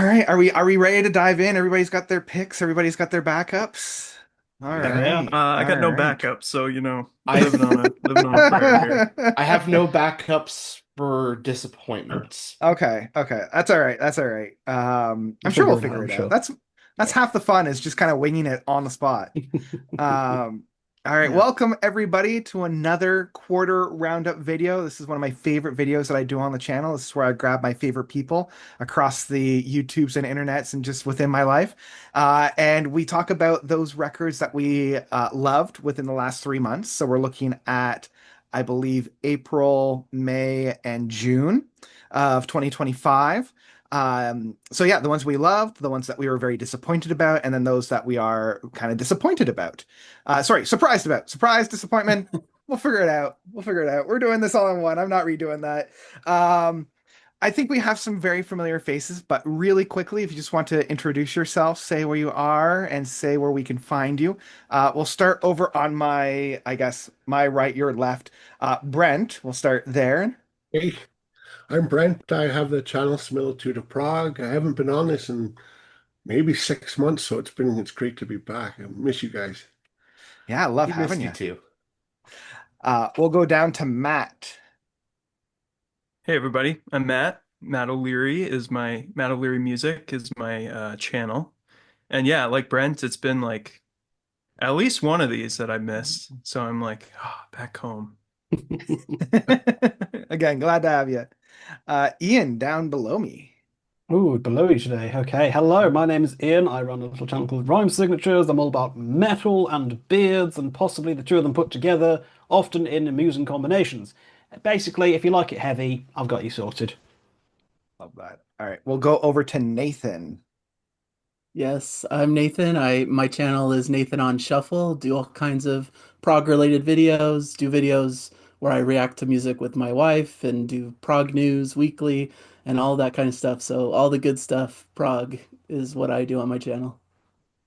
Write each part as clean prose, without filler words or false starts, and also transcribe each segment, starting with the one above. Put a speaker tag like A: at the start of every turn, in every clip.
A: All right, are we ready to dive in? Everybody's got their picks, everybody's got their backups. All
B: Yeah.
C: Yeah.
A: right.
B: I
A: All
B: got no
A: right.
B: backup, so
C: I
B: living on a prayer here.
C: I have no backups for disappointments.
A: Okay, okay. That's all right. That's all right.
D: We'll
A: I'm sure we'll
D: figure it out,
A: figure
D: I'm
A: it out.
D: sure.
A: That's
C: Yeah.
A: half the fun is just kind of winging it on the spot. Um, all right,
B: Yeah.
A: welcome everybody to another quarter roundup video. This is one of my favorite videos that I do on the channel. This is where I grab my favorite people across the YouTubes and internets and just within my life. And we talk about those records that we loved within the last 3 months. So we're looking at, I believe, April, May, and June of 2025. So yeah, the ones we loved, the ones that we were very disappointed about, and then those that we are kind of disappointed about. Sorry, surprised about. Surprise, disappointment. We'll figure it out. We'll figure it out. We're doing this all in one. I'm not redoing that. Um, I think we have some very familiar faces, but really quickly, if you just want to introduce yourself, say where you are, and say where we can find you. We'll start over on my, I guess, my right, your left. Brent, we'll start there.
D: Hey, I'm Brent. I have the channel Similitude of Prague. I haven't been on this in maybe 6 months, so it's great to be back. I miss you guys.
A: Yeah, I love
C: We
A: having
C: missed you
A: you.
C: too.
A: We'll go down to Matt.
B: Hey everybody, I'm Matt. Matt O'Leary Music is my channel. And yeah, like Brent, it's been like at least one of these that I missed. So I'm like, back home.
A: Again, glad to have you. Ian, down below me.
D: Ooh, below you today. Okay. Hello, my name is Ian. I run a little channel called Rhyme Signatures. I'm all about metal and beards and possibly the two of them put together, often in amusing combinations. Basically, if you like it heavy, I've got you sorted.
A: Love that. All right, we'll go over to Nathan.
E: Yes, I'm Nathan. My channel is Nathan on Shuffle. Do all kinds of prog related videos, do videos where I react to music with my wife and do prog news weekly and all that kind of stuff. So all the good stuff, prog is what I do on my channel.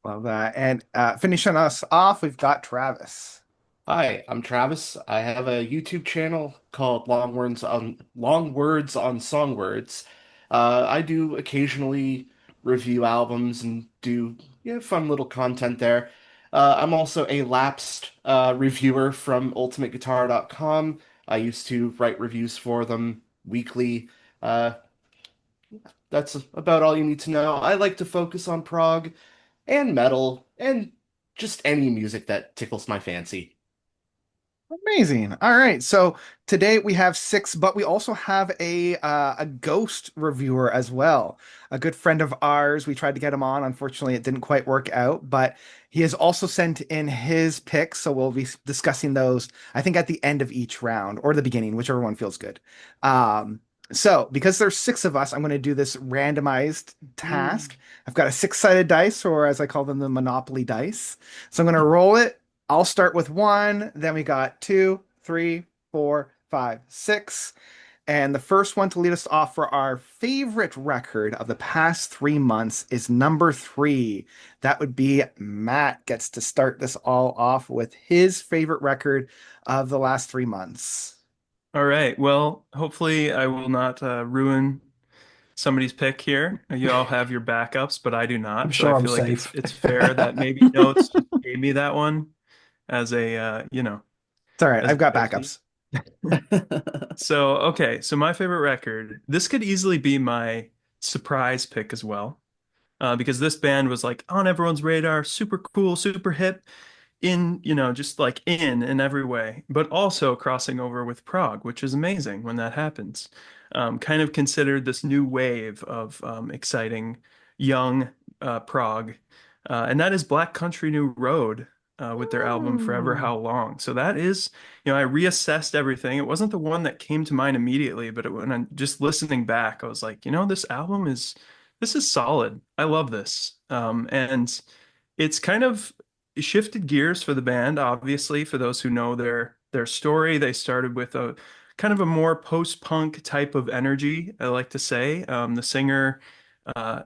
A: Love that. And finishing us off, we've got Travis.
C: Hi, I'm Travis. I have a YouTube channel called Long Words on Song Words. I do occasionally review albums and do fun little content there. I'm also a lapsed reviewer from UltimateGuitar.com. I used to write reviews for them weekly. Uh, that's about all you need to know. I like to focus on prog and metal and just any music that tickles my fancy.
A: Amazing. All right. So today we have six, but we also have a ghost reviewer as well. A good friend of ours. We tried to get him on. Unfortunately, it didn't quite work out, but he has also sent in his picks. So we'll be discussing those, I think, at the end of each round or the beginning, whichever one feels good. So because there's six of us, I'm going to do this randomized task. I've got a six-sided dice, or as I call them, the Monopoly dice. So I'm going to roll it. I'll start with one, then we got two, three, four, five, six. And the first one to lead us off for our favorite record of the past 3 months is number three. That would be Matt gets to start this all off with his favorite record of the last 3 months.
B: All right. Well, hopefully I will not ruin somebody's pick here. You all have your backups, but I do
D: I'm
B: not. So I
D: sure I'm
B: feel like it's
D: safe.
B: it's fair that maybe Notes just gave me that one as a
A: It's all right.
B: as
A: I've
B: a
A: got
B: ghosty.
A: backups.
B: So okay, so my favorite record. This could easily be my surprise pick as well, because this band was like on everyone's radar, super cool, super hip, in just like in every way, but also crossing over with Prog, which is amazing when that happens. Kind of considered this new wave of exciting young Prog, and that is Black Country New Road with their album Forever
A: Ooh.
B: Howlong. So that is, I reassessed everything. It wasn't the one that came to mind immediately, but when I'm just listening back, I was like, this is solid. I love this. And it's kind of shifted gears for the band, obviously, for those who know their story. They started with a kind of a more post-punk type of energy, I like to say. The singer uh,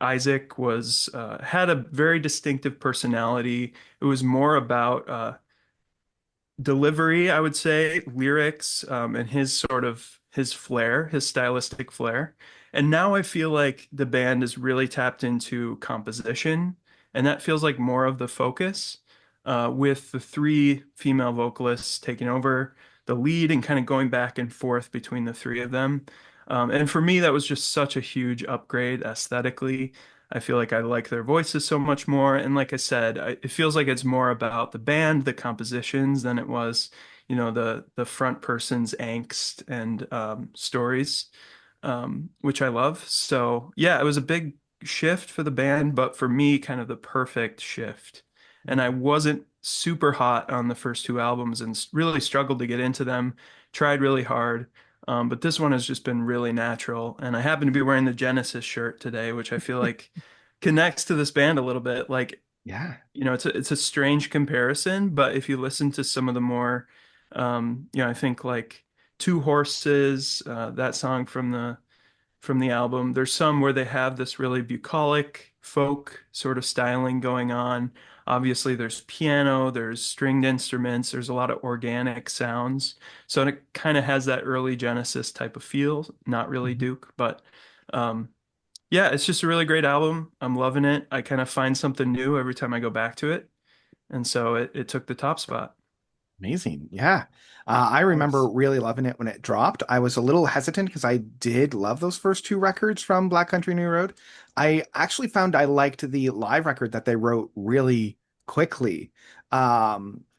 B: Isaac was had a very distinctive personality. It was more about delivery, I would say, lyrics, and his sort of his flair, his stylistic flair. And now I feel like the band is really tapped into composition, and that feels like more of the focus, with the three female vocalists taking over the lead and kind of going back and forth between the three of them. And for me, that was just such a huge upgrade aesthetically. I feel like I like their voices so much more. And like I said, it feels like it's more about the band, the compositions, than it was, the front person's angst and stories, which I love. So yeah, it was a big shift for the band, but for me, kind of the perfect shift. And I wasn't super hot on the first two albums and really struggled to get into them. Tried really hard. But this one has just been really natural. And I happen to be wearing the Genesis shirt today, which I feel like connects to this band a little bit. Like,
A: Yeah.
B: it's a strange comparison, but if you listen to some of the more, I think like Two Horses, that song from the album. There's some where they have this really bucolic folk sort of styling going on. Obviously, there's piano, there's stringed instruments, there's a lot of organic sounds. So it kind of has that early Genesis type of feel, not really
A: Mhm.
B: Duke, but um, yeah, it's just a really great album. I'm loving it. I kind of find something new every time I go back to it. And so it took the top spot.
A: Amazing. Yeah. I remember
D: Nice.
A: really loving it when it dropped. I was a little hesitant because I did love those first two records from Black Country New Road. I actually found I liked the live record that they wrote really quickly, a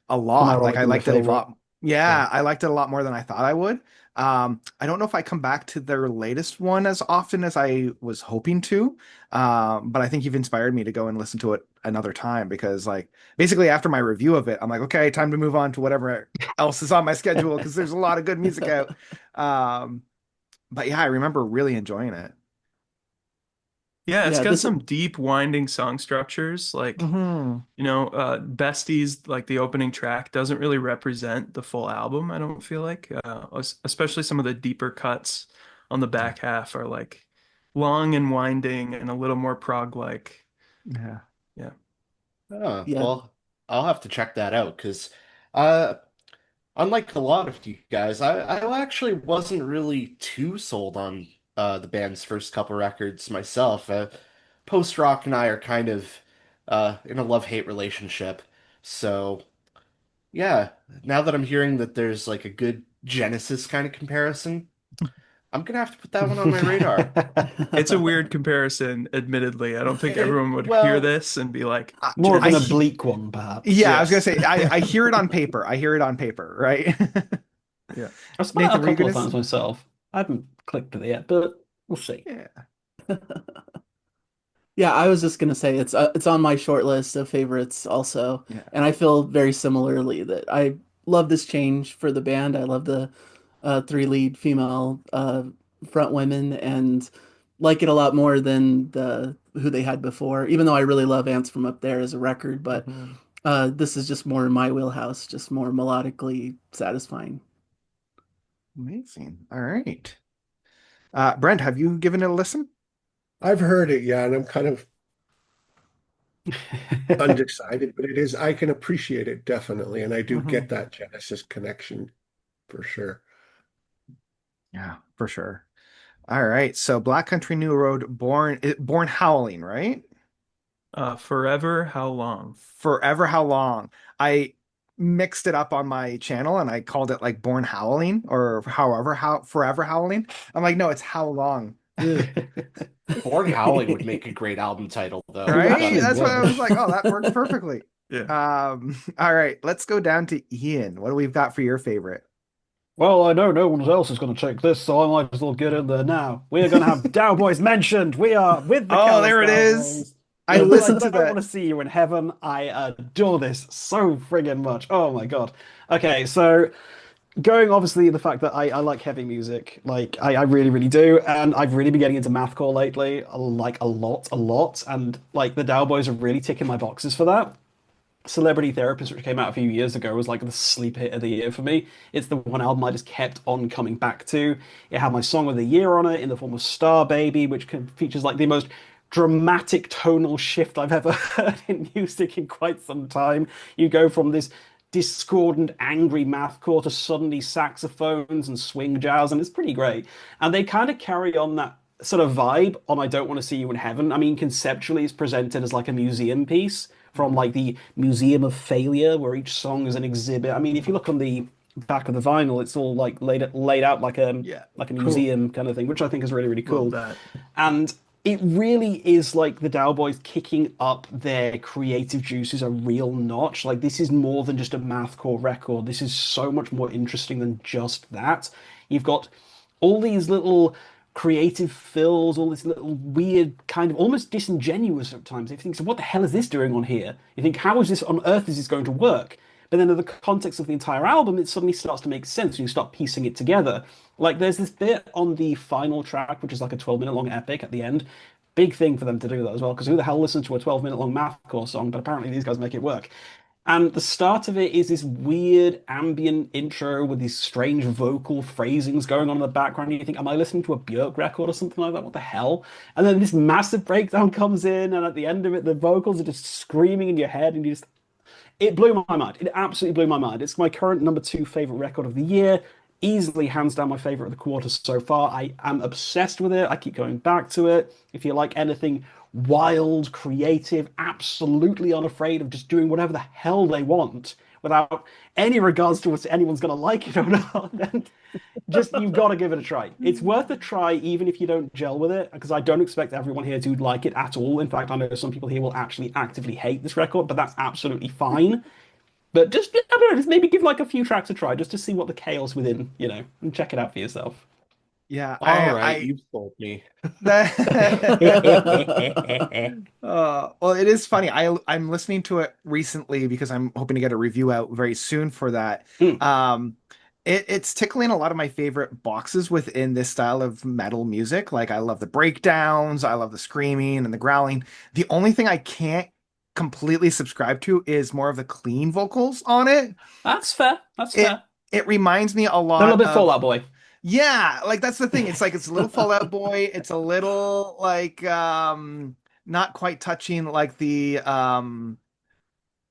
A: lot. Like I
D: Unironically, my
A: liked it a
D: favorite.
A: lot.
D: Yeah.
A: Yeah, I liked it a lot more than I thought I would. I don't know if I come back to their latest one as often as I was hoping to. But I think you've inspired me to go and listen to it another time because like basically after my review of it, I'm like, okay, time to move on to whatever else is on my schedule because there's a lot of good music out. Um, but yeah, I remember really enjoying it.
B: Yeah, it's
E: Yeah,
B: got
E: this
B: some deep winding song structures. Like,
A: Hmm.
B: Besties, like the opening track, doesn't really represent the full album, I don't feel like. Especially some of the deeper cuts on the back half are like long and winding and a little more prog-like.
A: Yeah.
B: Yeah.
C: Oh,
E: yeah,
C: well, I'll have to check that out because uh unlike a lot of you guys, I actually wasn't really too sold on the band's first couple records myself. Post-rock and I are kind of in a love-hate relationship. So, yeah, now that I'm hearing that there's like a good Genesis kind of comparison, I'm gonna have to put that one on my radar.
B: It's a weird comparison, admittedly. I don't think everyone would hear
C: Well,
B: this and be like,
A: I,
D: More of
A: I
D: an
B: Genesis.
A: he-
D: oblique one, perhaps.
A: yeah, I was gonna
B: Yes.
A: say I hear it on paper. I hear it on paper, right?
B: Yeah.
D: I've spun it
A: Nathan,
D: a
A: were you
D: couple of
A: gonna?
D: times myself. I haven't clicked it yet, but we'll see.
A: Yeah.
E: yeah. I was just gonna say it's on my short list of favorites also,
A: Yeah.
E: and I feel very similarly that I love this change for the band. I love the three lead female front women and like it a lot more than the who they had before. Even though I really love Ants from Up There as a record, but
A: Mhm.
E: this is just more in my wheelhouse, just more melodically satisfying.
A: Amazing. All right. Brent, have you given it a listen?
F: I've heard it, yeah, and I'm kind of undecided, but I can appreciate it definitely, and I do
A: Mhm.
F: get that Genesis connection for sure.
A: Yeah, for sure. All right. So Black Country New Road, born howling, right?
B: Forever, how long?
A: Forever How Long. I mixed it up on my channel and I called it like Born Howling or however how Forever Howling. I'm like, no, it's How Long. Ugh.
C: Born Howling would make a great album title though.
D: It
A: Right?
C: But
D: actually
A: That's why I
D: would.
A: was like, oh, that works perfectly.
B: Yeah.
A: All right, let's go down to Ian. What do we've got for your favorite?
D: Well, I know no one else is going to take this, so I might as well get in there now. We are going to have Daoboys mentioned. We are with the
A: Oh,
D: Callous
A: there it is.
D: Daoboys.
A: I
D: Just when I
A: listened to
D: don't want
A: that.
D: to see you in heaven, I adore this so friggin' much. Oh my God. Okay, so going obviously the fact that I like heavy music, like I really, really do, and I've really been getting into mathcore lately, like a lot, and like the Daoboys are really ticking my boxes for that. Celebrity Therapist, which came out a few years ago, was like the sleep hit of the year for me. It's the one album I just kept on coming back to. It had my song of the year on it in the form of Star Baby, which features like the most dramatic tonal shift I've ever heard in music in quite some time. You go from this discordant, angry mathcore to suddenly saxophones and swing jazz, and it's pretty great. And they kind of carry on that sort of vibe on I Don't Want to See You in Heaven. I mean, conceptually, it's presented as like a museum piece from like the Museum of Failure, where each song is an exhibit. I mean, if you look on the back of the vinyl, it's all like laid out
B: Yeah,
D: like a
F: Cool.
D: museum kind of thing, which I think is really, really
B: love
D: cool.
B: that.
D: And it really is like the Daoboys kicking up their creative juices a real notch. Like this is more than just a mathcore record. This is so much more interesting than just that. You've got all these little creative fills, all this little weird kind of almost disingenuous at times. You think, so what the hell is this doing on here? You think, how is this on earth is this going to work? But then in the context of the entire album, it suddenly starts to make sense and you start piecing it together. Like there's this bit on the final track, which is like a 12-minute long epic at the end. Big thing for them to do that as well, because who the hell listens to a 12-minute long mathcore song? But apparently these guys make it work. And the start of it is this weird ambient intro with these strange vocal phrasings going on in the background. And you think, am I listening to a Björk record or something like that? What the hell? And then this massive breakdown comes in, and at the end of it, the vocals are just screaming in your head, and you just it blew my mind. It absolutely blew my mind. It's my current number two favorite record of the year. Easily, hands down, my favorite of the quarter so far. I am obsessed with it. I keep going back to it. If you like anything wild, creative, absolutely unafraid of just doing whatever the hell they want without any regards to if anyone's going to like it or not, then just you've got to give it a try. It's worth a try, even if you don't gel with it, because I don't expect everyone here to like it at all. In fact, I know some people here will actually actively hate this record, but that's absolutely fine. But just I don't know, just maybe give like a few tracks a try, just to see what the chaos within, and check it out for yourself.
A: Yeah,
C: All right, you've sold me.
A: well, it is funny. I'm listening to it recently because I'm hoping to get a review out very soon for that.
D: Mm.
A: It's tickling a lot of my favorite boxes within this style of metal music. Like I love the breakdowns, I love the screaming and the growling. The only thing I can't completely subscribe to is more of the clean vocals on it.
D: That's fair. That's
A: It
D: fair.
A: it reminds me a
D: They're a little
A: lot
D: bit
A: of
D: Fallout Boy.
A: yeah, like that's the thing. It's like it's a little Fallout Boy. It's a little like not quite touching like the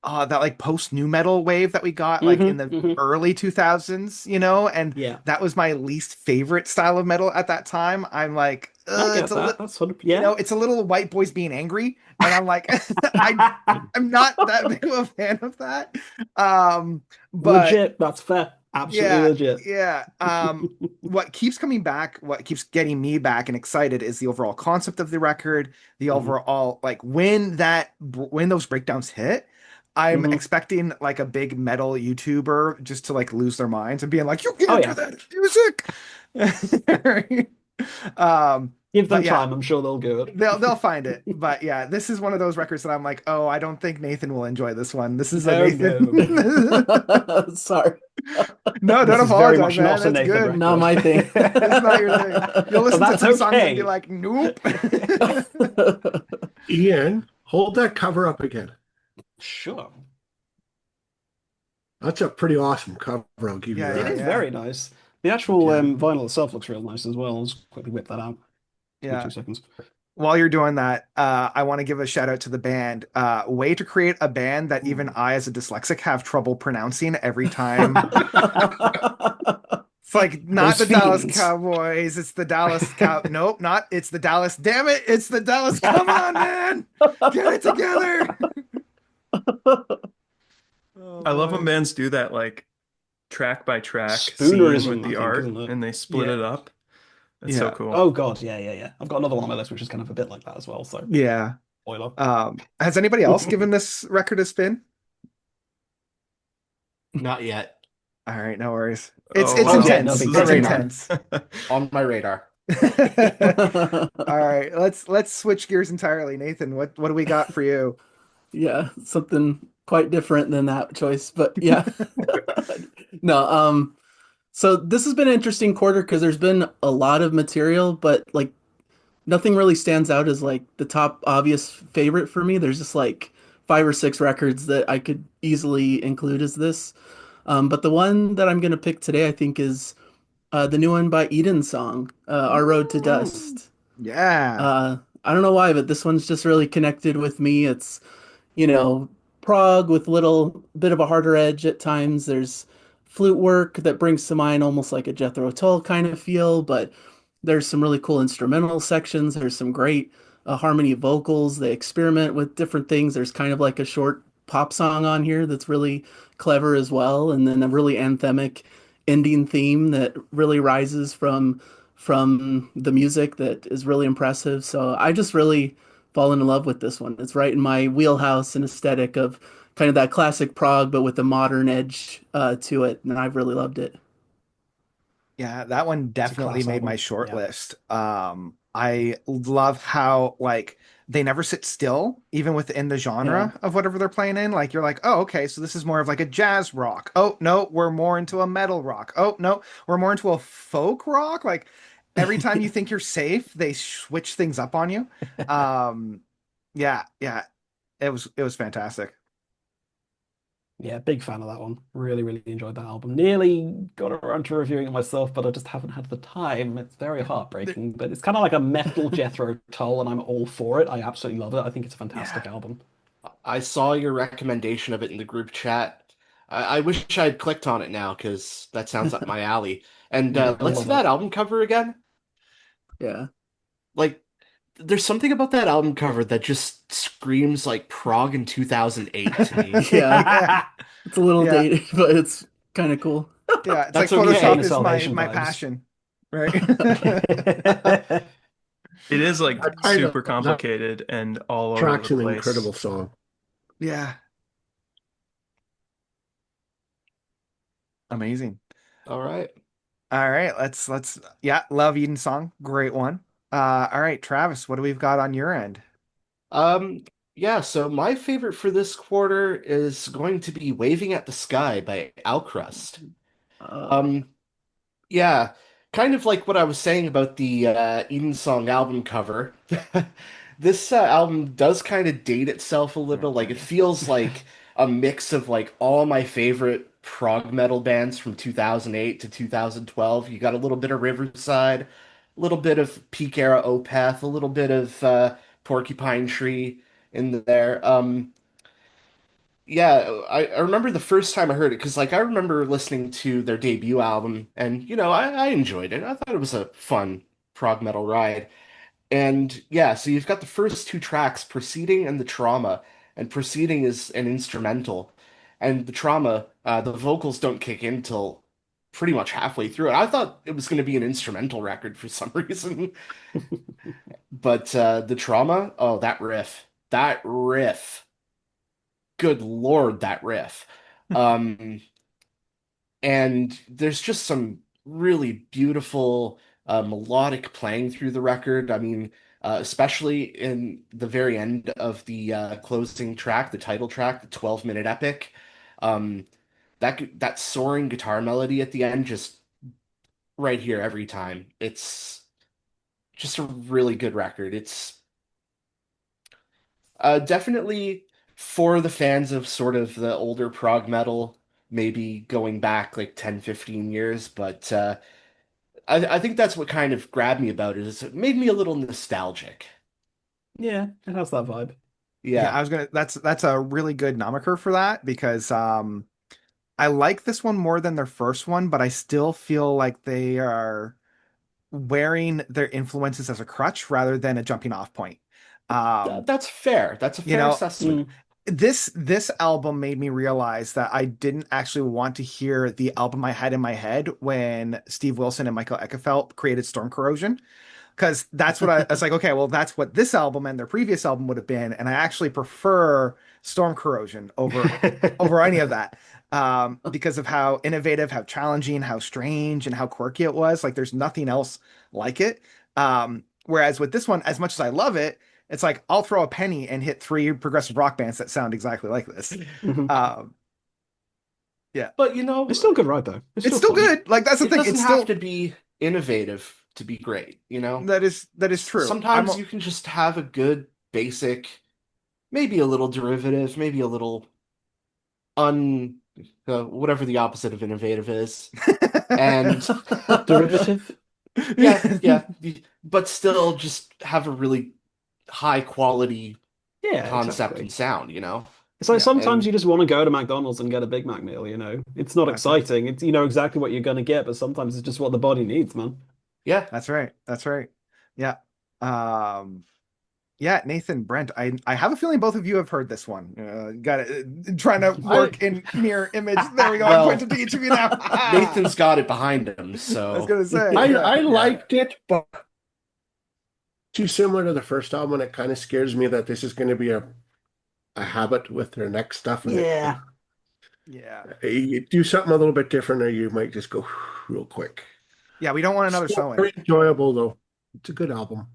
A: that like post new metal wave that we got like in the
D: Hmm.
A: early 2000s, and
D: Yeah,
A: that was my least favorite style of metal at that time. I'm like,
D: I
A: it's
D: get
A: a
D: that.
A: little,
D: That's sort of yeah.
A: it's a little white boys being angry, and I'm like, I'm not that big of a fan of that. But
D: Legit. That's fair. Absolutely
A: yeah,
D: legit.
A: yeah. What keeps coming back, what keeps getting me back and excited is the overall concept of the record, the
D: Hmm.
A: overall like when those breakdowns hit, I'm
D: Hmm.
A: expecting like a big metal YouTuber just to like lose their minds and being like, "You
D: Oh
A: can't do
D: yeah.
A: that in music."
D: Give them
A: But yeah,
D: time. I'm sure they'll do it.
A: they'll find it. But yeah, this is one of those records that I'm like, "Oh, I don't think Nathan will enjoy this one. This is a
D: No, no.
A: Nathan."
E: Sorry,
A: No, don't
D: This is very
A: apologize,
D: much
A: man.
D: not a
A: That's
D: Nathan
A: good.
E: not
D: record.
E: my thing.
A: It's not your thing. You'll
D: But
A: listen to
D: that's
A: some songs and be
D: okay.
A: like, nope.
F: Ian, hold that cover up again.
D: Sure.
F: That's a pretty awesome cover. I'll give you
A: Yeah,
D: It
A: yeah,
F: that.
D: is
A: yeah.
D: very nice. The actual
F: Yeah.
D: vinyl itself looks real nice as well. I'll just quickly whip that out. Give me
A: Yeah.
D: 2 seconds.
A: While you're doing that, I want to give a shout out to the band. Way to create a band that even I, as a dyslexic, have trouble pronouncing every time. It's like not
D: Those
A: the Dallas
D: fiends.
A: Cowboys. It's the Dallas Cow. Nope, not. It's the Dallas. Damn it! It's the Dallas. Come on, man, get it together. Oh
B: I love
A: boy.
B: when bands do that, like track by track scene with
D: Spoonerism, I
B: the
D: think,
B: art
D: isn't it?
B: and they split it up. It's so
A: Yeah.
B: cool.
D: Oh God, yeah, yeah, yeah. I've got another one on my list which is kind of a bit like that as well. So,
A: Yeah.
D: spoiler.
A: Has anybody else given this record a spin?
C: Not yet.
A: All right, no worries. It's
B: Oh,
A: it's
B: wow.
D: Okay, no
A: intense.
D: big
A: It's
D: deal.
A: intense.
C: On my radar.
A: All right, let's switch gears entirely. Nathan, what do we got for you?
E: Yeah, something quite different than that choice, but yeah. No, so this has been an interesting quarter because there's been a lot of material, but like nothing really stands out as like the top obvious favorite for me. There's just like 5 or 6 records that I could easily include as this. But the one that I'm gonna pick today, I think, is the new one by Edensong, Our Road to Dust.
A: Yeah.
E: I don't know why, but this one's just really connected with me. It's, you know, prog with little bit of a harder edge at times. There's flute work that brings to mind almost like a Jethro Tull kind of feel, but There's some really cool instrumental sections. There's some great harmony vocals. They experiment with different things. There's kind of like a short pop song on here that's really clever as well, and then a really anthemic ending theme that really rises from the music that is really impressive. So I just really fallen in love with this one. It's right in my wheelhouse and aesthetic of kind of that classic prog, but with a modern edge to it, and I've really loved it.
A: Yeah, that one
D: It's a
A: definitely
D: class
A: made my
D: album.
A: short
D: Yeah.
A: list. I love how like they never sit still, even within the
E: Yeah.
A: genre of whatever they're playing in. Like you're like, oh, okay, so this is more of like a jazz rock. Oh no, we're more into a metal rock. Oh no, we're more into a folk rock. Like every time you think you're safe, they switch things up on you. Um, yeah, yeah, it was fantastic.
D: Yeah, big fan of that one. Really, really enjoyed that album. Nearly got around to reviewing it myself, but I just haven't had the time. It's very heartbreaking, but it's kind of like a metal Jethro Tull, and I'm all for it. I absolutely love it. I think it's a
A: Yeah.
D: fantastic album.
C: I saw your recommendation of it in the group chat. I wish I'd clicked on it now because that sounds up my alley. And
D: Yeah, I
C: let's see
D: love it.
C: that album cover again.
E: Yeah.
C: Like, there's something about that album cover that just screams like Prog in 2008 to me.
E: Yeah.
A: Yeah,
E: It's a little
A: yeah,
E: dated, but it's kind of cool.
A: yeah. It's like
C: That's
A: Photoshop
D: Pain of
C: okay.
A: is my
D: Salvation
A: my
D: vibes.
A: passion, right?
B: It is like
F: That kind of
B: super
F: that
B: complicated and all over the
F: track's an
B: place.
F: incredible song.
A: Yeah, amazing.
C: All right.
A: All right, let's yeah, love Edensong. Great one. All right, Travis, what do we've got on your end?
C: Um, yeah, so my favorite for this quarter is going to be Waving at the Sky by Alcrust.
E: Uh,
C: Um, Yeah, kind of like what I was saying about the Edensong album cover. This album does kind of date itself a little. Like it feels like a mix of like all my favorite prog metal bands from 2008 to 2012. You got a little bit of Riverside, a little bit of peak era Opeth, a little bit of Porcupine Tree in there. Yeah, I remember the first time I heard it because like I remember listening to their debut album and I enjoyed it. I thought it was a fun prog metal ride. And yeah, so you've got the first two tracks, Proceeding and The Trauma. And Proceeding is an instrumental. And The Trauma, the vocals don't kick in till pretty much halfway through it. I thought it was going to be an instrumental record for some reason. But The Trauma, oh, that riff. That riff. Good Lord, that riff. Um, and there's just some really beautiful melodic playing through the record. I mean, especially in the very end of the closing track, the title track, the 12-minute epic. Um, that soaring guitar melody at the end, just right here every time. It's just a really good record. It's definitely for the fans of sort of the older prog metal, maybe going back like 10, 15 years, but I think that's what kind of grabbed me about it is it made me a little nostalgic.
D: Yeah, it has that vibe.
A: Yeah,
C: Yeah.
A: I was gonna. That's a really good nomiker for that because I like this one more than their first one, but I still feel like they are wearing their influences as a crutch rather than a jumping off point. Um,
C: That's fair. That's a
A: you
C: fair
A: know,
C: assessment.
D: Mm.
A: this album made me realize that I didn't actually want to hear the album I had in my head when Steve Wilson and Michael Ekefeld created Storm Corrosion because that's what I was like, okay, well, that's what this album and their previous album would have been, and I actually prefer Storm Corrosion over any of that because of how innovative, how challenging, how strange, and how quirky it was. Like, there's nothing else like it. Whereas with this one, as much as I love it, it's like I'll throw a penny and hit three progressive rock bands that sound exactly like this.
D: Mhm.
A: Um, yeah,
C: But
D: It's still a good ride though. It's
A: it's
D: still
A: still
D: fun.
A: good. Like that's the
C: it
A: thing.
C: doesn't
A: It's
C: have
A: still
C: to be innovative to be great, you know?
A: that is true.
C: Sometimes you can just have a good basic, maybe a little derivative, maybe a little un whatever the opposite of innovative is. And
E: Derivative.
C: yeah, yeah, but still just have a really high quality
D: Yeah,
C: concept
D: exactly.
C: and sound, you know?
D: It's like
A: Yeah,
D: sometimes
C: And
D: you just want to go to McDonald's and get a Big Mac meal, you know. It's not
A: that's it.
D: exciting. It's you know exactly what you're gonna get, but sometimes it's just what the body needs, man.
C: Yeah.
A: That's right. That's right. Yeah. Um, yeah, Nathan, Brent, I have a feeling both of you have heard this one. Got it. Trying to
F: I
A: work in mirror image. There we go. I'm
C: Well,
A: pointing to each of you now. I
C: Nathan's got it behind him,
A: was
C: so
A: gonna say,
F: I
A: yeah,
F: I
A: yeah.
F: liked it, but too similar to the first album, and it kind of scares me that this is going to be a habit with their next stuff, and
D: Yeah.
A: Yeah.
F: you do something a little bit different, or you might just go real quick.
A: Yeah, we don't want another
F: Still
A: sewing.
F: very enjoyable though. It's a good album.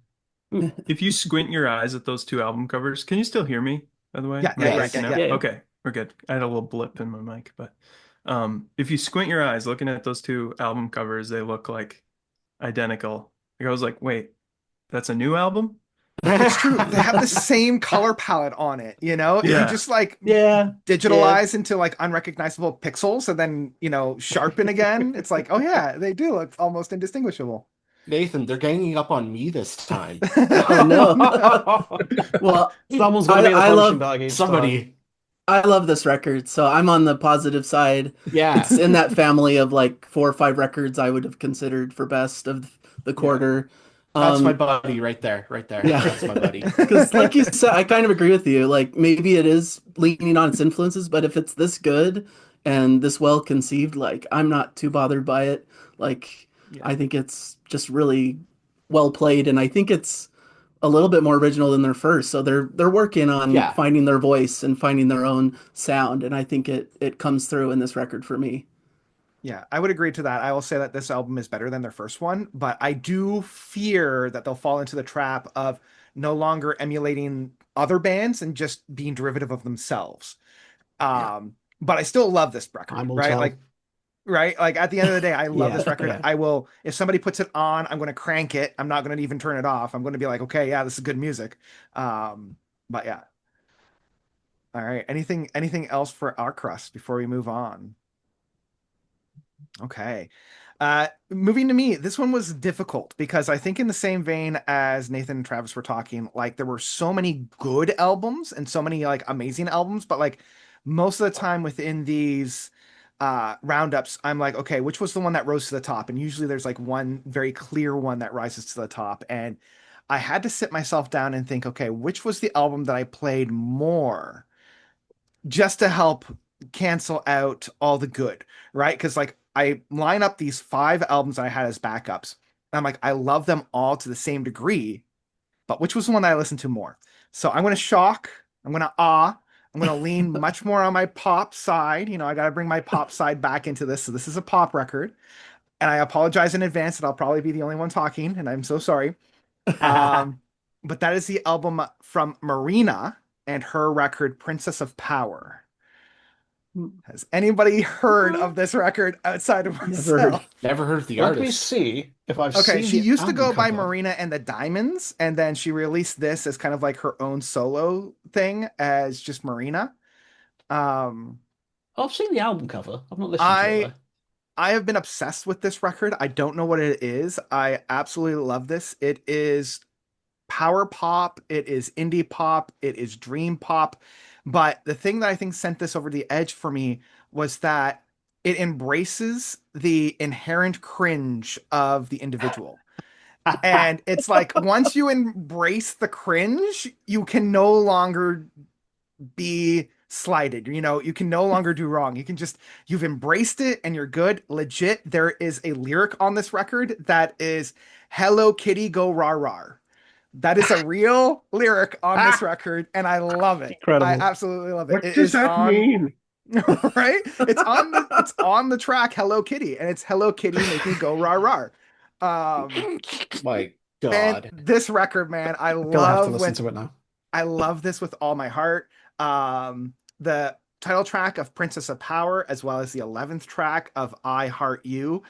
B: If you squint your eyes at those two album covers, can you still hear me, by the way?
A: Yeah,
B: Am
A: yeah,
B: I
A: yeah,
C: yes.
B: breaking
A: yeah,
B: up?
A: yeah.
D: Yeah.
B: Okay, we're good. I had a little blip in my mic, but if you squint your eyes looking at those two album covers, they look like identical. Like I was like, wait, that's a new album?
A: It's true. They have the same color palette on it, you know? If you
B: Yeah.
A: just like
D: Yeah.
A: digitalize into like unrecognizable pixels and then, sharpen again, it's like, oh yeah, they do look almost indistinguishable.
C: Nathan, they're ganging up on me this time.
E: Oh no. Well,
D: Someone's got to be the
E: I
D: punching
E: love
D: bag each time.
C: Somebody.
E: I love this record, so I'm on the positive side.
C: Yeah.
E: It's in that family of like 4 or 5 records I would have considered for best of the
A: Yeah.
E: quarter.
C: That's my
E: Um,
C: buddy right there. Right there.
E: yeah,
C: That's my buddy.
E: because like you said, I kind of agree with you. Like maybe it is leaning on its influences, but if it's this good and this well conceived, like I'm not too bothered by it. Like
A: Yeah.
E: I think it's just really well played, and I think it's a little bit more original than their first. So they're working on
C: Yeah.
E: finding their voice and finding their own sound, and I think it comes through in this record for me.
A: Yeah, I would agree to that. I will say that this album is better than their first one, but I do fear that they'll fall into the trap of no longer emulating other bands and just being derivative of themselves.
C: Yeah.
A: But I still love this record,
D: Time will
A: right?
D: tell.
A: Like, right? Like at the end of the day, I love
E: Yeah,
A: this record.
E: yeah.
A: I will, if somebody puts it on, I'm going to crank it. I'm not going to even turn it off. I'm going to be like, okay, yeah, this is good music. But yeah. All right. Anything else for our crust before we move on? Okay. Moving to me, this one was difficult because I think in the same vein as Nathan and Travis were talking, like there were so many good albums and so many like amazing albums, but like most of the time within these roundups, I'm like, okay, which was the one that rose to the top? And usually there's like one very clear one that rises to the top. And I had to sit myself down and think, okay, which was the album that I played more just to help cancel out all the good, right? Because like I line up these 5 albums I had as backups. And I'm like, I love them all to the same degree, but which was the one that I listened to more? So I'm going to shock, I'm going to awe, I'm going to lean much more on my pop side. I got to bring my pop side back into this. So this is a pop record. And I apologize in advance that I'll probably be the only one talking, and I'm so sorry. Um, but that is the album from Marina and her record Princess of Power. Has anybody heard of this record outside of
E: Never heard.
A: myself?
C: Never heard of the
D: Let me
C: artist.
D: see if I've
A: Okay,
D: seen
A: she
D: the
A: used to
D: album
A: go by
D: cover.
A: Marina and the Diamonds, and then she released this as kind of like her own solo thing as just Marina. Um,
D: Oh, I've seen the album cover. I've not listened to it
A: I
D: though.
A: I have been obsessed with this record. I don't know what it is. I absolutely love this. It is power pop, it is indie pop, it is dream pop. But the thing that I think sent this over the edge for me was that it embraces the inherent cringe of the individual. And it's like once you embrace the cringe, you can no longer be slighted. You can no longer do wrong. You've embraced it and you're good. Legit, there is a lyric on this record that is Hello Kitty Go Rah Rah. That is a real lyric on this record, and I love it. I
D: Incredible.
A: absolutely love it.
F: What
A: It
F: does
A: is
F: that
A: on
F: mean?
A: right. It's on the track Hello Kitty, and it's Hello Kitty make me go rah rah. Um,
C: My
A: and
C: God.
A: this record, man, I
D: I'm gonna have to
A: love
D: listen
A: with
D: to it now.
A: I love this with all my heart. The title track of Princess of Power, as well as the 11th track of I Heart You,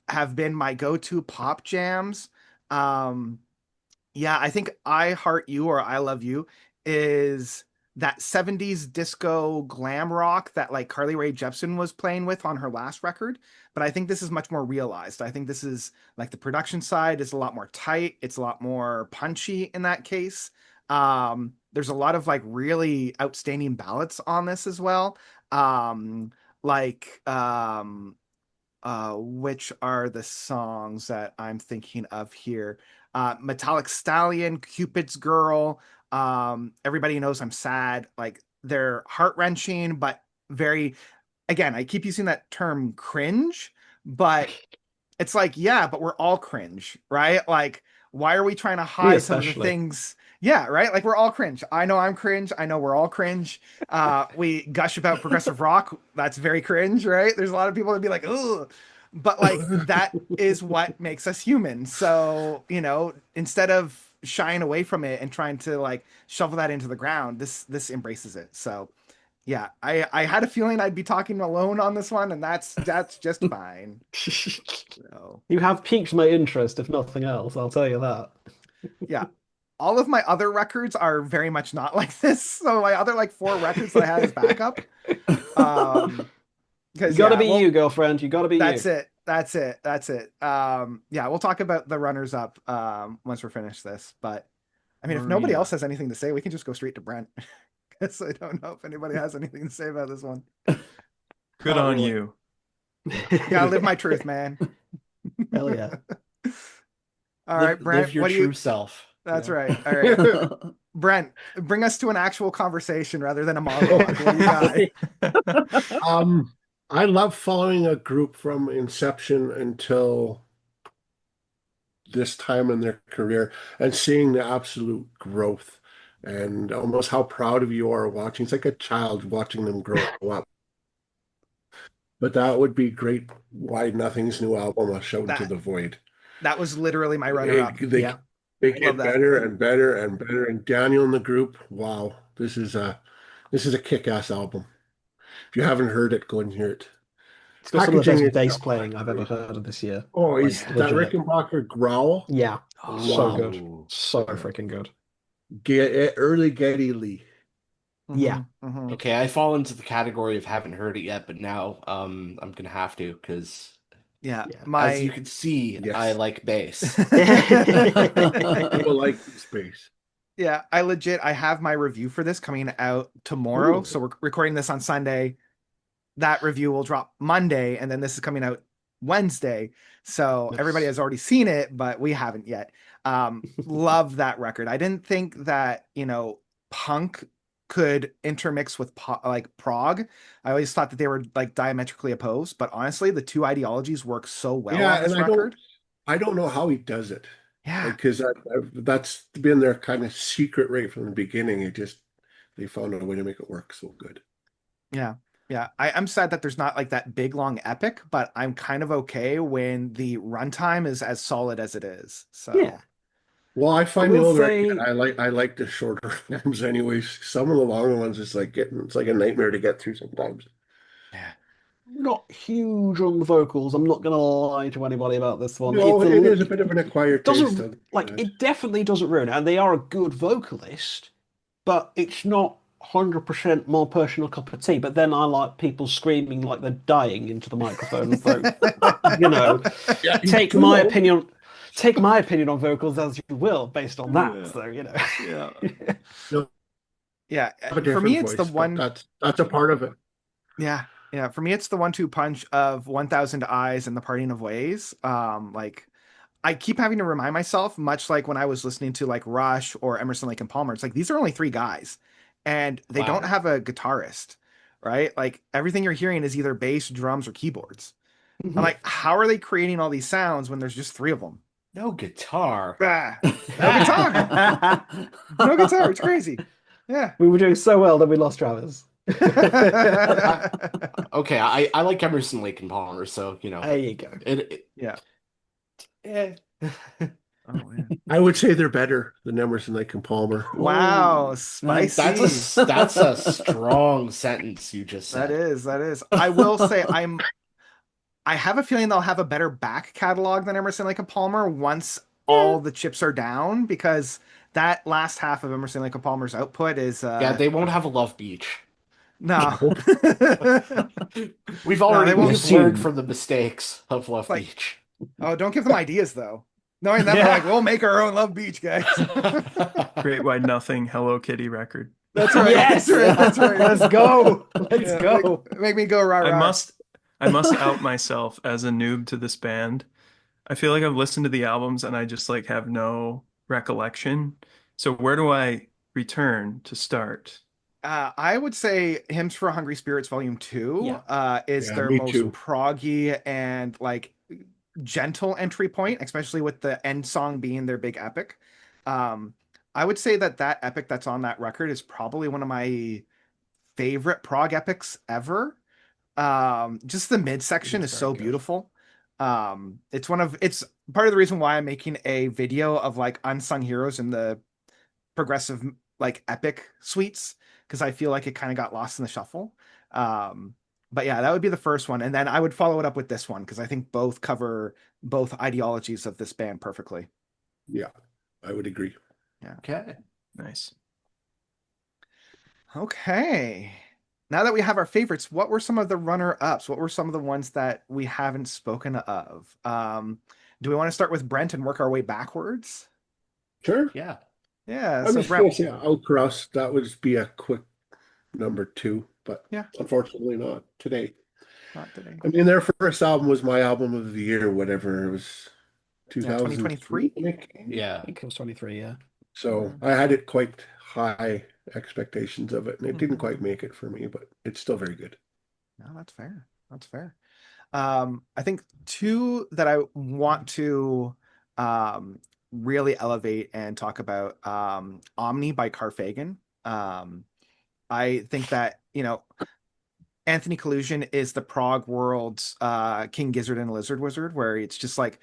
A: have been my go-to pop jams. Um, yeah, I think I Heart You or I Love You is that 70s disco glam rock that like Carly Rae Jepsen was playing with on her last record. But I think this is much more realized. I think this is like the production side is a lot more tight. It's a lot more punchy in that case. There's a lot of like really outstanding ballads on this as well. Um, like which are the songs that I'm thinking of here? Metallic Stallion, Cupid's Girl. Everybody knows I'm sad. Like they're heart-wrenching, but very, again, I keep using that term cringe, but it's like, yeah, but we're all cringe, right? Like, why are we trying to
D: Me
A: hide some of the
D: especially.
A: things? Yeah, right. Like we're all cringe. I know I'm cringe. I know we're all cringe. We gush about progressive rock. That's very cringe, right? There's a lot of people that be like, ugh. But like that is what makes us human. So, instead of shying away from it and trying to like shovel that into the ground, this embraces it. So yeah, I had a feeling I'd be talking alone on this one, and that's just fine. So
D: You have piqued my interest, if nothing else, I'll tell you that.
A: yeah. All of my other records are very much not like this. So my other like 4 records that I had as backup.
D: You
A: Because
D: gotta
A: yeah,
D: be
A: well,
D: you, girlfriend. You gotta be
A: that's
D: you.
A: it. That's it. That's it. Yeah, we'll talk about the runners up once we're finished this. But I mean, if nobody
B: Marina.
A: else has anything to say, we can just go straight to Brent. Because I don't know if anybody has anything to say about this one.
B: Good
D: Not
B: on
D: really.
B: you.
A: Gotta live my truth, man.
D: Hell yeah.
A: All right, Brent,
C: live your
A: what do
C: true
A: you?
C: self.
A: That's
C: Yeah.
A: right. All right. Brent, bring us to an actual conversation rather than a monologue. What do you got?
F: I love following a group from inception until this time in their career and seeing the absolute growth and almost how proud of you are watching. It's like a child watching them grow up. But that would be great. Why Nothing's new album, A Shout into
A: That
F: the Void.
A: that was literally my runner-up.
F: They
D: Yeah.
F: they
A: Love
F: get
A: that.
F: better and better and better. And Daniel in the group, wow, this is a kick-ass album. If you haven't heard it, go and hear it.
D: It's got some of the
F: Packaging
D: best
F: is
D: bass playing I've ever heard of this year.
F: oh,
D: Like,
F: he's that
D: legit.
F: Rickenbacker growl.
D: Yeah. So good.
C: Ooh.
D: So freaking good.
F: Early Geddy Lee.
D: Yeah.
A: Mhm.
C: Okay, I fall into the category of haven't heard it yet, but now I'm gonna have to because
A: Yeah.
D: Yeah.
C: as you
A: My
C: can see,
F: Yes.
C: I like bass.
F: People like space.
A: Yeah, I have my review for this coming out tomorrow.
F: Ooh.
A: So we're recording this on Sunday. That review will drop Monday, and then this is coming out Wednesday. So
F: Nice.
A: everybody has already seen it, but we haven't yet. Love that record. I didn't think that, punk could intermix with like prog. I always thought that they were like diametrically opposed, but honestly, the two ideologies work so well
F: Yeah,
A: on this
F: and
A: record.
F: I don't know how he does it.
A: Yeah.
F: Because that's been their kind of secret right from the beginning. They found a way to make it work so good.
A: Yeah. Yeah. I'm sad that there's not like that big long epic, but I'm kind of okay when the runtime is as solid as it is. So
D: Yeah.
F: Well, I
D: I
F: find the
D: will
F: older I
D: say,
F: get, I like the shorter films anyways. Some of the longer ones it's like a nightmare to get through sometimes.
A: yeah.
D: not huge on the vocals. I'm not gonna lie to anybody about this one.
F: No,
D: It's
F: it is a bit of an acquired taste.
D: doesn't like it definitely doesn't ruin it, and they are a good vocalist, but it's not 100% my personal cup of tea. But then I like people screaming like they're dying into the microphone. So
F: Yeah,
D: take
F: you
D: my
F: know.
D: opinion. Take my opinion on vocals as you will, based on that.
B: Yeah.
D: So
B: Yeah.
F: You'll
A: Yeah.
F: have a
A: For me,
F: different
A: it's the
F: voice, but
A: one.
F: that's a part of it.
A: Yeah. Yeah. For me, it's the 1-2 punch of 1000 Eyes and the Parting of Ways. Like I keep having to remind myself, much like when I was listening to like Rush or Emerson, Lake and Palmer, it's like these are only 3 guys and they don't
C: Wow.
A: have a guitarist, right? Like everything you're hearing is either bass, drums, or keyboards. I'm like, how are they creating all these sounds when there's just 3 of them?
C: No guitar.
A: Ah, no guitar. No guitar. It's crazy. Yeah.
D: we were doing so well that we lost Travis.
C: Okay, I like Emerson, Lake and Palmer, so
D: There you go.
A: Yeah.
C: eh.
A: Oh man.
F: I would say they're better than Emerson, Lake and Palmer.
A: Wow,
C: That's
A: spicy.
C: that's a strong sentence you just
A: That
C: said.
A: is. I will say I have a feeling they'll have a better back catalog than Emerson, Lake and Palmer once all the chips are down, because that last half of Emerson, Lake and Palmer's output is
C: Yeah, they won't have a Love Beach.
A: no.
C: We've
A: No, they won't.
C: we've learned from the mistakes of Love
A: Like-
C: Beach.
A: Oh, don't give them ideas though. Knowing that, they're like, we'll make our own Love Beach, guys.
B: Great Wide Nothing Hello Kitty record.
A: That's right.
D: Yes!
A: That's right.
D: Let's go. Let's
A: Yeah,
D: go.
A: Make me go rah
B: I
A: rah.
B: I must out myself as a noob to this band. I feel like I've listened to the albums and I just like have no recollection. So where do I return to start?
A: I would say Hymns for Hungry Spirits Volume 2
D: Yeah.
A: is
F: Yeah,
A: their
F: me
A: most
F: too.
A: proggy and like gentle entry point, especially with the end song being their big epic. Um, I would say that that epic that's on that record is probably one of my favorite prog epics ever. Just the midsection
F: It's
A: is
F: very
A: so
F: good.
A: beautiful. It's part of the reason why I'm making a video of like unsung heroes in the progressive like epic suites because I feel like it kind of got lost in the shuffle. Um, but yeah, that would be the first one, and then I would follow it up with this one because I think both cover both ideologies of this band perfectly.
F: Yeah, I would agree.
A: Yeah.
C: Okay.
B: Nice.
A: Okay. Now that we have our favorites, what were some of the runner-ups? What were some of the ones that we haven't spoken of? Do we want to start with Brent and work our way backwards?
F: Sure.
C: Yeah.
A: Yeah,
F: I'm
A: so
F: just gonna
A: Brent,
F: say Outcross. That would just be a quick number two, but
A: yeah,
F: unfortunately not today.
A: not today.
F: I mean, their first album was my album of the year, whatever it was,
A: Yeah,
F: 2003,
A: 2023.
F: I think.
C: Yeah.
D: I think it was 23, yeah.
F: So I had it quite high expectations of it, and it didn't
A: Mhm.
F: quite make it for me, but it's still very good.
A: No, that's fair. That's fair. I think two that I want to um, really elevate and talk about Omni by Carfagan. I think that, Anthony Collusion is the prog world's King Gizzard and Lizard Wizard, where it's just like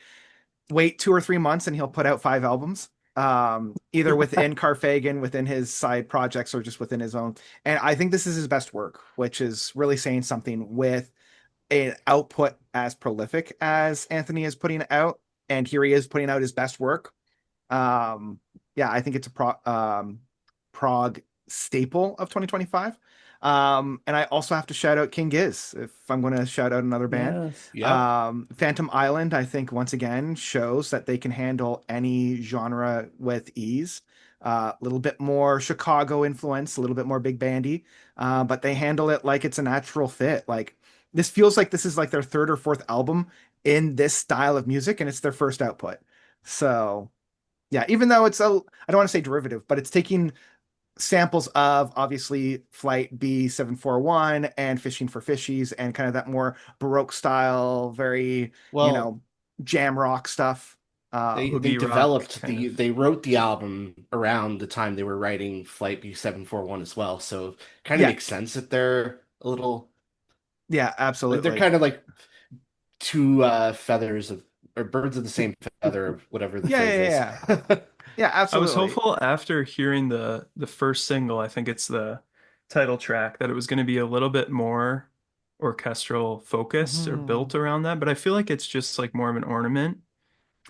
A: wait 2 or 3 months and he'll put out 5 albums. Either within Carfagan, within his side projects, or just within his own. And I think this is his best work, which is really saying something with an output as prolific as Anthony is putting out, and here he is putting out his best work. Yeah, I think it's a prog staple of 2025. And I also have to shout out King Giz if I'm going to shout out another band.
E: Yes.
C: Yep.
A: Phantom Island, I think once again shows that they can handle any genre with ease. A little bit more Chicago influence, a little bit more big bandy, but they handle it like it's a natural fit. Like this feels like this is like their third or fourth album in this style of music, and it's their first output. So yeah, even though I don't want to say derivative, but it's taking samples of obviously Flight B741 and Fishing for Fishies and kind of that more Baroque style, very, you
C: Well,
A: know, jam rock stuff.
C: they
B: Boogie rock
C: developed
B: kind of.
C: they wrote the album around the time they were writing Flight B741 as well, so kind of
A: Yeah,
C: makes sense that they're a little
A: yeah,
C: like they're
A: absolutely.
C: kind of like two feathers of or birds of the same feather, or whatever the
A: Yeah,
C: phrase
A: yeah, yeah,
C: is.
A: yeah. Yeah,
B: I was
A: absolutely.
B: hopeful after hearing the first single, I think it's the title track, that it was going to be a little bit more orchestral focused or
A: Mhm.
B: built around that, but I feel like it's just like more of an ornament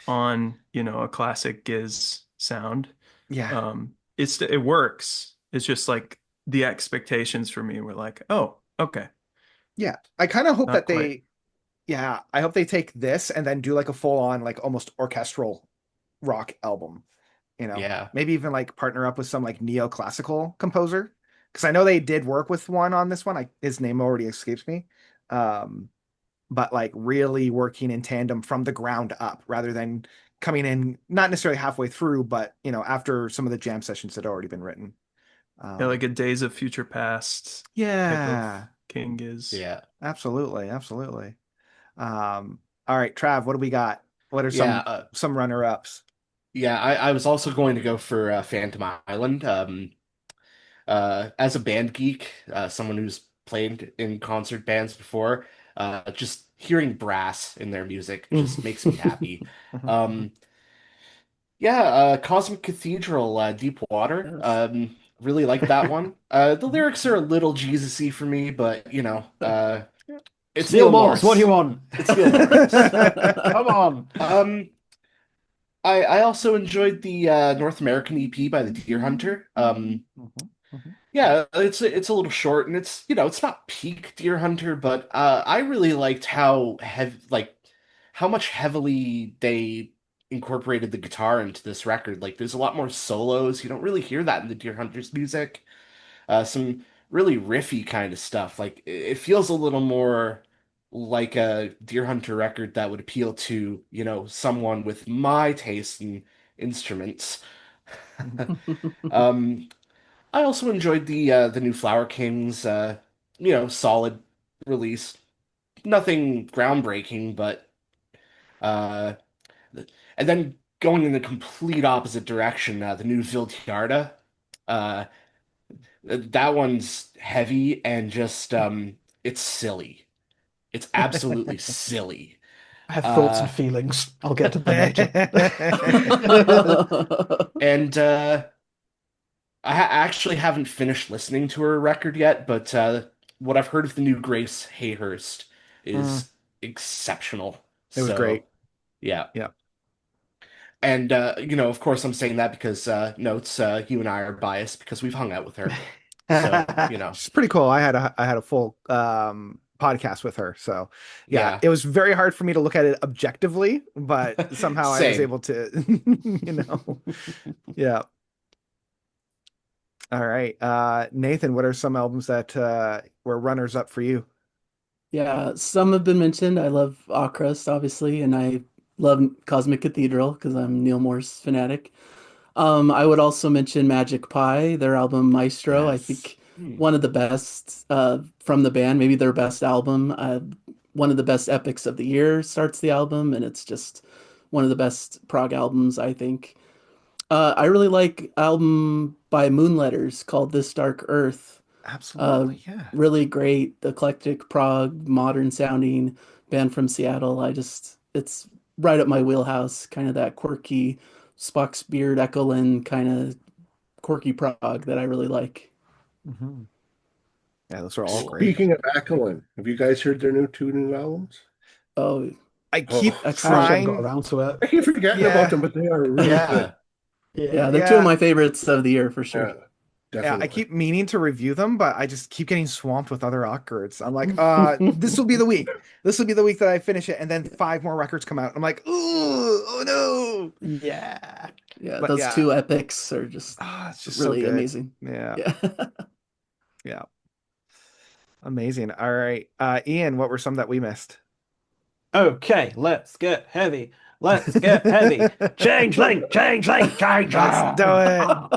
B: on, a classic Giz sound.
A: Yeah,
B: It works. It's just like the expectations for me were like, oh, okay,
A: yeah. I kind of hope
B: not
A: that
B: quite.
A: yeah, I hope they take this and then do like a full on, like almost orchestral rock album.
C: Yeah.
A: Maybe even like partner up with some like neoclassical composer because I know they did work with one on this one. His name already escapes me. Um, but like really working in tandem from the ground up rather than coming in not necessarily halfway through, but after some of the jam sessions had already been written.
B: Yeah, like
A: Um,
B: a Days of Future Past type of
A: yeah,
B: King is.
C: Yeah.
A: absolutely, absolutely. All right, Trav, what do we got? What are
C: Yeah.
A: some runner ups?
C: Yeah, I was also going to go for Phantom Island. As a band geek, someone who's played in concert bands before, just hearing brass in their music just makes me happy. Um, yeah, Cosmic Cathedral, Deep Water.
E: Yes.
C: Really like that one. The lyrics are a little Jesus-y for me, but it's
D: Neil
C: Neil
D: Morris, what do you
C: Morris.
D: want?
C: It's Neil Morris.
D: Come on.
C: Um, I also enjoyed the North American EP by the Deer Hunter.
A: Mhm, mhm.
C: Yeah, it's a little short and it's not peak Deer Hunter, but I really liked how much heavily they incorporated the guitar into this record. Like there's a lot more solos. You don't really hear that in the Deer Hunter's music. Some really riffy kind of stuff. Like it feels a little more like a Deer Hunter record that would appeal to, someone with my taste in instruments. Um, I also enjoyed the new Flower Kings, solid release. Nothing groundbreaking, but uh, and then going in the complete opposite direction, the new Viltjarda. Uh, that one's heavy and just it's silly. It's absolutely silly.
D: I have thoughts and
C: Uh,
D: feelings. I'll get to them later.
C: and I actually haven't finished listening to her record yet, but what I've heard of the new Grace Hayhurst
A: Mm,
C: is exceptional.
A: it was
C: So,
A: great.
C: yeah.
A: Yeah.
C: And of course I'm saying that because notes you and I are biased because we've hung out with her. So,
A: She's pretty cool. I had a full podcast with her. So yeah,
C: yeah.
A: it was very hard for me to look at it objectively, but somehow I was
C: Same.
A: able to, yeah. All right. Nathan, what are some albums that were runners up for you?
E: Yeah, some have been mentioned. I love Ockrust, obviously, and I love Cosmic Cathedral because I'm Neil Morse fanatic. I would also mention Magic Pie, their album Maestro. I
A: Yes.
E: think one of the best from the band, maybe their best album. One of the best epics of the year starts the album, and it's just one of the best prog albums, I think. I really like album by Moonletters called This Dark Earth. Uh,
A: Absolutely. Yeah.
E: Really great, eclectic prog, modern sounding band from Seattle. It's right up my wheelhouse, kind of that quirky Spock's Beard, Echoland kind of quirky prog that I really like.
A: Hmm. Yeah, those are all
E: Cool.
A: great.
F: Speaking of Ackland, have you guys heard their two new albums?
E: Oh,
A: I
F: Oh,
A: keep
E: I
D: I
E: can't.
D: actually haven't got
A: trying.
D: around to it.
F: I keep forgetting about
A: Yeah.
F: them, but they are really
C: Yeah.
F: good.
E: Yeah, they're two of
A: Yeah.
E: my favorites of the year for
F: Yeah,
E: sure.
A: Yeah, I
F: definitely.
A: keep meaning to review them, but I just keep getting swamped with other records. I'm like, this will be the week. This will be the week that I finish it, and then five more records come out. I'm like, ooh, oh no.
D: Yeah.
E: Yeah,
A: But
E: those
A: yeah,
E: two epics are just
A: it's just so
E: really
A: good.
E: amazing.
A: Yeah,
E: Yeah.
A: yeah, amazing. All right, Ian, what were some that we missed?
D: Okay, let's get heavy. Let's get heavy. Changeling, changeling,
A: Let's do
D: changeling.
A: it.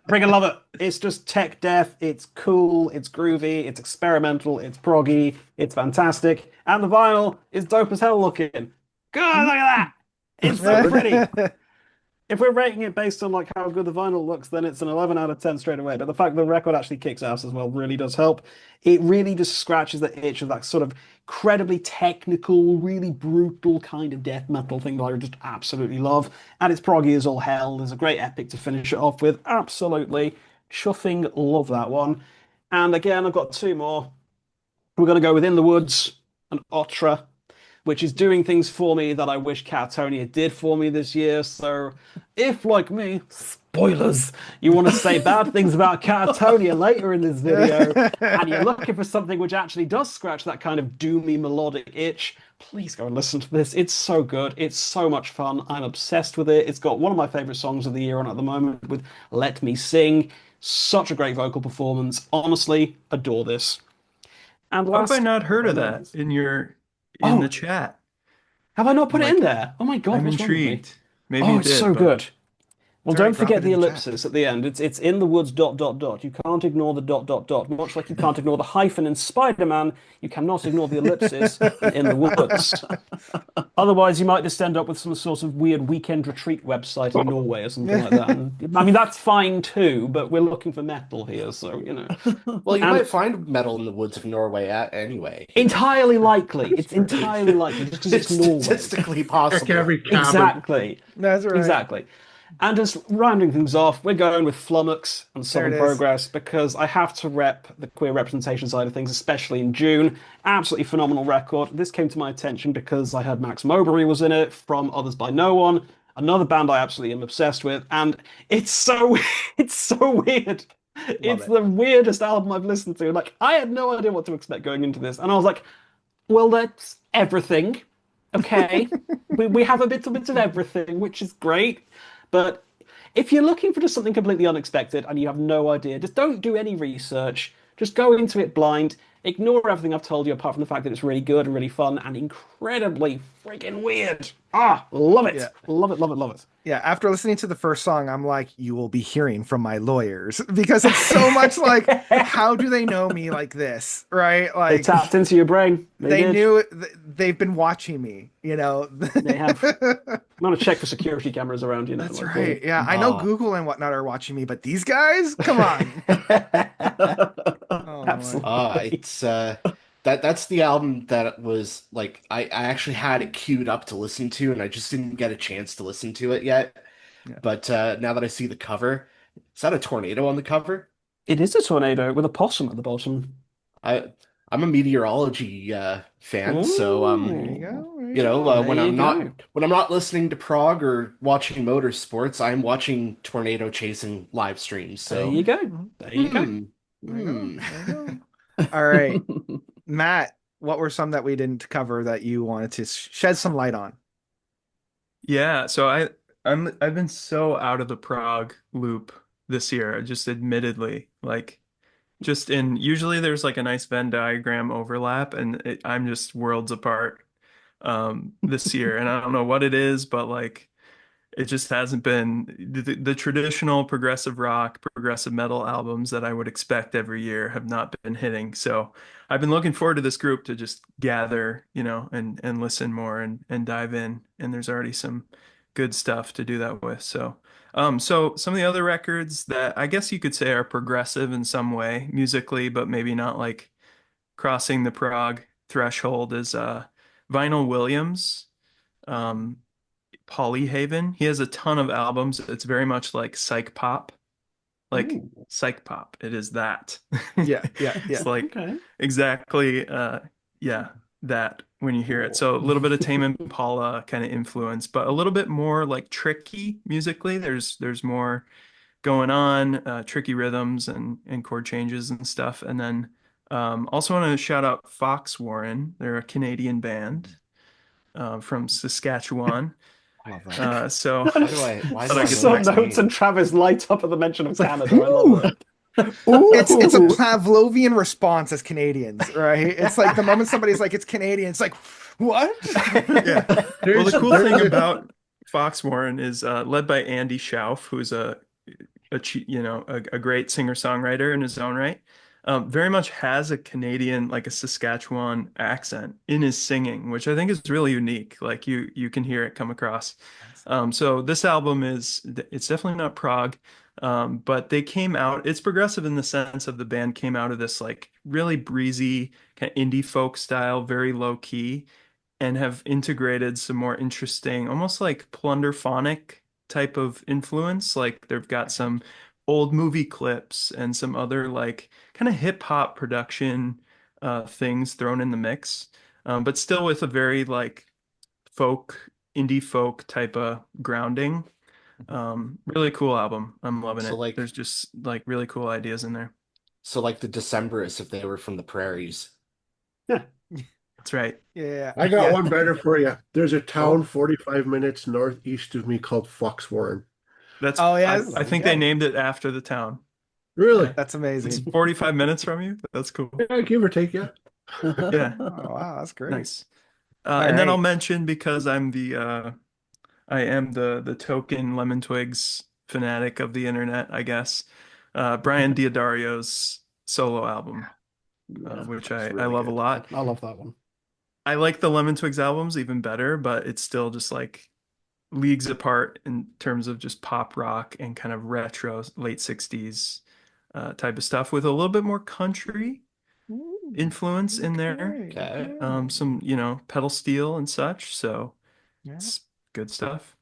D: Freaking love it. It's just tech death. It's cool. It's groovy. It's experimental. It's proggy. It's fantastic. And the vinyl is dope as hell looking. God, look at that. It's so pretty. If we're rating it based on like how good the vinyl looks, then it's an 11 out of 10 straight away. But the fact the record actually kicks ass as well really does help. It really just scratches the itch of that sort of incredibly technical, really brutal kind of death metal thing that I just absolutely love. And it's proggy as all hell. There's a great epic to finish it off with. Absolutely chuffing love that one. And again, I've got two more. We're going to go Within the Woods and Otra, which is doing things for me that I wish Katatonia did for me this year. So, if like me, spoilers, you want to say bad things about Katatonia later in this video, and you're looking for something which actually does scratch that kind of doomy melodic itch, please go and listen to this. It's so good. It's so much fun. I'm obsessed with it. It's got one of my favorite songs of the year on at the moment with Let Me Sing. Such a great vocal performance. Honestly, adore this. And
B: How have I
D: last,
B: not heard of that in the
D: oh,
B: chat?
D: have I not
B: I'm
D: put it in
B: like,
D: there? Oh my God,
B: I'm
D: what's wrong with me?
B: intrigued. Maybe
D: Oh,
B: you
D: it's
B: did,
D: so
B: but
D: good. Well,
A: It's all right,
D: don't
A: drop
D: forget
A: it in
D: the
A: the chat.
D: ellipsis at the end. It's in the woods dot dot dot. You can't ignore the dot dot dot. Much like you can't ignore the hyphen in Spider-Man, you cannot ignore the ellipsis in the woods. Otherwise, you might just end up with some sort of weird weekend retreat website in Norway or something like that. And, I mean, that's fine too, but we're looking for metal here, so you know.
C: Well, you
D: And
C: might find metal in the woods of Norway anyway.
D: entirely likely, it's entirely likely just because it's
C: It's
D: Norway.
C: statistically
F: Check
C: possible.
F: every cabin.
D: Exactly.
A: That's right.
D: Exactly. And just rounding things off, we're going with Flummox and
A: There it
D: Southern
A: is.
D: Progress because I have to rep the queer representation side of things, especially in June. Absolutely phenomenal record. This came to my attention because I heard Max Mowbray was in it from Others by No One, another band I absolutely am obsessed with, and it's so it's so weird.
A: Love
D: It's
A: it.
D: the weirdest album I've listened to. Like I had no idea what to expect going into this, and I was like, well, that's everything. Okay, we have a bit of everything, which is great. But if you're looking for just something completely unexpected and you have no idea, just don't do any research. Just go into it blind. Ignore everything I've told you, apart from the fact that it's really good and really fun and incredibly freaking weird. Ah, love it.
A: Yeah.
D: Love it, love it, love it.
A: Yeah, after listening to the first song, I'm like, you will be hearing from my lawyers because it's so much like, how do they know me like this, right?
D: They
A: Like,
D: tapped into your brain.
A: they
D: Did.
A: knew they've been watching me, you know.
D: They have. I'm gonna check for security cameras around you now.
A: That's
D: like,
A: right. Yeah, I know
C: Oh.
A: Google and whatnot are watching me, but these guys, come on. Oh,
D: Absolutely.
C: It's that's the album that was like I actually had it queued up to listen to, and I just didn't get a chance to listen to it yet.
A: Yeah.
C: But now that I see the cover, is that a tornado on the cover?
D: It is a tornado with a possum at the bottom.
C: I I'm a meteorology fan, so
A: there you go. There
C: you
A: you
C: know,
A: go.
C: when
D: There you
C: I'm
D: go.
C: not listening to Prog or watching motorsports, I'm watching tornado chasing live streams.
D: There
C: So
D: you go. There you go.
C: hmm,
A: There you go.
C: hmm.
A: There you go. All right, Matt, what were some that we didn't cover that you wanted to shed some light on?
B: Yeah, so I've been so out of the Prague loop this year, just admittedly. Like just in usually there's like a nice Venn diagram overlap and I'm just worlds apart this year. And I don't know what it is, but like it just hasn't been the traditional progressive rock, progressive metal albums that I would expect every year have not been hitting. So I've been looking forward to this group to just gather, you know, and listen more and dive in. And there's already some good stuff to do that with. So some of the other records that I guess you could say are progressive in some way musically, but maybe not like crossing the Prague threshold is Vinyl Williams. Um, Polyhaven. He has a ton of albums. It's very much like psych pop, like
D: Ooh.
B: psych pop. It is that.
A: Yeah, yeah, yeah.
B: It's like
D: Okay.
B: exactly, yeah, that when you hear it. So a little bit of Tame Impala kind of influence, but a little bit more like tricky musically. There's more going on, tricky rhythms and chord changes and stuff. And then also want to shout out Fox Warren. They're a Canadian band from Saskatchewan.
A: I love that.
B: So
C: Why do
B: But I
C: I
B: could
C: know
D: Some
C: that
D: notes
C: name?
D: and Travis light up at the mention of
A: It's like,
D: Canada. I
A: ooh.
D: love it.
A: It's a
D: Ooh.
A: Pavlovian response as Canadians, right? It's like the moment somebody's like, it's Canadian, it's like, what?
B: yeah. Well,
F: There's,
B: the cool thing
F: there's
B: about Fox Warren is led by Andy Schauf, who's a great singer-songwriter in his own right. Very much has a Canadian, like a Saskatchewan accent in his singing, which I think is really unique. Like you can hear it come across. So this album it's definitely not prog, but they came out. It's progressive in the sense of the band came out of this like really breezy kind of indie folk style, very low key, and have integrated some more interesting, almost like plunderphonic type of influence. Like they've got some old movie clips and some other like kind of hip hop production things thrown in the mix, but still with a very like folk, indie folk type of grounding. Really cool album. I'm loving
C: So
B: it.
C: like
B: There's just like really cool ideas in there.
C: so like the Decemberists if they were from the prairies.
D: Yeah.
B: That's right.
A: Yeah,
F: I got
A: yeah.
F: one better for you. There's a town
C: Oh.
F: 45 minutes northeast of me called Fox Warren.
B: That's
A: Oh,
B: I,
A: yes.
B: I think
A: Yeah.
B: they named it after the town.
F: Really?
B: Yeah.
A: That's
B: It's
A: amazing.
B: 45 minutes from you. That's cool.
F: Yeah, give or take, yeah.
B: Yeah.
A: Oh, wow, that's great.
B: Nice.
A: All
B: And then I'll
A: right.
B: mention because I am the token Lemon Twigs fanatic of the internet, I guess. Brian Diodario's solo album,
D: Yeah,
B: which
C: that's
B: I
C: really
B: love a
C: good.
B: lot.
D: I love that one.
B: I like the Lemon Twigs albums even better, but it's still just like leagues apart in terms of just pop rock and kind of retro late 60s type of stuff with a little bit more country
A: Ooh,
B: influence in there.
A: okay,
C: Okay.
A: okay.
B: Some, pedal steel and such. So
A: Yeah.
B: it's good stuff.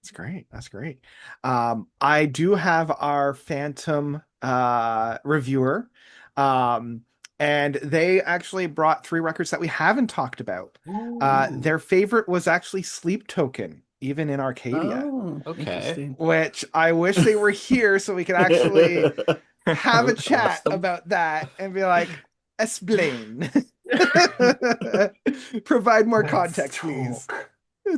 A: That's great. That's great. I do have our Phantom reviewer. And they actually brought three records that we haven't talked about. Their favorite was actually Sleep Token, even in Arcadia,
E: Oh,
C: Okay.
E: interesting.
A: which I wish they were here so we could actually have a
E: Ask
A: chat
E: them.
A: about that and be like, explain. Provide more context, please.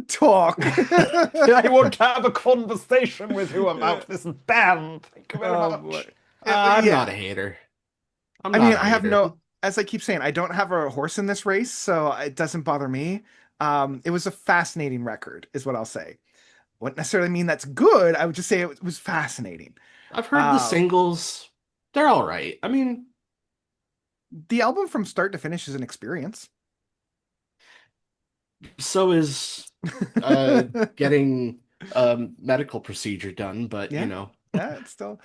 A: Talk.
D: I want to have a conversation with you about this band. Thank you very
A: Oh,
D: much.
A: boy.
C: I'm
A: Yeah.
C: not a hater.
A: I mean, I have no as I keep saying, I don't have a horse in this race, so it doesn't bother me. It was a fascinating record, is what I'll say. Wouldn't necessarily mean that's good. I would just say it was fascinating.
C: I've heard the
A: Uh,
C: singles. They're all right. I mean,
A: the album from start to finish is an experience.
C: so is getting a medical procedure done, but
A: Yeah, yeah, it's still.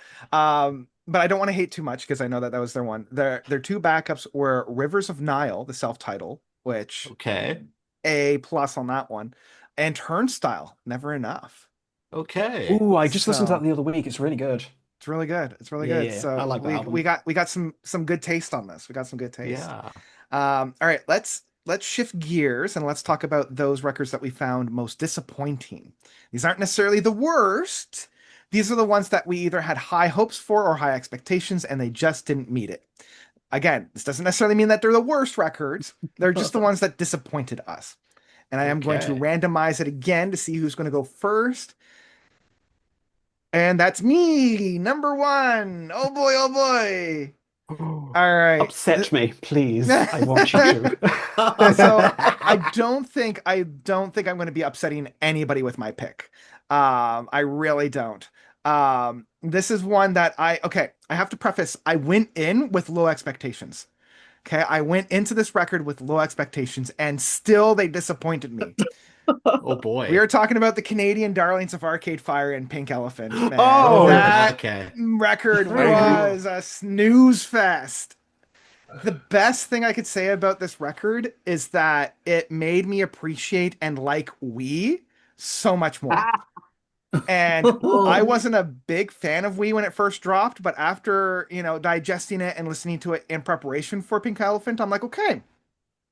A: But I don't want to hate too much because I know that was their one. Their two backups were Rivers of Nile, the self-title, which
C: okay.
A: A plus on that one, and Turnstile, Never Enough.
C: Okay.
D: Ooh, I just listened to that
A: So
D: the other week. It's really good.
A: it's really good. It's really
D: Yeah,
A: good.
D: yeah, yeah. I
A: So
D: like that
A: we got some good taste on this. We got some good taste.
C: Yeah.
A: All right, let's shift gears and let's talk about those records that we found most disappointing. These aren't necessarily the worst. These are the ones that we either had high hopes for or high expectations, and they just didn't meet it. Again, this doesn't necessarily mean that they're the worst records. They're just the ones that disappointed us. And I am going to
C: Okay.
A: randomize it again to see who's going to go first. And that's me, number one. Oh boy, oh boy.
D: album.
A: All right.
D: Upset me, please. I want you
A: So
D: to.
A: I don't think I'm going to be upsetting anybody with my pick. I really don't. This is one that I have to preface, I went in with low expectations. Okay, I went into this record with low expectations and still they disappointed me.
C: Oh
A: We
C: boy.
A: are talking about the Canadian darlings of Arcade Fire and Pink Elephant, man.
D: Oh,
A: That
C: okay.
A: record
F: I agree.
A: was a snooze fest. The best thing I could say about this record is that it made me appreciate and like We so much more. And I wasn't a big fan of We when it first dropped, but after, digesting it and listening to it in preparation for Pink Elephant, I'm like, okay,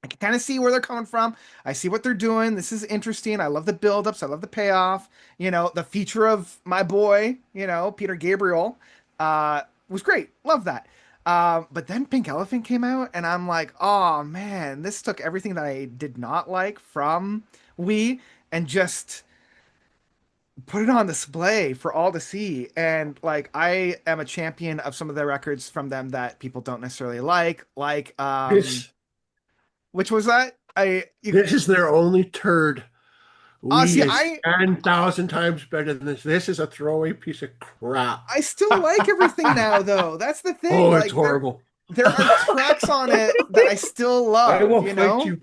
A: I can kind of see where they're coming from. I see what they're doing. This is interesting. I love the buildups. I love the payoff. The feature of my boy, Peter Gabriel, was great. Love that. But then Pink Elephant came out, and I'm like, oh man, this took everything that I did not like from We and just put it on display for all to see. And like, I am a champion of some of the records from them that people don't necessarily like,
F: This
A: which was that?
F: this is their only turd. We
A: See,
F: is 10,000 times better than this. This is a throwaway piece of crap.
A: I still like everything now, though. That's the thing.
F: Oh, it's
A: Like
F: horrible.
A: there are tracks on it that I still
F: I
A: love,
F: will
A: you
F: fight
A: know?
F: you.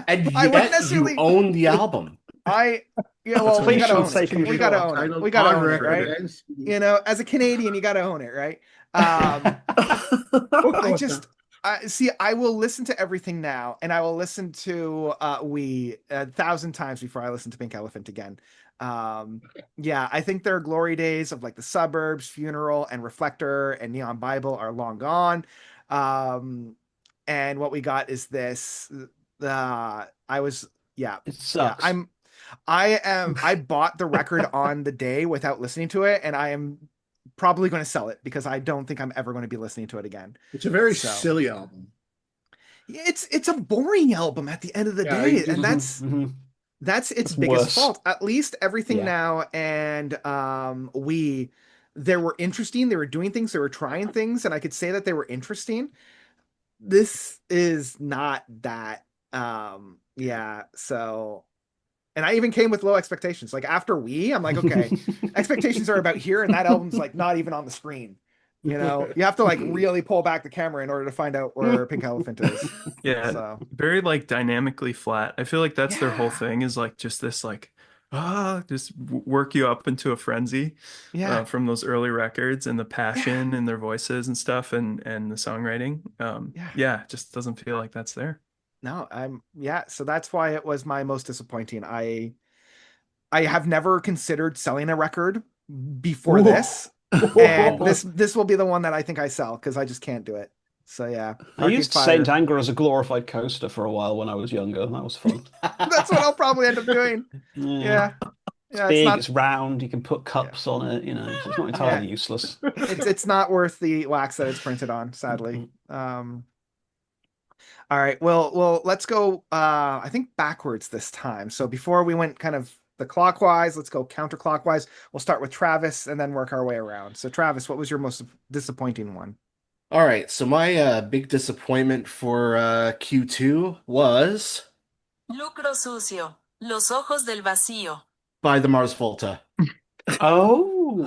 C: And
A: I wouldn't
C: yet you
A: necessarily
C: own the album.
A: I yeah,
D: That's
A: well, we gotta
D: facial
A: own it.
D: sacred
A: We
D: show.
A: gotta own it.
F: Titled
A: We gotta
F: on
A: own it,
F: record
A: right?
F: and CD.
A: As a Canadian, you gotta own it, right? I just see. I will listen to everything now, and I will listen to We 1,000 times before I listen to Pink Elephant again. Yeah, I think their glory days of like the Suburbs, Funeral, and Reflector and Neon Bible are long gone. And what we got is this. I was yeah
D: It
A: yeah.
D: sucks.
A: I bought the record on the day without listening to it, and I am probably going to sell it because I don't think I'm ever going to be listening to it again.
F: It's a very
A: So
F: silly album.
A: it's a boring album at the end of the
F: Yeah,
A: day,
F: you
A: and
F: just-
A: that's its
D: That's
A: biggest
D: worse.
A: fault. At least Everything
D: Yeah.
A: Now and they were interesting. They were doing things. They were trying things, and I could say that they were interesting. This is not that. Yeah. So, and I even came with low expectations. Like after I'm like, okay, expectations are about here, and that album's like not even on the screen. You have to like really pull back the camera in order to find out where Pink Elephant is.
B: Yeah,
A: So
B: very like dynamically flat. I feel like that's their whole
A: yeah,
B: thing is like just this like just work you up into a frenzy
A: yeah,
B: from those early records and the passion in their voices and stuff and the songwriting.
A: yeah.
B: Yeah, it just doesn't feel like that's there.
A: No, yeah. So that's why it was my most disappointing. I have never considered selling a record before this, and
C: Wow.
A: this will be the one that I think I sell because I just can't do it. So yeah,
D: I
A: Arcade
D: used
A: Fire.
D: Saint Anger as a glorified coaster for a while when I was younger. That was fun.
A: That's what I'll probably end up doing. Yeah,
D: It's
A: yeah. It's
D: big,
A: not.
D: it's round, you can put cups on it, so it's not entirely useless.
A: It's not worth the wax that it's printed on, sadly. All right. Well, let's go. I think backwards this time. So before we went kind of the clockwise, let's go counterclockwise. We'll start with Travis and then work our way around. So Travis, what was your most disappointing one?
C: All right, so my big disappointment for Q2 was
G: Lucro sucio. Los ojos del vacío.
C: by the Mars Volta.
D: Oh,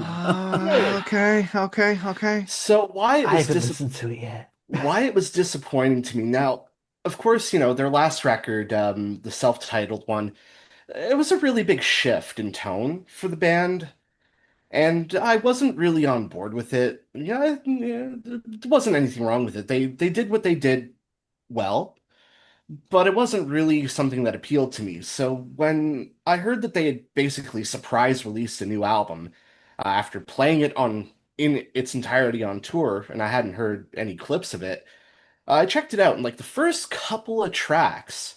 D: really?
A: Okay, okay, okay.
C: So
D: I haven't listened to it yet.
C: why it was disappointing to me. Now, of course, their last record, the self-titled one, it was a really big shift in tone for the band, and I wasn't really on board with it. Yeah, there wasn't anything wrong with it. They did what they did well, but it wasn't really something that appealed to me. So when I heard that they had basically surprise released a new album after playing it on in its entirety on tour, and I hadn't heard any clips of it, I checked it out, and like the first couple of tracks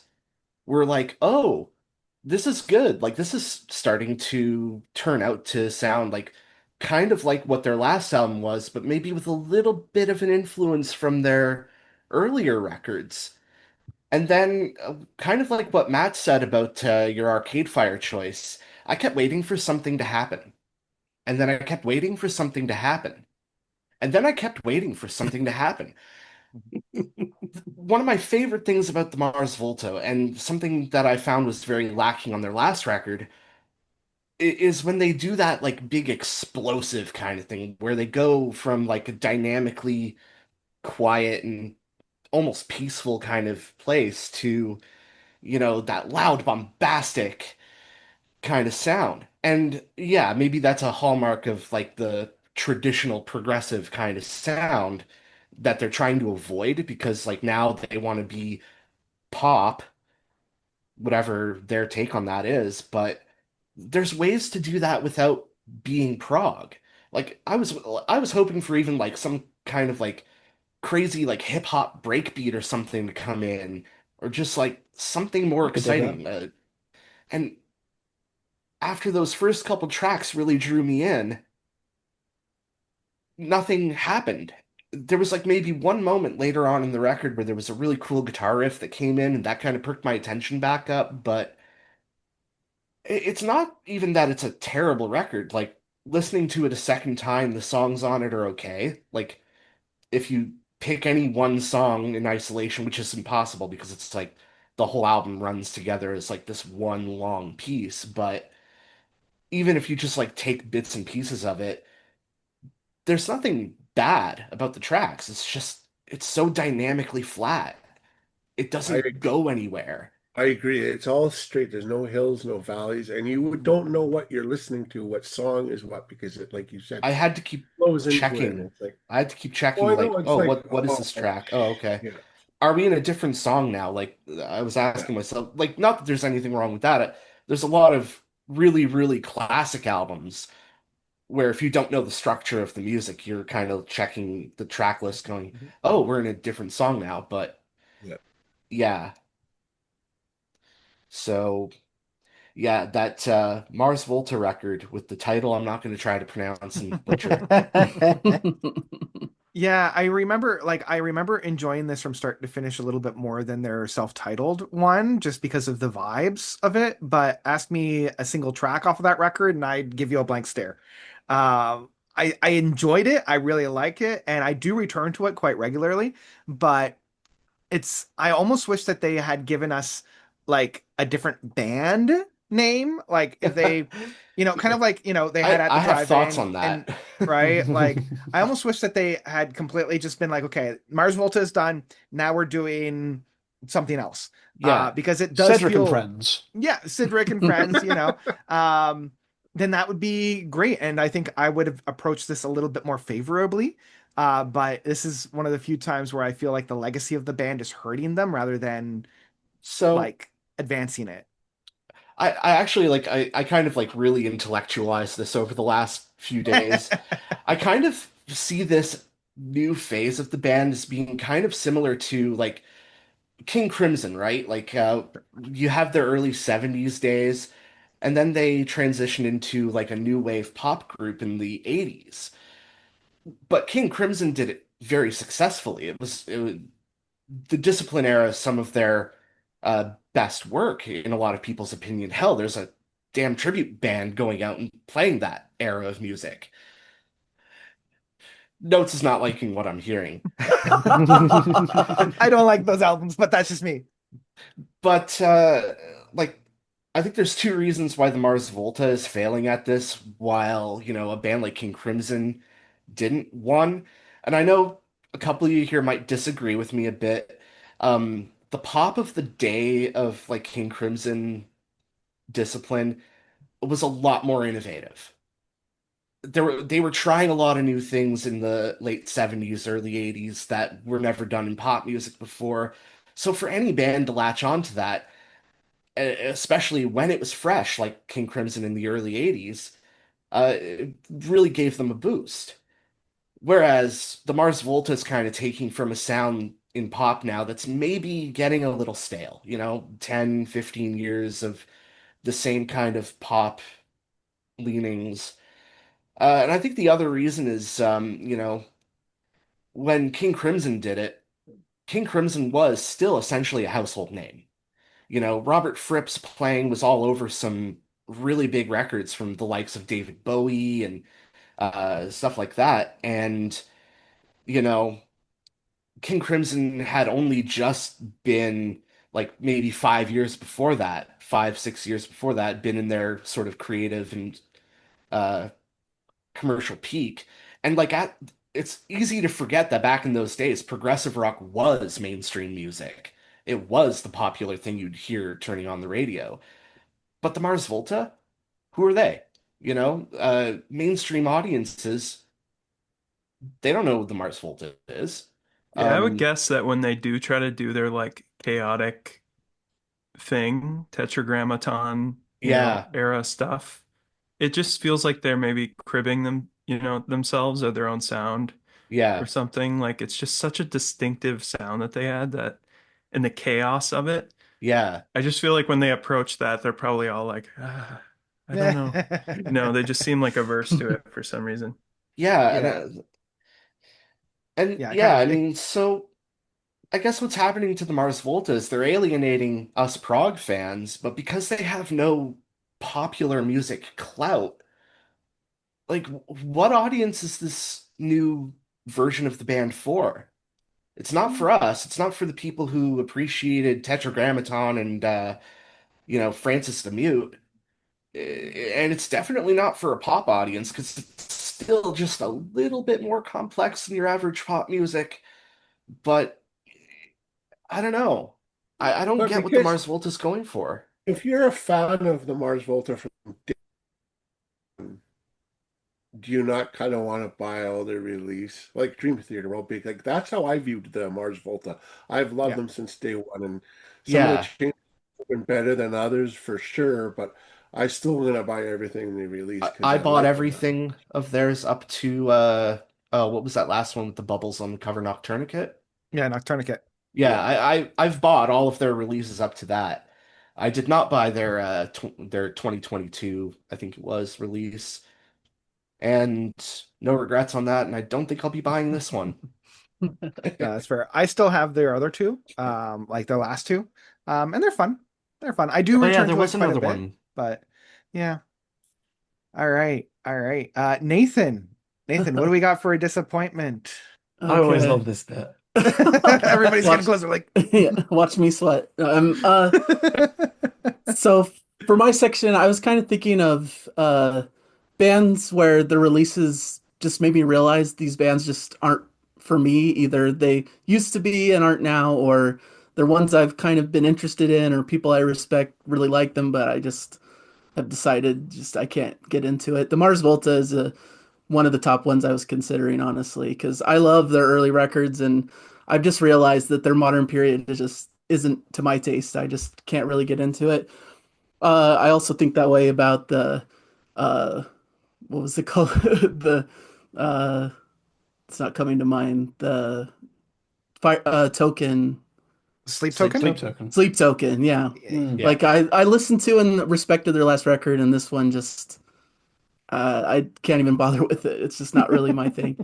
C: were like, oh, this is good. Like this is starting to turn out to sound like kind of like what their last album was, but maybe with a little bit of an influence from their earlier records. And then, kind of like what Matt said about your Arcade Fire choice, I kept waiting for something to happen. And then I kept waiting for something to happen. And then I kept waiting for something to happen. One of my favorite things about the Mars Volta, and something that I found was very lacking on their last record, is when they do that like big explosive kind of thing, where they go from like a dynamically quiet and almost peaceful kind of place to that loud, bombastic kind of sound. And yeah, maybe that's a hallmark of like the traditional progressive kind of sound that they're trying to avoid because like now they want to be pop, whatever their take on that is, but there's ways to do that without being prog. Like I was hoping for even like some kind of like crazy like hip hop breakbeat or something to come in or just like something more
D: I could dig that.
C: exciting. And after those first couple tracks really drew me in, nothing happened. There was like maybe one moment later on in the record where there was a really cool guitar riff that came in and that kind of perked my attention back up, but it's not even that it's a terrible record. Like listening to it a second time, the songs on it are okay. Like if you pick any one song in isolation, which is impossible because it's like the whole album runs together as like this one long piece, but even if you just like take bits and pieces of it, there's nothing bad about the tracks. It's so dynamically flat. It
F: I
C: doesn't go anywhere.
F: I agree. It's all straight. There's no hills, no valleys, and you don't know what you're listening to, what song is what, because it, like you said,
C: I had to keep
F: flows into it. And
C: checking.
F: it's like,
C: I had to keep
F: oh,
C: checking
F: I
C: like,
F: know. It's
C: oh,
F: like,
C: what is
F: oh,
C: this track? Oh, okay.
F: yeah,
C: Are we in a different song now? Like I was
F: yeah.
C: asking myself, like not that there's anything wrong with that. There's a lot of really, really classic albums where if you don't know the structure of the music, you're kind of checking the track list going,
F: Mhm.
C: oh, we're in a different song now. But
F: Yeah.
C: yeah, so yeah, that Mars Volta record with the title I'm not going to try to pronounce and butcher.
A: Yeah, I remember enjoying this from start to finish a little bit more than their self-titled one, just because of the vibes of it. But ask me a single track off of that record, and I'd give you a blank stare. I enjoyed it, I really like it, and I do return to it quite regularly. But I almost wish that they had given us like a different band name, like if they, kind of like they had at
C: I
A: the
C: have thoughts
A: drive-in
C: on
A: and
C: that.
A: right, like I almost wish that they had completely just been like, okay, Mars Volta is done, now we're doing something else,
C: Yeah.
A: because it does
D: Cedric and
A: feel,
D: Friends.
A: yeah, Cedric and Friends, um, then that would be great. And I think I would have approached this a little bit more favorably. But this is one of the few times where I feel like the legacy of the band is hurting them rather than
C: So
A: like advancing it.
C: I actually like I kind of like really intellectualized this over the last few days. I kind of see this new phase of the band as being kind of similar to like King Crimson, right? Like you have their early 70s days, and then they transitioned into like a new wave pop group in the 80s. But King Crimson did it very successfully. It was the Discipline era, some of their best work in a lot of people's opinion. Hell, there's a damn tribute band going out and playing that era of music. Notes is not liking what I'm hearing.
A: I don't like those albums, but that's just me.
C: But like I think there's two reasons why the Mars Volta is failing at this, while, a band like King Crimson didn't. One, and I know a couple of you here might disagree with me a bit. The pop of the day of like King Crimson discipline was a lot more innovative. They were trying a lot of new things in the late 70s, early 80s that were never done in pop music before. So for any band to latch on to that, especially when it was fresh, like King Crimson in the early 80s, it really gave them a boost. Whereas the Mars Volta is kind of taking from a sound in pop now that's maybe getting a little stale, 10, 15 years of the same kind of pop leanings. And I think the other reason is, when King Crimson did it, King Crimson was still essentially a household name. Robert Fripp's playing was all over some really big records from the likes of David Bowie and stuff like that. And, you know, King Crimson had only just been like maybe 5 years before that, 5, 6 years before that, been in their sort of creative and uh, commercial peak. And it's easy to forget that back in those days, progressive rock was mainstream music. It was the popular thing you'd hear turning on the radio. But the Mars Volta, who are they? Mainstream audiences, they don't know who the Mars Volta is.
B: Yeah, I would
C: Um,
B: guess that when they do try to do their like chaotic thing, Tetragrammaton,
C: yeah,
B: era stuff, it just feels like they're maybe cribbing themselves or their own sound or
C: yeah,
B: something. Like it's just such a distinctive sound that they had that in the chaos of it.
C: yeah,
B: I just feel like when they approach that, they're probably all like, I don't know. They just seem like averse to it for some reason.
C: yeah,
A: Yeah.
C: and
A: Yeah,
C: yeah, I mean, so I guess what's happening to the Mars Volta is they're alienating us Prog fans, but because they have no popular music clout, like what audience is this new version of the band for? It's not for us. It's not for the people who appreciated Tetragrammaton and Francis the Mute. And it's definitely not for a pop audience because it's still just a little bit more complex than your average pop music. But I don't know. I don't
F: But
C: get what the
F: because
C: Mars Volta is going for.
F: if you're a fan of the Mars Volta from do you not kind of want to buy all their release? Like Dream Theater, well, big like that's how I viewed the Mars Volta. I've loved
A: yeah.
F: them since day one, and some of the
C: Yeah,
F: changes have been better than others for sure. But I still gonna buy everything they release because
C: I
F: I
C: bought
F: like them that
C: everything of theirs up to what was that last one with the bubbles on the cover, Nocturnicate?
A: Yeah, Nocturnicate.
C: Yeah,
F: yeah.
C: I've bought all of their releases up to that. I did not buy their 2022, I think it was, release, and no regrets on that. And I don't think I'll be buying this one.
A: No, that's fair. I still have their other two, like the last two. And they're fun. They're fun. I do
C: Oh yeah,
A: return
C: there
A: to it
C: was
A: quite a
C: another
A: bit,
C: one.
A: but yeah. All right. All right. Nathan. Nathan, what do we got for a disappointment?
D: I always
E: Okay.
D: love this bit.
A: Everybody's getting
E: Watch,
A: closer, like
E: yeah, watch me sweat. So for my section, I was kind of thinking of bands where the releases just made me realize these bands just aren't for me. Either they used to be and aren't now, or they're ones I've kind of been interested in, or people I respect really like them, but I just have decided just I can't get into it. The Mars Volta is one of the top ones I was considering, honestly, because I love their early records, and I've just realized that their modern period is just isn't to my taste. I just can't really get into it. I also think that way about the uh, what was it called? the uh, it's not coming to mind. The fire token,
A: Sleep
C: Sleep
A: Token?
D: Sleep
C: Token.
D: token.
E: sleep token. Yeah,
D: Mm.
C: Yeah.
E: like I listened to and respected their last record, and this one just I can't even bother with it. It's just not really my thing.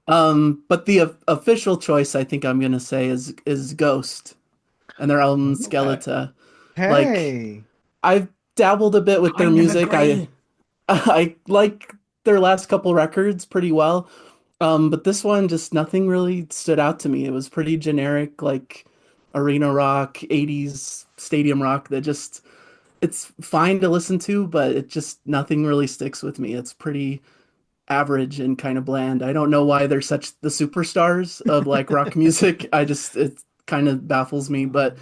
E: But the official choice I think I'm gonna say is Ghost and their album
C: Okay.
E: Skeleta. Like
A: Hey.
E: I've dabbled a bit with their
C: Kind of
E: music. I
C: agree.
E: I like their last couple records pretty well. But this one just nothing really stood out to me. It was pretty generic, like arena rock, 80s stadium rock that just it's fine to listen to, but it just nothing really sticks with me. It's pretty average and kind of bland. I don't know why they're such the superstars of like rock music. It kind of baffles me, but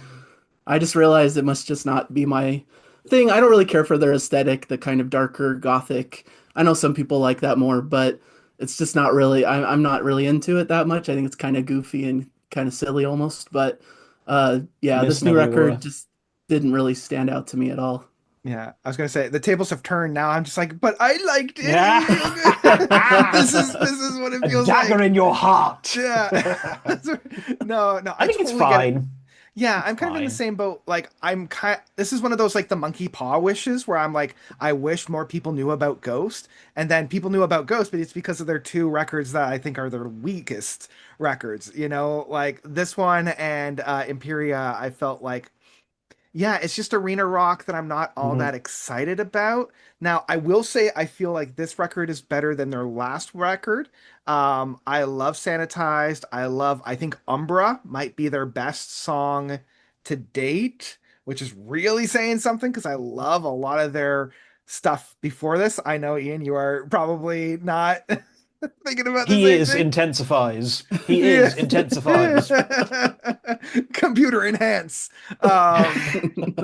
E: I just realized it must just not be my thing. I don't really care for their aesthetic, the kind of darker gothic. I know some people like that more, but it's just not really. I'm not really into it that much. I think it's kind of goofy and kind of silly almost. But yeah,
D: Miss
E: this new record
D: Meliora.
E: just didn't really stand out to me at all.
A: Yeah, I was gonna say the tables have turned now. I'm just like, but I liked it. It was real good.
D: Yeah.
A: This is what it
D: A
A: feels
D: dagger
A: like.
D: in your heart.
A: Yeah. No, no,
D: I
A: I
D: think it's
A: totally get it.
D: fine.
A: Yeah,
D: It's
A: I'm kind of in the
D: fine.
A: same boat. Like this is one of those like the monkey paw wishes where I'm like, I wish more people knew about Ghost. And then people knew about Ghost, but it's because of their two records that I think are their weakest records. Like this one and Imperia, I felt like yeah, it's just arena rock that I'm not all
D: Mhm.
A: that excited about. Now, I will say I feel like this record is better than their last record. I love Sanitized. I think Umbra might be their best song to date, which is really saying something because I love a lot of their stuff before this. I know, Ian, you are probably not thinking about the
D: He
A: same
D: is
A: thing.
D: intensifies. He
A: Yeah.
D: is intensifies.
A: Computer enhance. Um,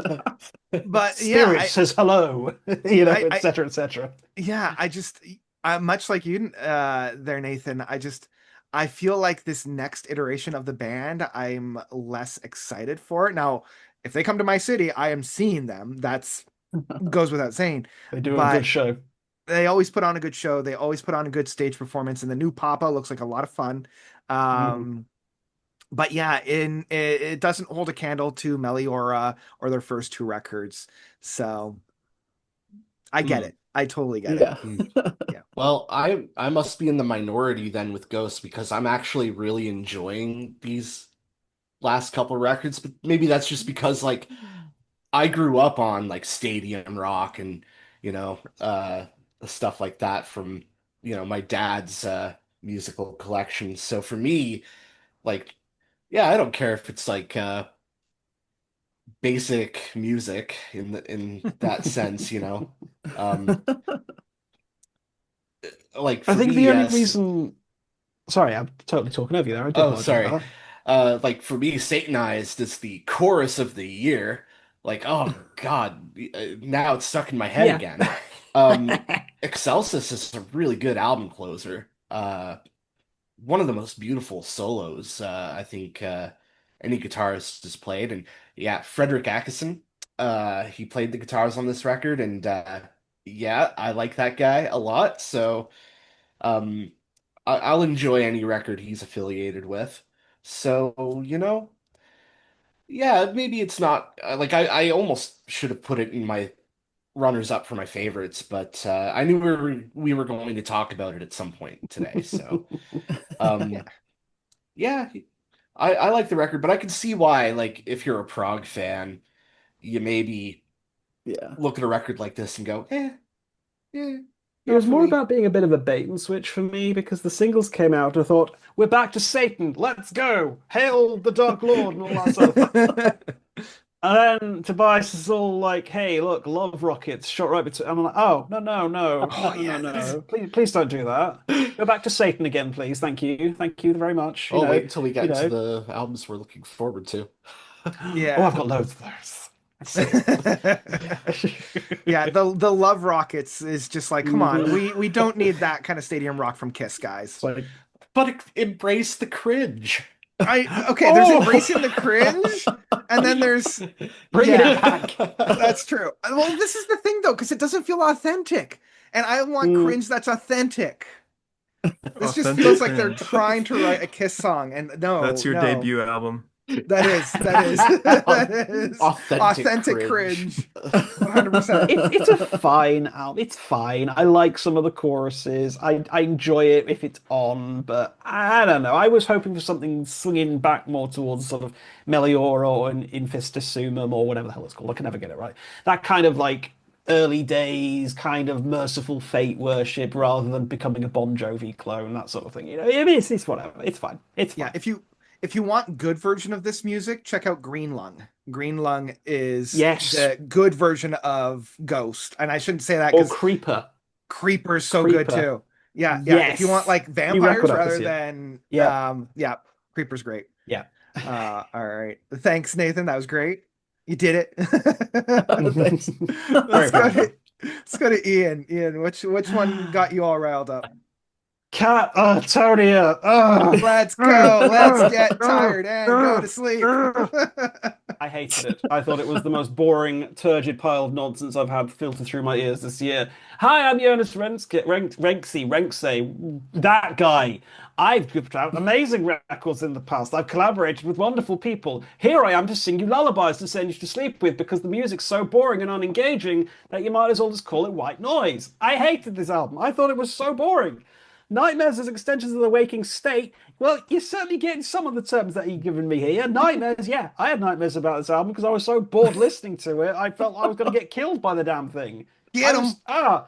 A: but yeah,
D: Spirit says hello, you know,
A: I,
D: etc., etc.
A: yeah, I just, much like you, there, Nathan. I feel like this next iteration of the band, I'm less excited for. Now, if they come to my city, I am seeing them. That's goes without saying.
D: They do a good
A: But
D: show.
A: they always put on a good show. They always put on a good stage performance, and the new Papa looks like a lot of fun.
D: Mm.
A: Um, but yeah, it doesn't hold a candle to Meliora or their first two records. So I get
C: Hmm.
A: it. I totally get it.
E: Yeah.
C: Hmm.
A: Yeah.
C: Well, I must be in the minority then with Ghost because I'm actually really enjoying these last couple records, but maybe that's just because like I grew up on like stadium rock and stuff like that from my dad's musical collection. So for me, like yeah, I don't care if it's like basic music in that sense, you know. Um like
D: I
C: for
D: think
C: me,
D: the only
C: yes.
D: reason. Sorry, I'm totally talking over you there. I do
C: Oh,
D: apologize
C: sorry.
D: about
C: Like for me, Satanized is the chorus of the year. Like, oh God, now it's stuck in my head
D: that.
C: again.
D: Yeah.
C: Excelsis is a really good album closer. One of the most beautiful solos I think any guitarist has played. And yeah, Frederick Akison, he played the guitars on this record, and yeah, I like that guy a lot. So. Um, I'll enjoy any record he's affiliated with. So, yeah, maybe it's not like I almost should have put it in my runners up for my favorites, but I knew we were going to talk about it at some point today. So,
A: Yeah.
C: um, yeah, I like the record, but I can see why, like, if you're a Prog fan, you maybe
E: Yeah.
C: look at a record like this and go, yeah,
D: It
C: not
D: was
C: for
D: more
C: me.
D: about being a bit of a bait and switch for me because the singles came out and I thought, we're back to Satan, let's go! Hail the Dark Lord and all that sort of thing. And then Tobias is all like, hey, look, love rockets shot right between. I'm like, oh, no, no, no, no,
A: Oh
D: no, no,
A: yes.
D: no. Please, please don't do that. Go back to Satan again, please. Thank you. Thank you very much.
C: Oh, wait until we
D: You
C: get to
D: know.
C: the albums we're looking forward to.
D: Oh,
A: Yeah.
D: I've got loads of those. Let's see.
A: Yeah, the Love Rockets is just like, come on,
D: Mhm.
A: we don't need that kind of stadium rock from Kiss, guys.
D: It's like,
C: But embrace the cringe.
A: I okay, there's embracing the
D: oh,
A: cringe, and then there's
D: bringing it
A: yeah,
D: back.
A: that's true. Well, this is the thing though, because it doesn't feel authentic, and I want
D: Mm.
A: cringe that's authentic. This just
B: Authentic
A: feels like they're
B: cringe.
A: trying to write a Kiss song, and
B: That's
A: no,
B: your
A: no,
B: debut album.
A: that is that is
C: Authentic
A: authentic
C: cringe.
A: cringe, 100%.
D: It's a fine album. It's fine. I like some of the choruses. I enjoy it if it's on, but I don't know. I was hoping for something swinging back more towards sort of Meliora or Infestisumum or whatever the hell it's called. I can never get it right. That kind of like early days kind of Merciful Fate worship rather than becoming a Bon Jovi clone, that sort of thing. You know, I mean, it's whatever. It's fine. It's
A: Yeah,
D: fine.
A: if you want good version of this music, check out Green Lung. Green Lung is
D: Yes.
A: the good version of Ghost. And I shouldn't say that
D: Or
A: because
D: Creeper.
A: Creeper's so good
D: Creeper.
A: too. Yeah, yeah. If you want
D: Yes.
A: like
D: New record
A: vampires
D: up this
A: rather
D: year.
A: than
D: Yeah.
A: yeah, Creeper's great.
D: Yeah.
A: All right. Thanks, Nathan. That was great. You did it.
E: Thanks.
D: Very
A: Let's go
D: proud of
A: to
D: him.
A: let's go to Ian. Ian, which one got you all riled up?
D: Tonya. Oh.
A: Let's go. Let's get tired and go to sleep.
D: I hated it. I thought it was the most boring, turgid pile of nonsense I've had filter through my ears this year. Hi, I'm Jonas Renksy, that guy. I've put out amazing records in the past. I've collaborated with wonderful people. Here I am to sing you lullabies to send you to sleep with because the music's so boring and unengaging that you might as well just call it white noise. I hated this album. I thought it was so boring. Nightmares as extensions of the waking state. Well, you're certainly getting some of the terms that you've given me here. Nightmares, yeah, I had nightmares about this album because I was so bored listening to it. I felt I was going to get killed by the damn thing.
A: Get him.
D: I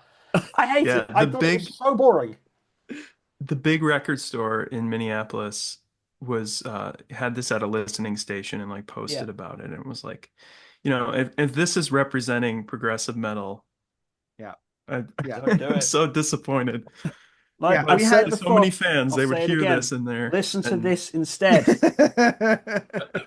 D: hate
B: Yeah,
D: it. I thought it was so boring.
B: the big record store in Minneapolis was had this at a listening station and like
D: Yeah.
B: posted about it, and it was like, you know, if this is representing progressive metal,
A: Yeah.
B: I,
A: Yeah.
D: Don't do
B: I'm
D: it.
B: so disappointed.
D: Like
A: Yeah,
D: I've
A: we
D: said
A: had
D: it
B: So
D: before,
B: many fans,
D: I'll
B: they would
D: say it
B: hear
D: again.
B: this in there.
D: Listen to
B: and
D: this instead.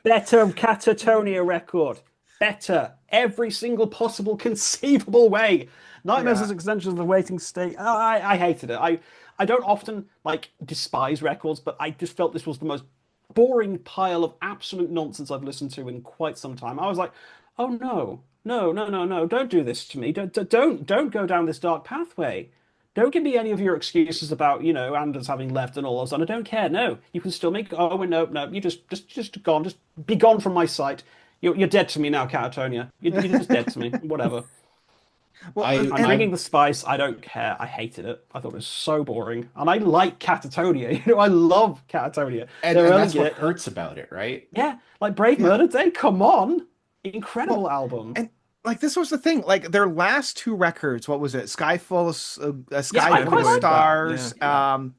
D: Better Katatonia record. Better. Every single possible conceivable way. Nightmares
A: Yeah.
D: as extensions of the waiting state. I hated it. I don't often like despise records, but I just felt this was the most boring pile of absolute nonsense I've listened to in quite some time. I was like, oh no, no, no, no, no, don't do this to me. Don't go down this dark pathway. Don't give me any of your excuses about, Anders having left and all of a sudden. I don't care. No, you can still make. Oh, no, no. You just gone. Just be gone from my sight. You're dead to me now, Catatonia. You're just dead to me. Whatever.
A: Well,
C: I
D: I'm
A: and
D: bringing the spice. I don't care. I hated it. I thought it was so boring. And I like Catatonia. I love Catatonia.
C: and
D: They're
C: and
D: early
C: that's what
D: get.
C: hurts about it, right?
D: Yeah, like Brave
A: yeah.
D: Murder Day. Come on.
A: Well,
D: Incredible album.
A: and like this was the thing. Like their last two records, what was it? A
D: Yeah,
A: Sky
D: I
A: Full
D: quite
A: of
B: Skyboy,
D: like that.
B: yeah.
A: Stars.
D: Yeah.
C: City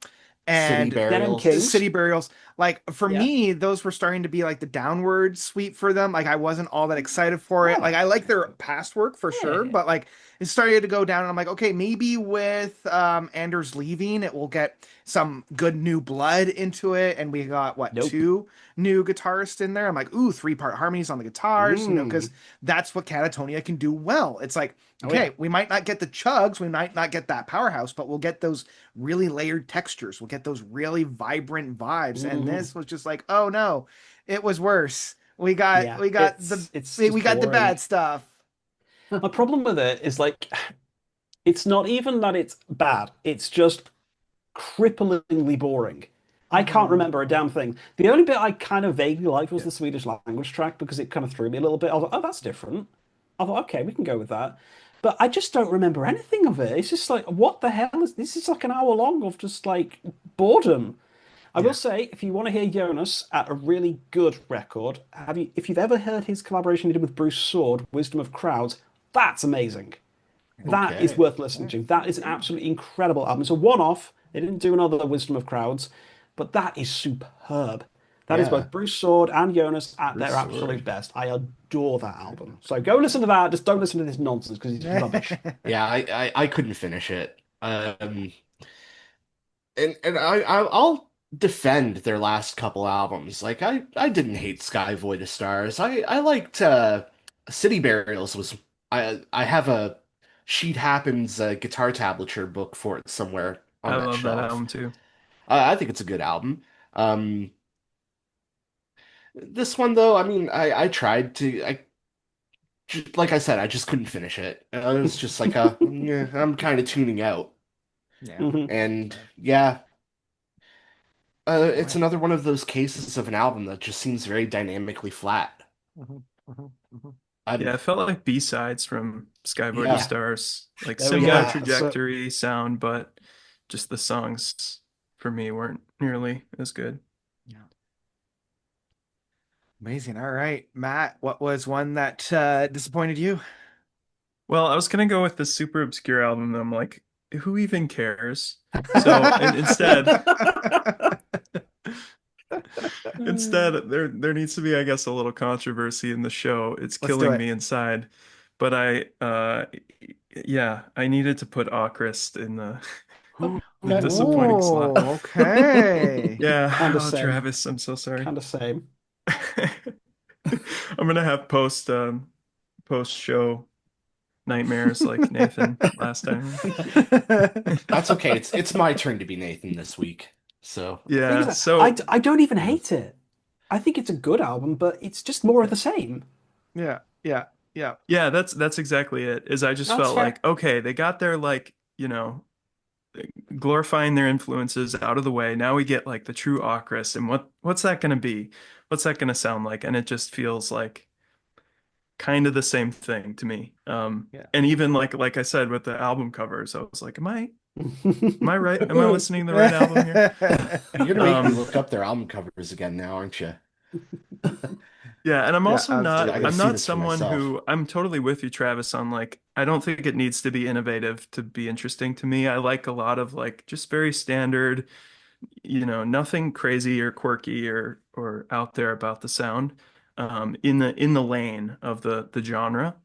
A: And
D: Dead End
C: Burials.
D: Kings.
A: City Burials. Like for
D: Yeah.
A: me, those were starting to be like the downward sweep for them. Like I wasn't all that excited for it. Like
D: Oh,
A: I like their past work for sure,
D: yeah.
A: but like it started to go down, and I'm like, okay, maybe with Anders leaving, it will get some good new blood into it. And we got what,
D: Nope.
A: two new guitarists in there. I'm like, ooh, three-part harmonies on the guitars, because
D: Mm.
A: that's what Katatonia can do well. It's like,
D: Oh yeah.
A: okay, we might not get the chugs, we might not get that powerhouse, but we'll get those really layered textures. We'll get those really vibrant vibes. And
D: Mhm.
A: this was just like, oh no, it was worse. We got
D: Yeah,
A: we got the
D: it's
A: we
D: just
A: got the
D: boring.
A: bad stuff.
D: My problem with it is like it's not even that it's bad, it's just cripplingly boring. I can't
A: Mhm.
D: remember a damn thing. The only bit I kind of vaguely liked was the Swedish language track because it kind of threw me a little bit. I was like, oh, that's different. I thought, okay, we can go with that. But I just don't remember anything of it. It's just like, what the hell is this? Is like an hour long of just like boredom. I will
A: Yeah.
D: say, if you want to hear Jonas at a really good record, if you've ever heard his collaboration he did with Bruce Sword, Wisdom of Crowds, that's amazing. That is
C: Okay.
D: worth listening to. That is an absolutely incredible album. It's a one-off. They didn't do another Wisdom of Crowds, but that is superb. That is
C: Yeah.
D: both Bruce Sword and Jonas at
C: Bruce
D: their
C: Sword.
D: absolute best. I adore that album. So go listen to that. Just don't listen to this nonsense because it's rubbish.
C: Yeah, I couldn't finish it. And I'll defend their last couple albums. Like I didn't hate Sky Void of Stars. I liked City Burials was I have a Sheet Happens guitar tablature book for it somewhere on
B: I
C: that
B: love that
C: shelf.
B: album too.
C: I think it's a good album. Um, this one though, I mean, I tried to like I said, I just couldn't finish it. It was just like yeah, I'm kind of tuning out.
A: Yeah.
D: Mhm.
C: And yeah,
A: All
C: it's
A: right.
C: another one of those cases of an album that just seems very dynamically flat.
A: Mhm, mhm, mhm.
B: Yeah,
C: I'm
B: it felt like B-sides from Skyboard to
C: yeah,
B: Stars, like
D: There we
B: similar
D: go.
C: yeah,
D: So
B: trajectory, sound, but just the songs for me weren't nearly as good.
A: Yeah. Amazing. All right, Matt, what was one that disappointed you?
B: Well, I was gonna go with this super obscure album, and I'm like, who even cares? So, and instead, there needs to be, I guess, a little controversy in the show. It's
A: Let's do
B: killing
A: it.
B: me inside. But yeah, I needed to put Ocrist in the
D: Okay.
B: disappointing slot.
A: Oh, okay.
D: Kind
B: Yeah,
D: of
B: oh
D: same.
B: Travis, I'm so sorry.
D: Kind of same.
B: I'm gonna have post show nightmares like Nathan last time.
C: That's okay. It's my turn to be Nathan this week. So
D: Thing is
B: Yeah,
D: that I,
B: so
D: I don't even hate it. I think it's a good album, but it's just more of the same.
A: Yeah, yeah, yeah.
B: yeah, that's exactly it. Is I just
D: That's
B: felt
D: fair.
B: like, okay, they got their like, glorifying their influences out of the way. Now we get like the true Ocris, and what's that gonna be? What's that gonna sound like? And it just feels like kind of the same thing to me.
A: Yeah.
B: And even like I said with the album covers, I was like, am I right? Am I listening to the right album here?
C: you're gonna make me
B: Um,
C: look up their album covers again now, aren't you?
B: yeah, and I'm
A: Yeah,
B: also
C: I
B: not
C: gotta
A: absolutely.
B: I'm
C: see
B: not
C: this for
B: someone
C: myself.
B: who I'm totally with you, Travis, on like I don't think it needs to be innovative to be interesting to me. I like a lot of like just very standard, nothing crazy or quirky or out there about the sound, in the lane of the genre.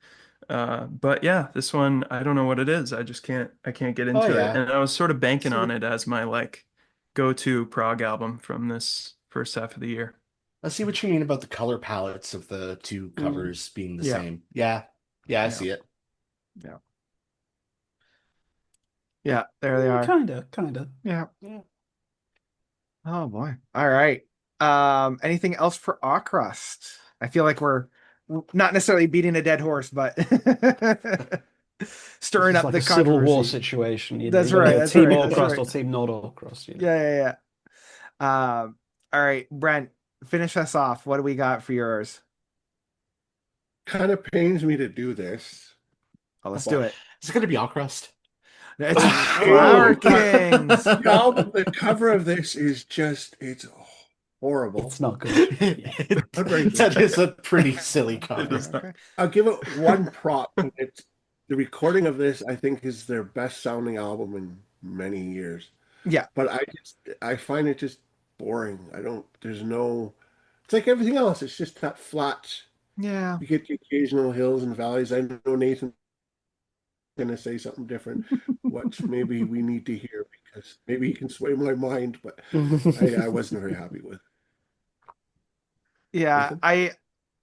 B: But yeah, this one, I don't know what it is. I can't get
C: Oh
B: into it.
C: yeah.
B: And I was sort of banking
C: See
B: on
C: what
B: it as my like go-to prog album from this first half of the year.
C: I see what you mean about the color palettes of the two
D: Mm.
C: covers being the
A: Yeah,
C: same. Yeah. Yeah, I
A: yeah,
C: see it.
A: yeah, yeah. There they are.
D: Kinda, kinda.
A: Yeah.
D: Yeah.
A: Oh boy. All right. Anything else for Ocrust? I feel like we're not necessarily beating a dead horse, but
D: This
A: stirring
D: is
A: up
D: like a
A: the
D: civil war
A: controversy.
D: situation.
A: That's
D: You got to
A: right.
D: go
A: That's
D: Team
A: right. That's
D: Orcross
A: right.
D: or Team not Orcross.
A: Yeah, yeah, yeah. All right, Brent, finish us off. What do we got for yours?
F: Kind of pains me to do this.
A: Oh, let's do
C: What?
A: it.
C: Is it gonna be all crust?
A: It's Flower
F: Oh, but
A: Kings.
F: the album, the cover of this is it's
D: It's
F: horrible.
D: not good. Yeah.
F: Not very good.
C: That is a pretty silly
B: It
C: cover.
B: is not.
A: Okay.
F: I'll give it one prop. It's the recording of this, I think, is their best sounding album in many years.
A: Yeah.
F: But I find it just boring. I don't, there's no, it's like everything else. It's just that flat.
A: Yeah.
F: You get the occasional hills and valleys. I know Nathan's going to say something different, what maybe we need to hear because maybe he can sway my mind, but I wasn't very happy with
A: Yeah.
F: Nathan.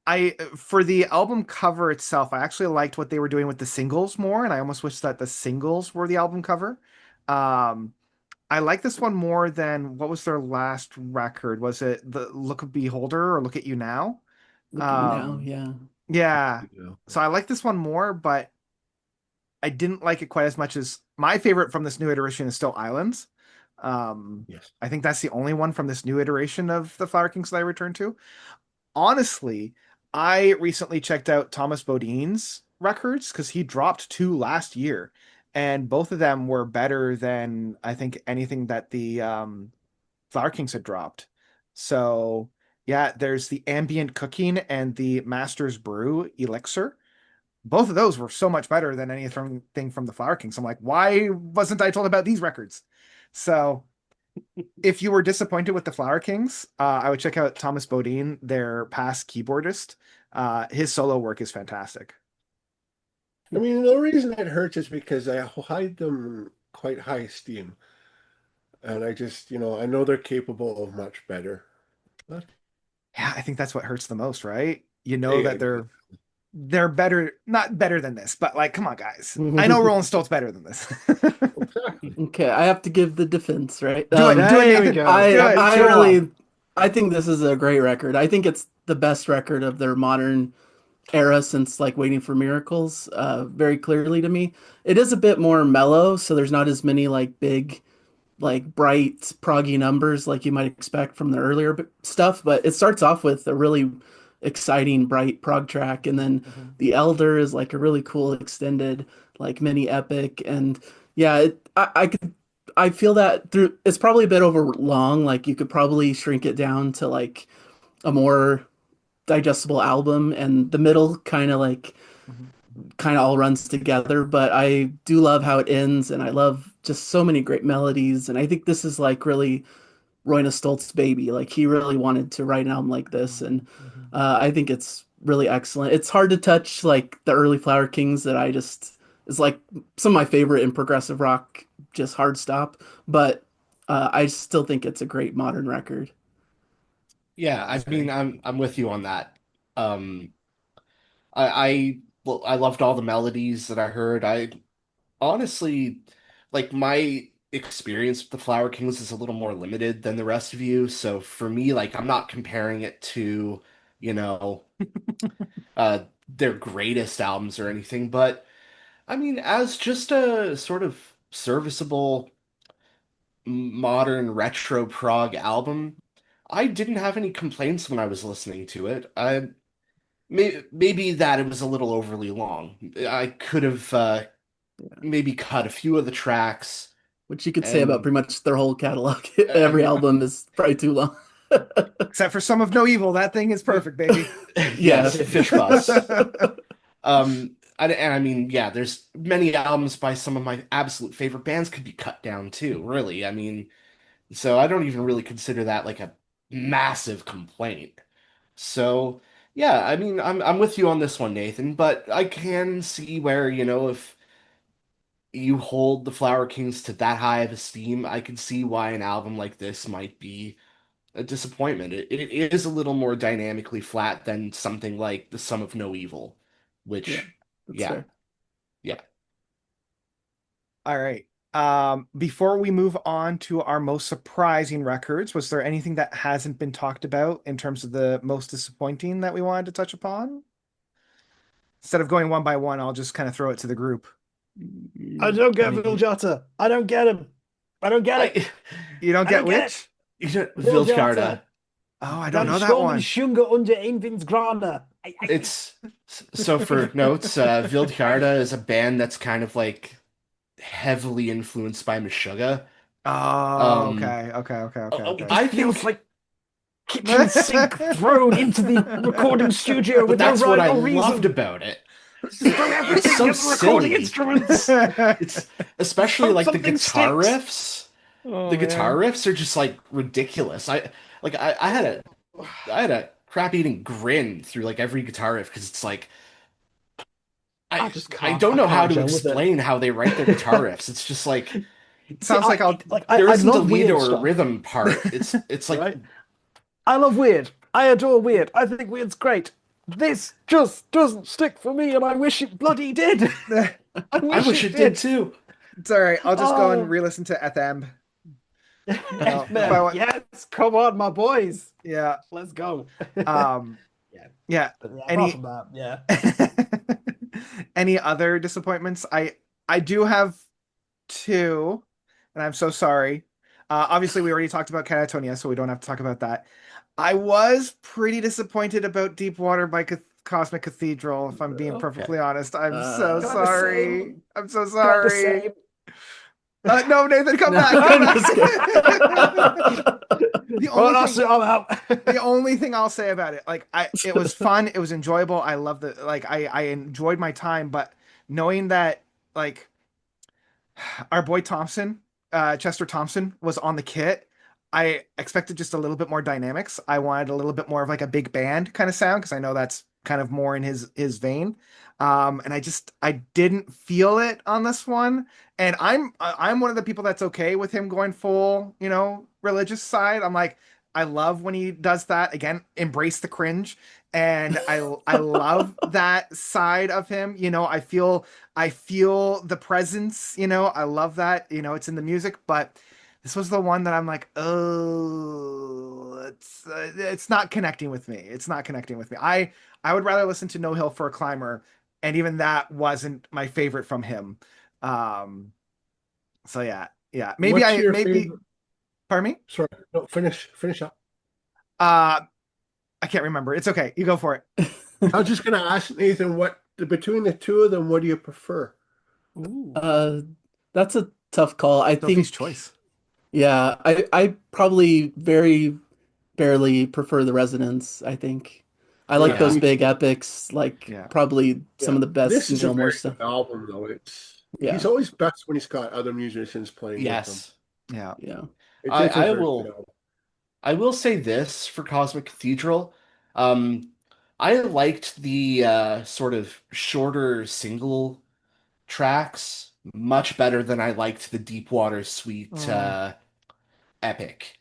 A: I for the album cover itself, I actually liked what they were doing with the singles more, and I almost wish that the singles were the album cover. Um, I like this one more than what was their last record? Was it the Look of Beholder or Look at You Now?
E: Look at you now,
A: Um,
E: yeah.
A: yeah.
F: You know.
A: So I like this one more, but I didn't like it quite as much as my favorite from this new iteration is still Islands.
F: Yes.
A: I think that's the only one from this new iteration of the Flower Kings that I returned to. Honestly, I recently checked out Thomas Bodine's records because he dropped two last year, and both of them were better than I think anything that the Flower Kings had dropped. So yeah, there's the Ambient Cooking and the Master's Brew Elixir. Both of those were so much better than anything from the Flower Kings. I'm like, why wasn't I told about these records? So if you were disappointed with the Flower Kings, I would check out Thomas Bodine, their past keyboardist. His solo work is fantastic.
F: I mean, the reason it hurts is because I hold them quite high esteem. And I just, I know they're capable of much better. But
A: Yeah, I think that's what hurts the most, right? You know
F: yeah,
A: that they're better, not better than this, but like, come on, guys. I know Rolling Stone's better than this.
F: exactly.
E: Okay, I have to give the defense, right?
A: Do it,
D: There we
A: Nathan.
D: go.
E: I
A: Do it.
E: I
A: Show off.
E: really I think this is a great record. I think it's the best record of their modern era since like Waiting for Miracles, very clearly to me. It is a bit more mellow, so there's not as many like big like bright proggy numbers like you might expect from the earlier stuff, but it starts off with a really exciting bright prog track, and then
A: Mhm.
E: The Elder is like a really cool extended like mini epic. And yeah, I feel that through it's probably a bit over long, like you could probably shrink it down to like a more digestible album, and the middle kind of like
A: Mhm.
E: kind of all runs together, but I do love how it ends, and I love just so many great melodies. And I think this is like really Royna Stoltz's baby. Like he really wanted to write an album like this, and
D: Mhm.
E: I think it's really excellent. It's hard to touch like the early Flower Kings that I just is like some of my favorite in progressive rock, just hard stop. But I still think it's a great modern record.
C: Yeah,
A: Yeah,
C: I
A: it's
C: mean,
A: great.
C: I'm with you on that. Um, well, I loved all the melodies that I heard. I honestly, like my experience with the Flower Kings is a little more limited than the rest of you. So for me, like I'm not comparing it to, you know, their greatest albums or anything, but I mean, as just a sort of serviceable modern retro prog album, I didn't have any complaints when I was listening to it. Maybe that it was a little overly long. I could have maybe cut a few of the tracks
E: Which you could say about
C: and
E: pretty much their whole catalog.
C: I
E: Every
C: mean,
E: album is probably too long.
A: Except for Some of No Evil, that thing is perfect, baby.
E: Yeah.
C: yes, Fish Bus. And I mean, yeah, there's many albums by some of my absolute favorite bands could be cut down too, really. I mean, so I don't even really consider that like a massive complaint. So, yeah, I mean, I'm with you on this one, Nathan, but I can see where, if you hold the Flower Kings to that high of esteem, I can see why an album like this might be a disappointment. It is a little more dynamically flat than something like The Sum of No Evil,
E: Yeah,
C: which,
E: that's
C: yeah,
E: fair.
C: yeah.
A: All right. Before we move on to our most surprising records, was there anything that hasn't been talked about in terms of the most disappointing that we wanted to touch upon? Instead of going one by one, I'll just kind of throw it to the group.
D: I don't
C: I
D: get
C: mean,
D: Villjata. I don't get him. I don't get it.
C: I,
A: You don't
D: I
A: get
D: don't get it.
A: which?
D: Villjata.
C: Viljarda,
A: Oh, I don't
D: Dan
A: know that
D: Strömmen
A: one.
D: Sjunger under Einvindsgrana.
C: it's so for notes, Viljarda is a band that's kind of like heavily influenced by Meshuggah.
A: Oh,
C: Um,
A: okay, okay, okay, okay,
D: It
A: okay.
D: just
C: I
D: feels
C: think,
D: like kitchen sink thrown into the recording studio
C: but
D: with no
C: that's what
D: rhyme
C: I
D: or
C: loved
D: reason.
C: about it.
D: Just throw
C: It's
D: everything
C: so
D: at the recording
C: silly.
D: instruments.
C: It's
D: Just
C: especially
D: hope
C: like the
D: something
C: guitar
D: sticks.
C: riffs. The
A: Oh
C: guitar
A: man.
C: riffs are just like ridiculous. I had a crap eating grin through like every guitar riff because it's like
D: I
C: I
D: just
C: I
D: can't.
C: don't
D: I
C: know how
D: can't
C: to
D: gel with it.
C: explain how they write their guitar riffs. It's just like
D: See,
A: Sounds like I'll
C: there
D: I
C: isn't a
D: love
C: lead
D: weird
C: or a
D: stuff,
C: rhythm part. It's like
D: right? I love weird. I adore weird. I think weird's great. This just doesn't stick for me, and I wish it bloody did. I
C: I
D: wish
C: wish
D: it
C: it did
D: did.
C: too.
A: it's all right. I'll just go and
D: Oh,
A: re-listen to FM. If I
D: FM.
A: want,
D: Yes, come on, my boys.
A: yeah.
D: Let's go.
A: Um,
D: Yeah,
A: yeah.
D: but yeah, apart
A: Any
D: from that, yeah.
A: any other disappointments? I do have two, and I'm so sorry. Obviously, we already talked about Katatonia, so we don't have to talk about that. I was pretty disappointed about Deepwater by Cosmic Cathedral, if I'm being
C: Okay.
A: perfectly honest. I'm so
E: Uh,
D: Kind of
A: sorry.
D: same.
A: I'm so
D: Kind of
A: sorry.
D: same.
A: No, Nathan, come
E: no,
A: back, come
E: I'm
A: back.
E: just kidding.
A: The
D: Well,
A: only
D: that's
A: thing
D: it. I'm out.
A: the only thing I'll say about it, like it was fun, it was enjoyable. I love the like I enjoyed my time, but knowing that like our boy Thompson, Chester Thompson was on the kit, I expected just a little bit more dynamics. I wanted a little bit more of like a big band kind of sound because I know that's kind of more in his vein. And I didn't feel it on this one. And I'm one of the people that's okay with him going full, religious side. I'm like, I love when he does that. Again, embrace the cringe. And I love that side of him. I feel the presence, I love that, it's in the music, but this was the one that I'm like, oh, it's not connecting with me. It's not connecting with me. I would rather listen to No Hill for a Climber, and even that wasn't my favorite from him. Um, so yeah, yeah.
F: What's your
A: Maybe
F: favorite?
A: pardon me?
F: Sorry, no, finish up.
A: Uh I can't remember. It's okay. You go for it.
F: I was just gonna ask Nathan, what between the two of them, what do you prefer?
A: Ooh.
E: Uh, that's a tough call. I
A: Sophie's
E: think,
A: choice.
E: yeah, I probably very barely prefer the Resonance, I think. I like those
C: Yeah.
E: big epics, like
A: Yeah.
E: probably some
F: Yeah.
E: of the best
F: This is a
E: Neil Moore
F: very
E: stuff.
F: good album, though. He's
E: Yeah,
F: always best when he's got other musicians playing with him.
C: Yes.
A: Yeah.
E: yeah.
F: It's a
C: I
F: very good
C: will
F: album.
C: I will say this for Cosmic Cathedral. Um, I liked the sort of shorter single tracks much better than I liked the Deepwater Suite
A: Mm,
C: epic.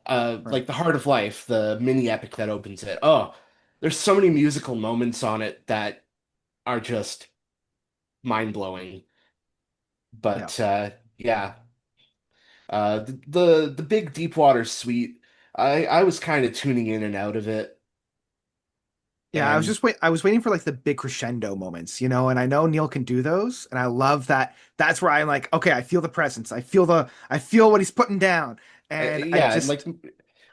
A: right.
C: Like the Heart of Life, the mini epic that opens it. Oh, there's so many musical moments on it that are just mind-blowing.
A: Yeah.
C: But yeah, the big Deepwater Suite, I was kind of tuning in and out of it,
A: Yeah,
C: and
A: I was waiting for like the big crescendo moments, you know, and I know Neil can do those, and I love that. That's where I'm like, okay, I feel the presence. I feel what he's putting down. And I
C: yeah, and like
A: just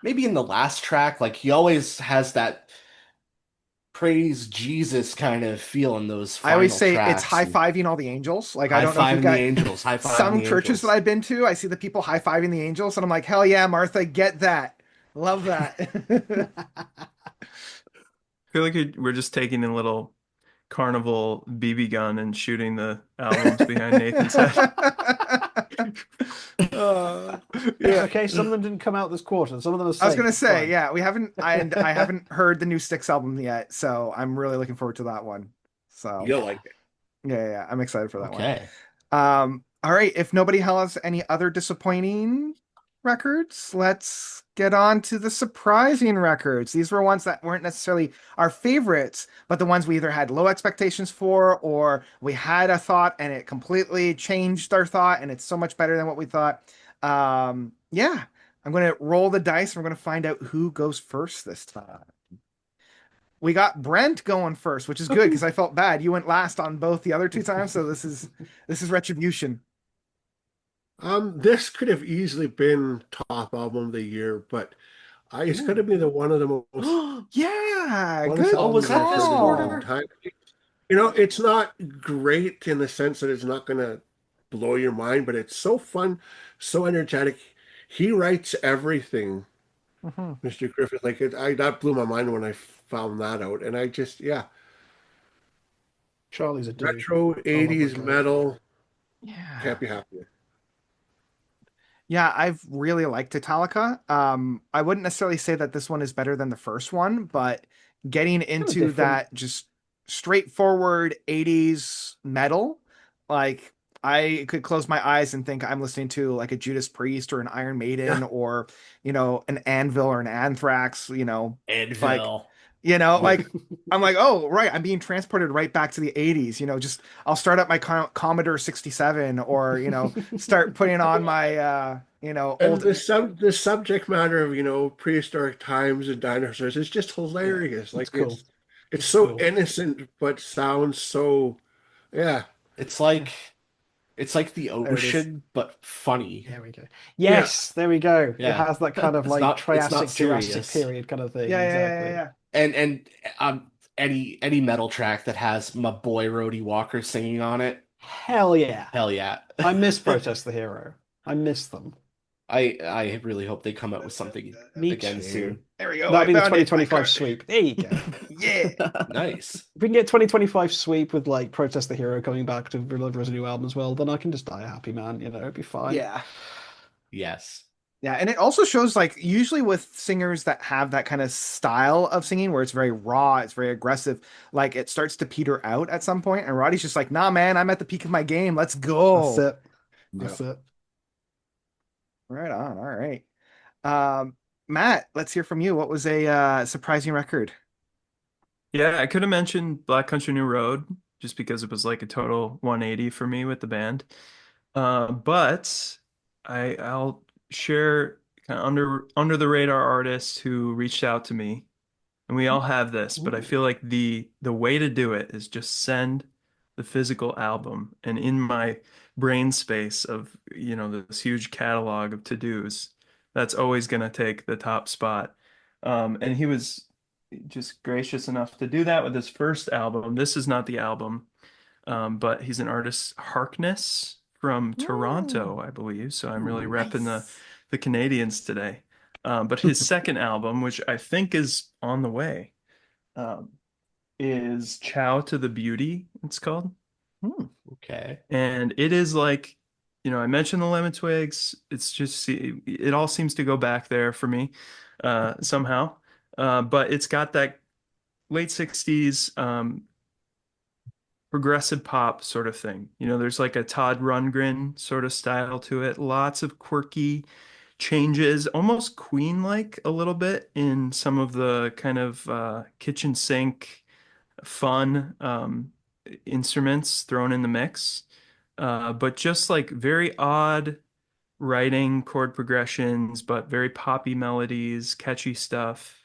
C: maybe in the last track, like he always has that praise Jesus kind of feel in those
A: I always
C: final
A: say it's
C: tracks, and
A: high-fiving all the angels. Like I don't know if you've
C: high-fiving the
A: got
C: angels, high-fiving
A: some
C: the
A: churches that
C: angels.
A: I've been to, I see the people high-fiving the angels, and I'm like, hell yeah, Martha, get that. Love that.
B: I feel like we're just taking a little carnival BB gun and shooting the albums behind Nathan's head.
A: Uh,
D: It's
A: yeah.
D: okay. Some of them didn't come out this quarter. Some of them are
A: I was
D: safe.
A: gonna
D: It's
A: say,
D: fine.
A: yeah, I haven't heard the new Styx album yet, so I'm really looking forward to that one. So
F: You'll like it.
A: yeah, I'm excited for that one.
C: Okay.
A: All right, if nobody has any other disappointing records, let's get on to the surprising records. These were ones that weren't necessarily our favorites, but the ones we either had low expectations for or we had a thought and it completely changed our thought and it's so much better than what we thought. Yeah, I'm going to roll the dice. We're going to find out who goes first this time. We got Brent going first, which is good because I felt bad. You went last on both the other two times, so this is retribution.
F: This could have easily been top album of the year, but it's going to be the one of the most
A: Yeah,
F: honest
A: good
C: Oh, was
F: albums
C: that
F: I've
C: this
F: heard in a long
A: call.
C: quarter?
F: time. It's not great in the sense that it's not going to blow your mind, but it's so fun, so energetic. He writes everything,
A: Mhm.
F: Mr. Griffith. That blew my mind when I found that out. And I just, yeah,
D: Charlie's a dude.
F: retro
D: I love that
F: 80s
D: guy.
F: metal.
A: Yeah.
F: Can't be happier.
A: Yeah, I've really liked Tiktaalika. I wouldn't necessarily say that this one is better than the first one, but getting
D: Kind of
A: into
D: different.
A: that just straightforward 80s metal, like I could close my eyes and think I'm listening to like a Judas Priest or an Iron Maiden
F: Yeah.
A: or, an Anvil or an Anthrax, like,
C: Advil.
A: like I'm like, oh, right, I'm being transported right back to the 80s, just I'll start up my Commodore 67 or, start putting on my
F: And
A: old
F: the subject matter of, prehistoric times and dinosaurs is just
A: yeah.
F: hilarious.
D: It's
F: Like
D: cool.
F: it's
D: It's
F: so
D: cool.
F: innocent but sounds so yeah.
C: It's like it's like the
A: There it is.
C: ocean, but funny.
D: There we go.
F: Yeah.
D: Yes, there we go. It
C: Yeah.
D: has that kind of like
C: It's not
D: Triassic, Jurassic
C: serious.
D: period kind of thing.
A: Yeah.
D: Exactly.
A: Yeah.
C: And any metal track that has my boy Rhodey Walker singing on it,
D: Hell yeah.
C: hell yeah.
D: I miss Protest the Hero. I miss them.
C: I really hope they come out with something
D: Me
C: again
D: too.
C: soon.
A: There we go.
D: That'll
A: I
D: be the
A: found it. I
D: 2025
A: grabbed it.
D: sweep. There you go.
A: Yeah.
C: Nice.
D: If we can get 2025 sweep with like Protest the Hero coming back to deliver us a new album as well, then I can just die a happy man. It'd be fine.
A: Yeah.
C: Yes.
A: Yeah, and it also shows like usually with singers that have that kind of style of singing where it's very raw, it's very aggressive, like it starts to peter out at some point, and Roddy's just like, nah, man, I'm at the peak of my game. Let's
D: That's
A: go.
D: it.
F: Yeah.
D: That's it.
A: Right on. All right. Matt, let's hear from you. What was a surprising record?
B: Yeah, I could have mentioned Black Country New Road just because it was like a total 180 for me with the band. But I'll share kind of under the radar artists who reached out to me, and we all have this, but I feel like the way to do it is just send the physical album, and in my brain space of this huge catalog of to-dos, that's always going to take the top spot. And he was just gracious enough to do that with his first album. This is not the album, but he's an artist, Harkness from Toronto, I believe. So I'm really repping
A: Nice.
B: the Canadians today. But his second album, which I think is on the way, um, is Ciao to the Beauty, it's called.
C: Okay.
B: And it is like, I mentioned the lemon twigs. It's just, it all seems to go back there for me somehow. But it's got that late 60s progressive pop sort of thing. There's like a Todd Rundgren sort of style to it. Lots of quirky changes, almost Queen-like a little bit in some of the kind of kitchen sink fun instruments thrown in the mix. But just like very odd writing, chord progressions, but very poppy melodies, catchy stuff.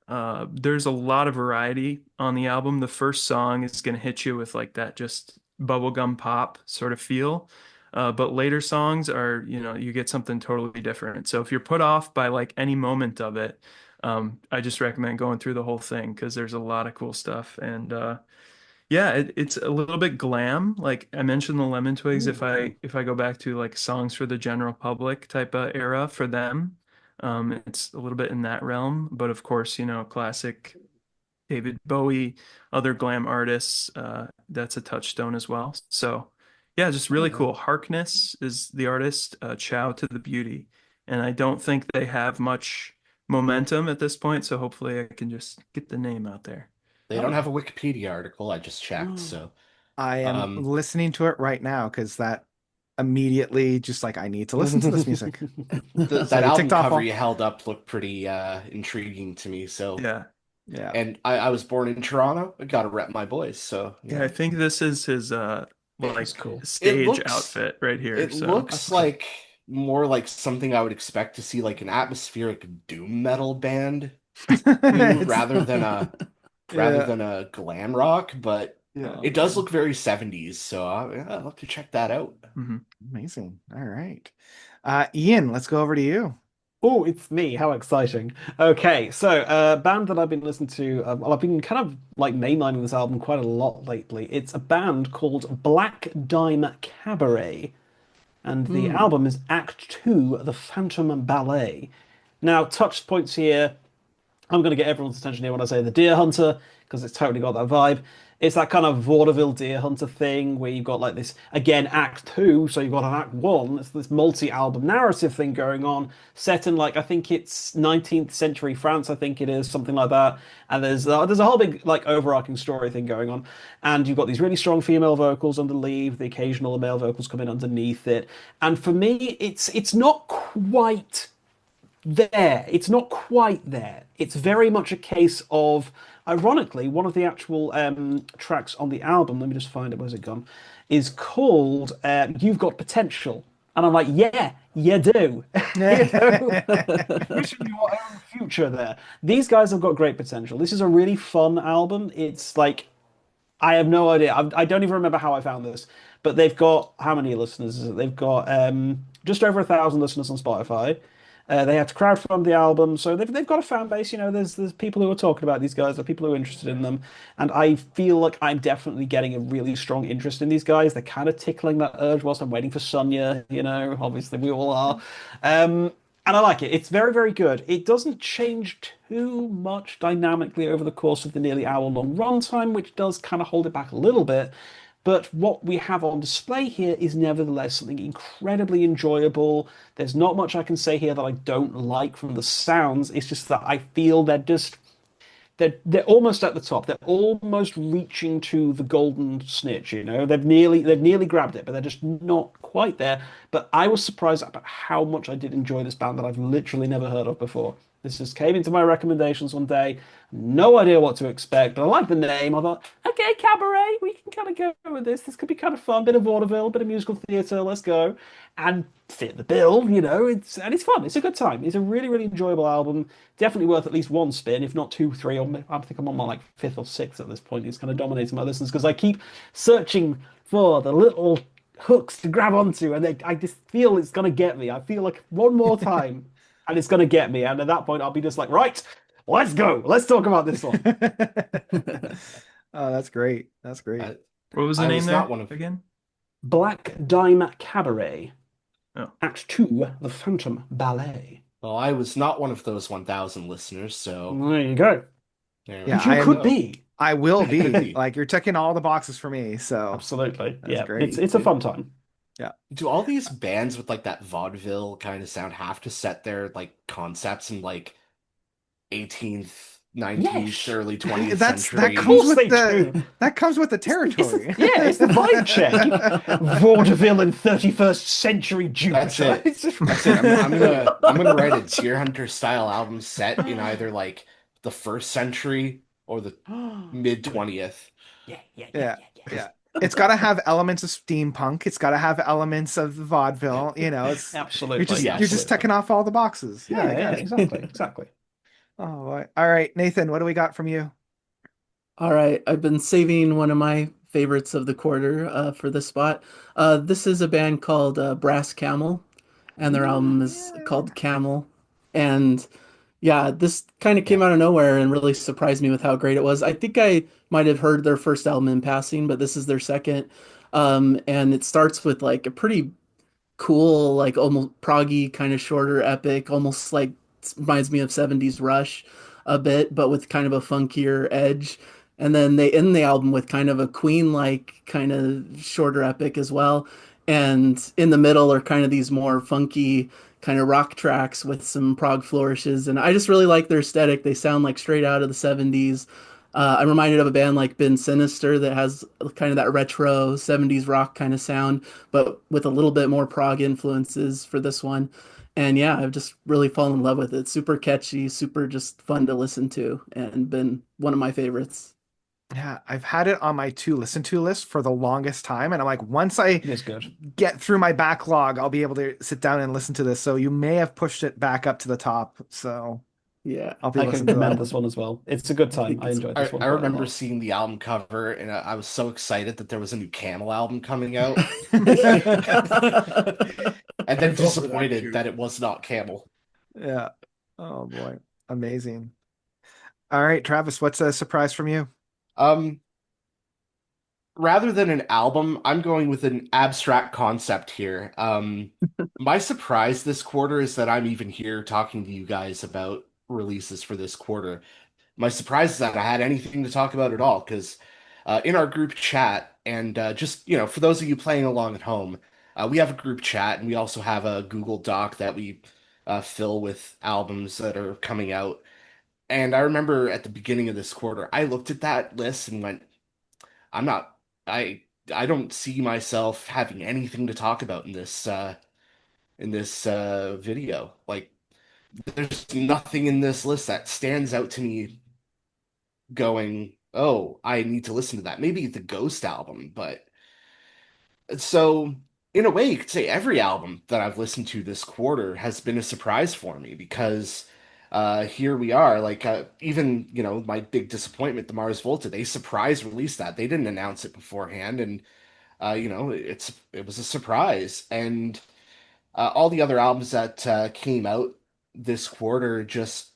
B: There's a lot of variety on the album. The first song is going to hit you with like that just bubblegum pop sort of feel. But later songs are, you get something totally different. So if you're put off by like any moment of it, I just recommend going through the whole thing because there's a lot of cool stuff. And yeah, it's a little bit glam. Like I mentioned the Lemon Twigs, if I go back to like songs for the general public type of era for them, it's a little bit in that realm. But of course, classic David Bowie, other glam artists, that's a touchstone as well. So yeah, just really cool. Harkness is the artist, Ciao to the Beauty. And I don't think they have much momentum at this point, so hopefully I can just get the name out there.
C: They don't have a Wikipedia article. I just checked. So,
A: I am
C: um,
A: listening to it right now because that immediately just like I need to listen to this music.
C: that
A: So
C: album
A: ticked off
C: cover
A: all.
C: you held up looked pretty intriguing to me. So,
B: Yeah.
A: Yeah.
C: and I was born in Toronto. I gotta rep my boys. So,
B: Yeah, I think this is his
D: That's
B: like
D: cool.
C: it
B: stage
C: looks
B: outfit right here.
C: it
B: So
C: looks like more like something I would expect to see like an atmospheric doom metal band do
A: It's
C: rather
A: yeah.
C: than a glam rock, but
A: Yeah.
C: it does look very 70s. So I'll have to check that out.
B: mhm.
A: Amazing. All right. Ian, let's go over to you.
D: Oh, it's me. How exciting. Okay, so band that I've been listening to, well, I've been kind of like mainlining this album quite a lot lately. It's a band called Black Dime Cabaret, and the album is Act Two, The Phantom Ballet. Now, touch points here. I'm going to get everyone's attention here when I say the Deer Hunter, because it's totally got that vibe. It's that kind of vaudeville Deer Hunter thing where you've got like this, again, Act Two, so you've got an Act One, it's this multi-album narrative thing going on, set in like, I think it's 19th century France, I think it is, something like that. And there's a whole big like overarching story thing going on. And you've got these really strong female vocals underneath, the occasional male vocals come in underneath it. And for me, it's not quite there. It's not quite there. It's very much a case of, ironically, one of the actual tracks on the album, let me just find it, where's it gone, is called You've Got Potential. And I'm like, yeah, you do. You know, wishing your own future there. These guys have got great potential. This is a really fun album. It's like, I have no idea. I don't even remember how I found this, but they've got how many listeners? They've got just over 1,000 listeners on Spotify. They have to crowdfund the album, so they've got a fan base. You know, there's people who are talking about these guys, there are people who are interested in them, and I feel like I'm definitely getting a really strong interest in these guys. They're kind of tickling that urge whilst I'm waiting for Sonya. You know, obviously we all are. And I like it. It's very, very good. It doesn't change too much dynamically over the course of the nearly hour-long runtime, which does kind of hold it back a little bit. But what we have on display here is nevertheless something incredibly enjoyable. There's not much I can say here that I don't like from the sounds. It's just that I feel they're almost at the top. They're almost reaching to the golden snitch, you know. They've nearly grabbed it, but they're just not quite there. But I was surprised about how much I did enjoy this band that I've literally never heard of before. This just came into my recommendations one day. No idea what to expect, but I like the name. I thought, okay, Cabaret, we can kind of go with this. This could be kind of fun. Bit of vaudeville, bit of musical theatre. Let's go and fit the bill. You know, it's fun. It's a good time. It's a really, really enjoyable album. Definitely worth at least one spin, if not two, three. Or I think I'm on my like fifth or sixth at this point. It's kind of dominating my listens because I keep searching for the little hooks to grab onto, and I just feel it's gonna get me. I feel like one more time, and it's gonna get me. And at that point, I'll be just like, right, let's go. Let's talk about this one.
A: Oh, that's great. That's great.
C: I,
B: What was the
C: I
B: name
C: was
B: there
C: not one of
B: again?
D: Black Dime Cabaret,
B: Oh,
D: Act Two, The Phantom Ballet.
C: well, I was not one of those 1,000 listeners, so
D: There you go.
C: There
A: Yeah,
C: we
D: And you
A: I
D: could
A: am.
C: go.
D: be.
A: I will
C: I could
A: be.
C: be.
A: Like you're checking all the boxes for me, so
D: Absolutely.
A: that's
D: Yeah.
A: great.
D: It's a fun time.
A: Yeah.
C: Do all these bands with like that vaudeville kind of sound have to set their like concepts in like 18th, 19th,
D: Yes.
C: early 20th
A: That's
D: Of
A: that
C: century?
A: comes
D: course
A: with
D: they
A: the
D: do.
A: that comes with the
D: It's the,
A: territory.
D: yeah, it's the vibe check. Vaudeville in 31st century
C: That's
D: Jupiter.
C: it. That's it. I'm gonna write a Deer Hunter style album set in either like the first century or the mid
D: Do it.
C: 20th.
D: Yeah, yeah, yeah,
A: Yeah,
D: yeah,
A: yeah.
D: yeah.
A: It's got to have elements of steampunk. It's got to have elements of vaudeville. You know, it's
D: Absolutely,
A: you're just
C: Yes.
A: checking
D: absolutely.
A: off all the boxes. Yeah,
D: Yeah,
A: I
D: yeah,
A: get it.
D: exactly, exactly.
A: Oh, boy. All right, Nathan, what do we got from you?
E: All right, I've been saving one of my favorites of the quarter for this spot. This is a band called Brass Camel, and their album is
A: Yeah.
E: called Camel. And yeah, this kind of
C: Yeah.
E: came out of nowhere and really surprised me with how great it was. I think I might have heard their first album in passing, but this is their second. And it starts with like a pretty cool, like almost proggy kind of shorter epic, almost like reminds me of 70s Rush a bit, but with kind of a funkier edge. And then they end the album with kind of a Queen-like kind of shorter epic as well. And in the middle are kind of these more funky kind of rock tracks with some prog flourishes. And I just really like their aesthetic. They sound like straight out of the 70s. I'm reminded of a band like Ben Sinister that has kind of that retro 70s rock kind of sound, but with a little bit more prog influences for this one. And yeah, I've just really fallen in love with it. Super catchy, super just fun to listen to, and been one of my favorites.
A: Yeah, I've had it on my to listen to list for the longest time, and I'm like, once I
D: It is good.
A: get through my backlog, I'll be able to sit down and listen to this. So you may have pushed it back up to the top. So
E: Yeah,
A: I'll be
D: I can
A: listening to that
D: commend this
A: one.
D: one as well. It's a good
E: I
D: time.
E: think
D: I
E: it's
D: enjoyed
C: I,
D: this one
C: I
D: quite a
C: remember
D: lot.
C: seeing the album cover and I was so excited that there was a new Camel album coming out, and
F: I
C: then
F: thought of that
C: disappointed
F: too.
C: that it was not Camel.
A: Yeah. Oh boy. Amazing. All right, Travis, what's a surprise from you?
C: Um, Rather than an album, I'm going with an abstract concept here. My surprise this quarter is that I'm even here talking to you guys about releases for this quarter. My surprise is that I had anything to talk about at all, because in our group chat, and just, for those of you playing along at home, we have a group chat, and we also have a Google Doc that we fill with albums that are coming out. And I remember at the beginning of this quarter, I looked at that list and went, I'm not, I, I don't see myself having anything to talk about in this video. Like, there's nothing in this list that stands out to me going, oh, I need to listen to that. Maybe the Ghost album, but so in a way, you could say every album that I've listened to this quarter has been a surprise for me because here we are. Like even my big disappointment, the Mars Volta, they surprise released that. They didn't announce it beforehand, and it was a surprise. And all the other albums that came out this quarter just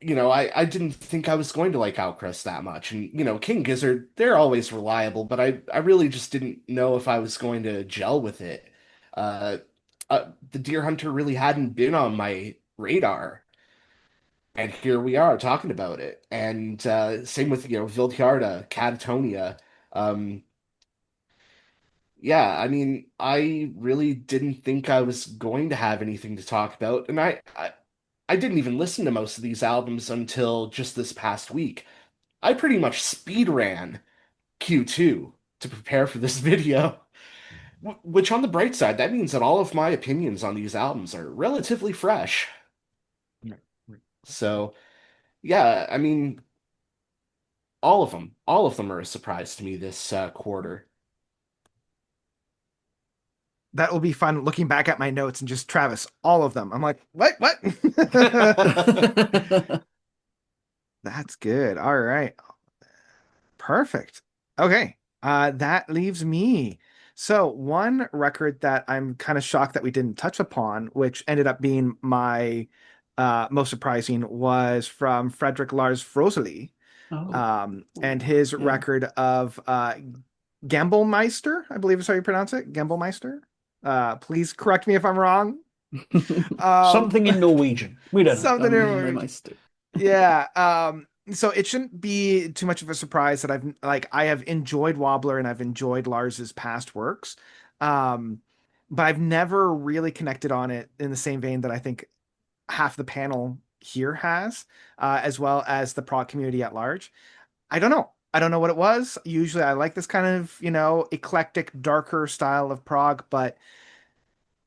C: I didn't think I was going to like Outcrest that much. And, King Gizzard, they're always reliable, but I really just didn't know if I was going to gel with it. Uh, the Deer Hunter really hadn't been on my radar. And here we are talking about it. And same with, Vildhjarta, Katatonia. Um, yeah, I mean, I really didn't think I was going to have anything to talk about. And I didn't even listen to most of these albums until just this past week. I pretty much speed ran Q2 to prepare for this video, which on the bright side, that means that all of my opinions on these albums are relatively fresh. So, yeah, I mean, all of them are a surprise to me this quarter.
A: That will be fun looking back at my notes and just Travis, all of them. I'm like, what? What? That's good. All right. Perfect. Okay. That leaves me. So one record that I'm kind of shocked that we didn't touch upon, which ended up being my most surprising, was from Frederick Lars Froeseli,
E: Oh,
A: and his
E: yeah.
A: record of Gamblemeister, I believe is how you pronounce it, Gamblemeister. Please correct me if I'm wrong. Um,
D: Something in Norwegian. We don't know.
A: something in
E: Meister.
A: yeah. So it shouldn't be too much of a surprise that I have enjoyed Wobbler and I've enjoyed Lars's past works. Um, but I've never really connected on it in the same vein that I think half the panel here has, as well as the prog community at large. I don't know. I don't know what it was. Usually I like this kind of, eclectic, darker style of prog, but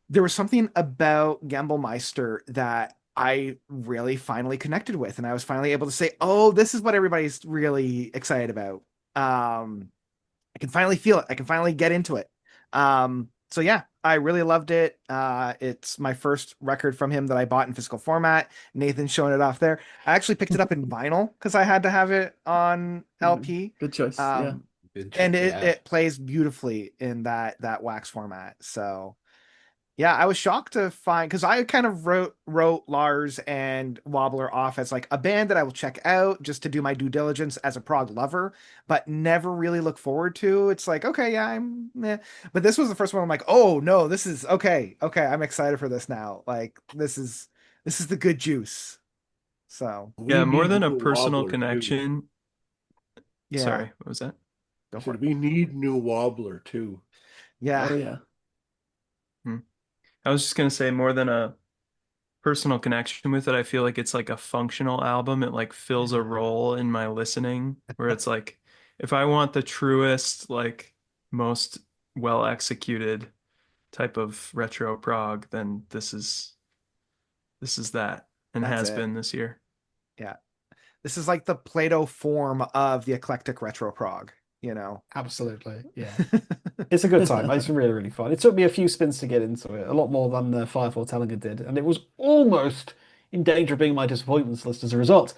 A: there was something about Gamblemeister that I really finally connected with, and I was finally able to say, "Oh, this is what everybody's really excited about." I can finally feel it. I can finally get into it. So yeah, I really loved it. It's my first record from him that I bought in physical format. Nathan's showing it off there. I actually picked it up in vinyl because I had to have it on LP.
E: Good choice. Yeah.
A: Um, and it plays beautifully in that wax format. So yeah, I was shocked to find because I kind of wrote Lars and Wobbler off as like a band that I will check out just to do my due diligence as a prog lover, but never really look forward to. It's like, okay, yeah, but this was the first one I'm like, oh no, this is okay, I'm excited for this now. Like this is the good juice. So
B: Yeah,
F: We
B: more
F: need
B: than a
F: new
B: personal
F: Wobbler, too.
B: connection.
A: yeah,
B: Sorry, what was that?
A: go
F: I
A: for
F: said
A: it.
F: we need new Wobbler too.
A: Yeah,
E: Oh yeah.
B: Hmm. I was just gonna say more than a personal connection with it. I feel like it's like a functional album. It like fills a role in my listening where it's like if I want the truest, like most well executed type of retro prog, then this is that and
A: that's
B: has
A: it.
B: been this year.
A: Yeah, this is like the Plato form of the eclectic retro prog.
D: Absolutely, yeah. It's a good time. It's really, really fun. It took me a few spins to get into it, a lot more than Fire Foretellinger did, and it was almost in danger of being my disappointments list as a result.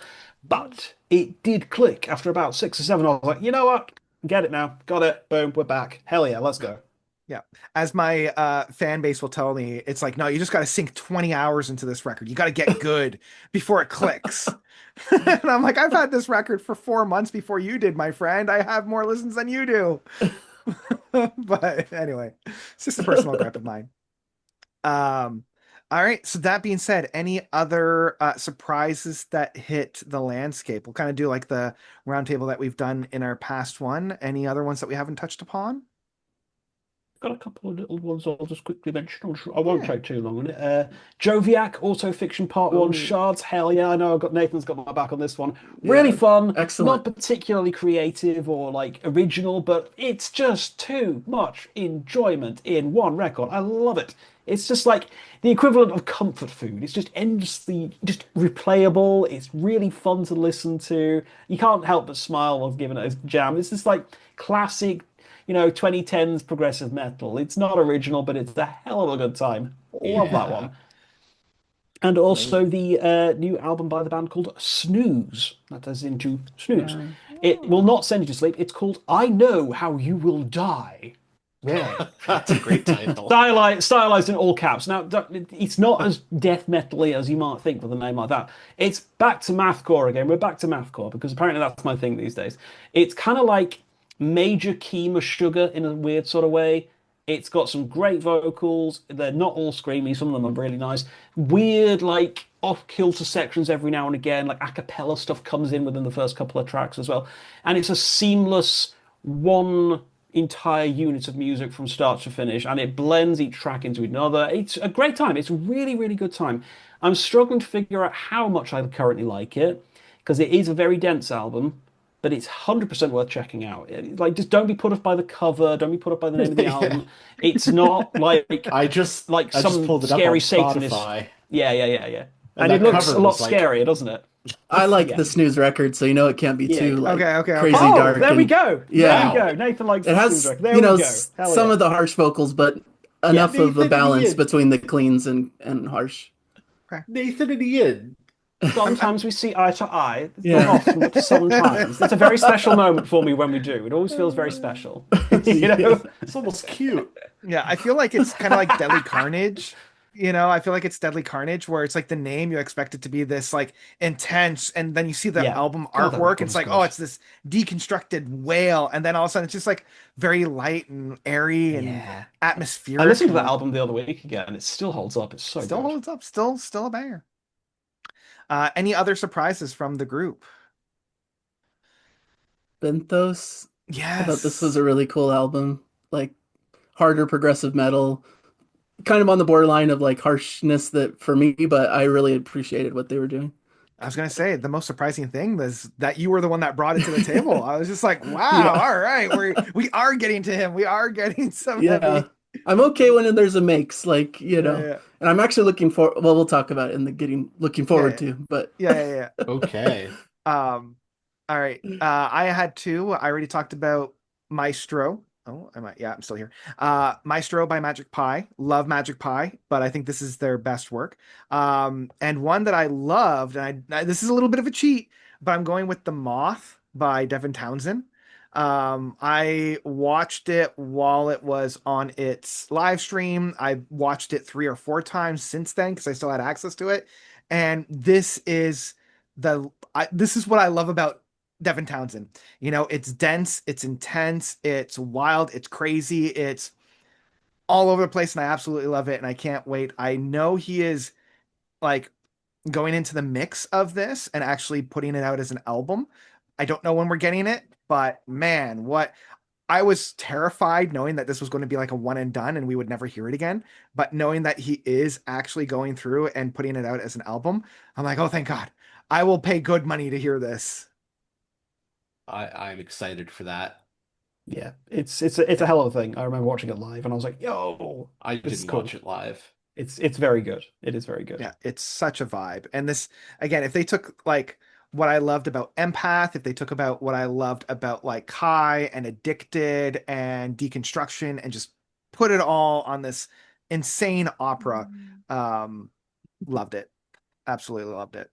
D: But it did click after about 6 or 7. I was like, you know what? Get it now. Got it. Boom. We're back. Hell yeah, let's go.
A: Yeah. As my fan base will tell me, it's like, no, you just got to sink 20 hours into this record. You got to get good before it clicks. And I'm like, I've had this record for 4 months before you did, my friend. I have more listens than you do. But anyway, it's just a personal gripe of mine. Um, all right. So that being said, any other surprises that hit the landscape? We'll kind of do like the roundtable that we've done in our past one. Any other ones that we haven't touched upon?
D: Got a couple of little ones I'll just quickly mention. I won't
A: Yeah.
D: take too long on it. Joviak, Autofiction Part 1,
E: Oh.
D: Shards, hell yeah, I know I've got Nathan's got my back on this one.
E: Yeah,
D: Really fun,
E: excellent.
D: not particularly creative or like original, but it's just too much enjoyment in one record. I love it. It's just like the equivalent of comfort food. It's just endlessly just replayable. It's really fun to listen to. You can't help but smile while giving it a jam. It's just like classic 2010s progressive metal. It's not original, but it's a hell of a good time. Love that
C: Yeah.
D: one. And also the new album by the band called Snooze. That is into snooze.
E: Yeah.
D: It will not send you to sleep. It's called I Know How You Will Die. Yeah.
C: That's a great title.
D: Stylized in all caps. Now, it's not as death metally as you might think with a name like that. It's back to mathcore again. We're back to mathcore because apparently that's my thing these days. It's kind of like Major Kima Sugar in a weird sort of way. It's got some great vocals. They're not all screamy. Some of them are really nice. Weird, like off-kilter sections every now and again. Like a cappella stuff comes in within the first couple of tracks as well. And it's a seamless one entire unit of music from start to finish, and it blends each track into another. It's a great time. It's a really, really good time. I'm struggling to figure out how much I currently like it because it is a very dense album, but it's 100% worth checking out. Like, just don't be put off by the cover. Don't be put off by the name of the
C: Yeah.
D: album. It's not like
C: I just
D: some
C: pulled it up
D: scary
C: on
D: Satanist.
C: Spotify.
D: Yeah.
C: And
D: And
C: that
D: it looks
C: cover
D: a lot
C: was like-
D: scarier, doesn't it?
E: I like
D: Yeah.
E: the snooze record, so it can't be
D: Yeah.
E: too like
A: Okay.
E: crazy
D: Oh,
E: dark.
D: there we
E: and-
D: go.
E: Yeah.
D: There we go. Nathan likes
E: It
D: the
E: has
D: snooze record. There we go. Hell
E: some
D: yeah.
E: of the harsh vocals, but enough of a
C: Nathan
E: balance
C: Ian.
E: between the cleans and harsh.
F: Nathan and Ian.
D: Sometimes we see eye to eye. It's
E: Yeah.
D: not often, but sometimes. It's a very special moment for me when we do. It always feels very special. You know?
C: It's almost cute.
A: Yeah, I feel like it's kind of like Deadly Carnage. I feel like it's Deadly Carnage, where it's like the name you expect it to be this like intense, and then you see the
D: Yeah.
A: album
D: God, that
A: artwork.
D: record
A: It's
D: is
A: like,
D: good.
A: oh, it's this deconstructed whale, and then all of a sudden it's just like very light and airy and
D: Yeah.
A: atmospheric.
D: I listened to that
A: and
D: album the other week again, and it still holds up. It's so
A: still
D: good.
A: holds up. Still a banger. Any other surprises from the group?
E: Benthos. I thought this was
A: Yes.
E: a really cool album. Like harder progressive metal, kind of on the borderline of like harshness that for me, but I really appreciated what they were doing.
A: I was gonna say the most surprising thing was that you were the one that brought it to the table. I was just like, wow,
E: Yeah.
A: all right, we are getting to him. We are getting some
E: Yeah.
A: heavy.
E: I'm okay when there's a mix, like,
A: Yeah, yeah,
E: and I'm actually looking for, well, we'll talk about it in the getting looking forward
A: yeah,
E: to, but
A: yeah, yeah,
C: Okay.
A: yeah. All right. I had two. I already talked about Maestro. Oh, am I? Yeah, I'm still here. Maestro by Magic Pie. Love Magic Pie, but I think this is their best work. And one that I loved, and this is a little bit of a cheat, but I'm going with The Moth by Devin Townsend. I watched it while it was on its live stream. I watched it 3 or 4 times since then because I still had access to it. And this is what I love about Devin Townsend. It's dense, it's intense, it's wild, it's crazy, it's all over the place, and I absolutely love it. And I can't wait. I know he is like going into the mix of this and actually putting it out as an album. I don't know when we're getting it, but man, what I was terrified knowing that this was going to be like a one and done and we would never hear it again. But knowing that he is actually going through and putting it out as an album, I'm like, oh, thank God. I will pay good money to hear this.
C: I'm excited for that.
D: Yeah, it's a hell of a thing. I remember watching it live, and I was like, "Yo,
C: I
D: this is
C: didn't
D: cool."
C: watch it live.
D: It's very good. It is very good.
A: Yeah, it's such a vibe. And this, again, if they took like what I loved about Empath, if they took about what I loved about like Kai and Addicted and Deconstruction and just put it all on this insane opera, um, loved it. Absolutely loved it.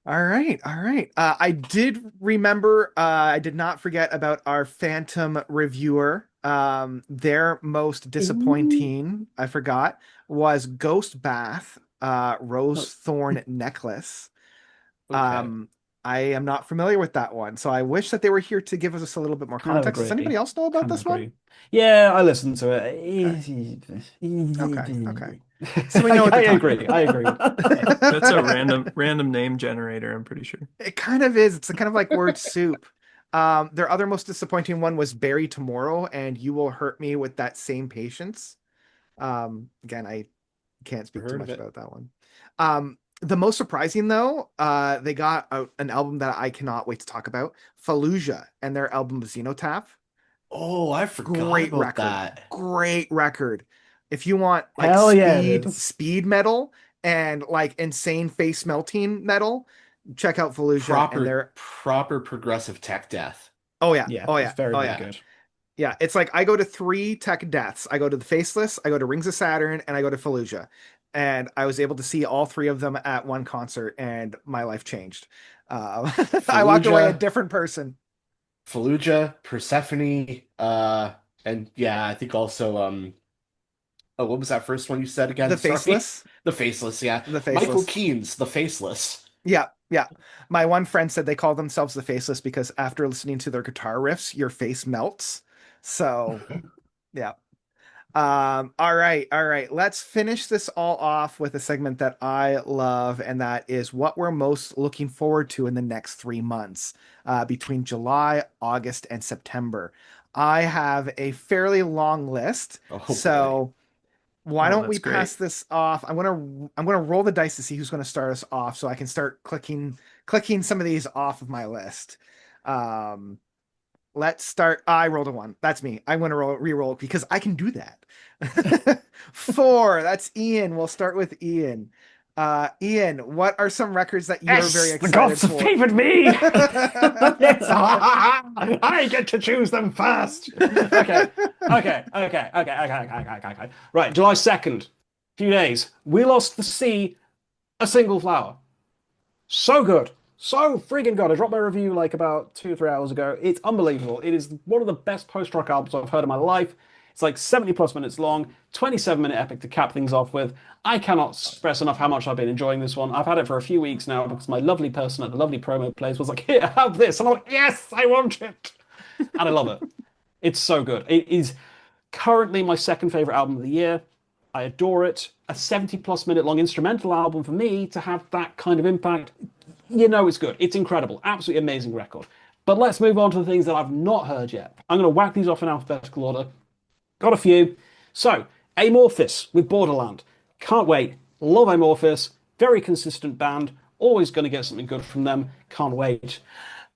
A: All right, all right. I did remember, I did not forget about our Phantom reviewer. Their most
D: Ooh.
A: disappointing, I forgot, was Ghost Bath, Rose
D: Oh,
A: Thorn Necklace.
C: Okay.
A: Um, I am not familiar with that one, so I wish that they were here to give us a little bit more
D: kind of
A: context. Does anybody
D: agree.
A: else know about
D: Kind of
A: this one?
D: agree. Yeah, I listened to
A: Okay,
D: it.
A: okay, okay. So we know
D: I
A: what they're talking
D: agree. I
A: about.
D: agree.
B: That's a random name generator, I'm pretty sure.
A: It kind of is. It's a kind of like word soup. Their other most disappointing one was Bury Tomorrow, and You Will Hurt Me with That Same Patience. Again, I can't speak too
C: Heard of
A: much
C: it.
A: about that one. The most surprising though, they got an album that I cannot wait to talk about, Fallujah, and their album Xenotaph.
C: Oh, I forgot
A: Great
C: about
A: record.
C: that.
A: Great record. If you want like
D: Hell yeah, it
A: speed,
D: is.
A: speed metal and like insane face melting metal, check out Fallujah and
C: Proper
A: their
C: proper progressive tech death.
A: oh yeah,
D: Yeah,
A: oh
D: it's
A: yeah,
D: very,
A: oh
D: very
A: yeah.
D: good.
A: Yeah, it's like I go to 3 tech deaths. I go to the Faceless, I go to Rings of Saturn, and I go to Fallujah. And I was able to see all three of them at one concert, and my life changed. I walked away a
C: Fallujah,
A: different person.
C: Fallujah, Persephone, and yeah, I think also oh, what was that first one you said
A: The
C: again? Sorry.
A: Faceless,
C: The Faceless, yeah.
A: the
C: Michael
A: Faceless.
C: Keene's The Faceless.
A: Yeah, yeah. My one friend said they call themselves the Faceless because after listening to their guitar riffs, your face melts. So, yeah. All right, all right. Let's finish this all off with a segment that I love, and that is what we're most looking forward to in the next 3 months, between July, August, and September. I have a fairly long list,
C: Oh boy.
A: so why
B: Oh,
A: don't we
B: that's
A: pass
B: great.
A: this off? I'm gonna roll the dice to see who's gonna start us off, so I can start clicking some of these off of my list. Um, Let's start. I rolled a one. That's me. I'm going to re-roll because I can do that. 4. That's Ian. We'll start with Ian. Ian, what are some records that you're very
D: Yes, the
A: excited
D: gods have
A: for?
D: favored me. Yes, I get to choose them first. Okay. Right, July 2nd, few days. We lost the sea, a single flower. So good. So friggin' good. I dropped my review like about 2 or 3 hours ago. It's unbelievable. It is one of the best post-rock albums I've heard in my life. It's like 70 plus minutes long, 27-minute epic to cap things off with. I cannot stress enough how much I've been enjoying this one. I've had it for a few weeks now because my lovely person at the lovely promo place was like, here, have this. And I'm like, yes, I want it. And I love it. It's so good. It is currently my second favorite album of the year. I adore it. A 70 plus minute long instrumental album for me to have that kind of impact You know it's good. It's incredible. Absolutely amazing record. But let's move on to the things that I've not heard yet. I'm going to whack these off in alphabetical order. Got a few. So, Amorphis with Borderland. Can't wait. Love Amorphis. Very consistent band. Always going to get something good from them. Can't wait.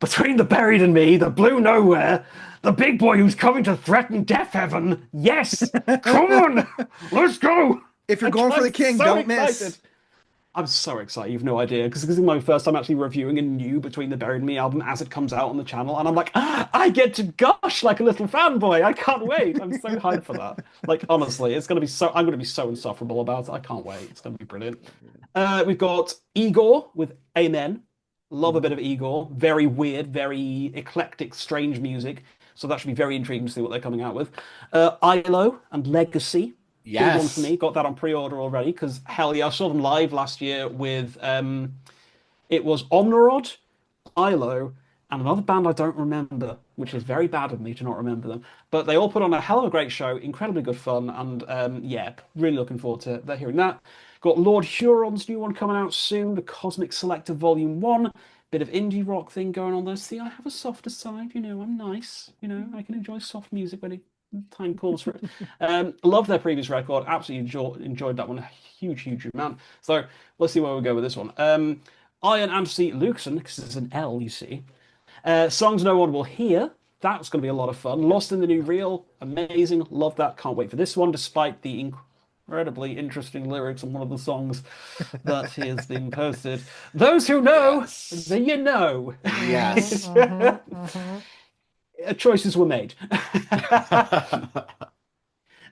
D: Between the Buried and Me, the Blue Nowhere, the big boy who's coming to threaten death heaven. Yes! Come on! Let's go!
A: If you're going for the king, don't
D: excited.
A: miss.
D: I'm so excited, you've no idea, because this is my first time actually reviewing a new Between the Buried and Me album as it comes out on the channel, and I'm like, I get to gush like a little fanboy. I can't wait. I'm so hyped for that. Like, honestly, I'm gonna be so insufferable about it. I can't wait. It's gonna be brilliant. We've got Igor with Amen. Love a bit of Igor. Very weird, very eclectic, strange music. So that should be very intriguing to see what they're coming out with. ILO and Legacy. Big one for
C: Yes.
D: me. Got that on pre-order already because hell yeah, I saw them live last year with it was Omnirod, ILO, and another band I don't remember, which is very bad of me to not remember them. But they all put on a hell of a great show, incredibly good fun, and yeah, really looking forward to hearing that. Got Lord Huron's new one coming out soon, the Cosmic Selector Volume 1. Bit of indie rock thing going on there. See, I have a softer side, I'm nice. I can enjoy soft music when time calls for it. Love their previous record. Absolutely enjoyed that one. A huge amount. So let's see where we go with this one. Iron Anthony Lukeson, because it's an L, you see. Songs no one will hear. That's going to be a lot of fun. Lost in the New Real. Amazing. Love that. Can't wait for this one, despite the incredibly interesting lyrics on one of the songs that is being posted. Those who know,
C: Yes.
D: then you know.
C: Yes.
D: Choices were made.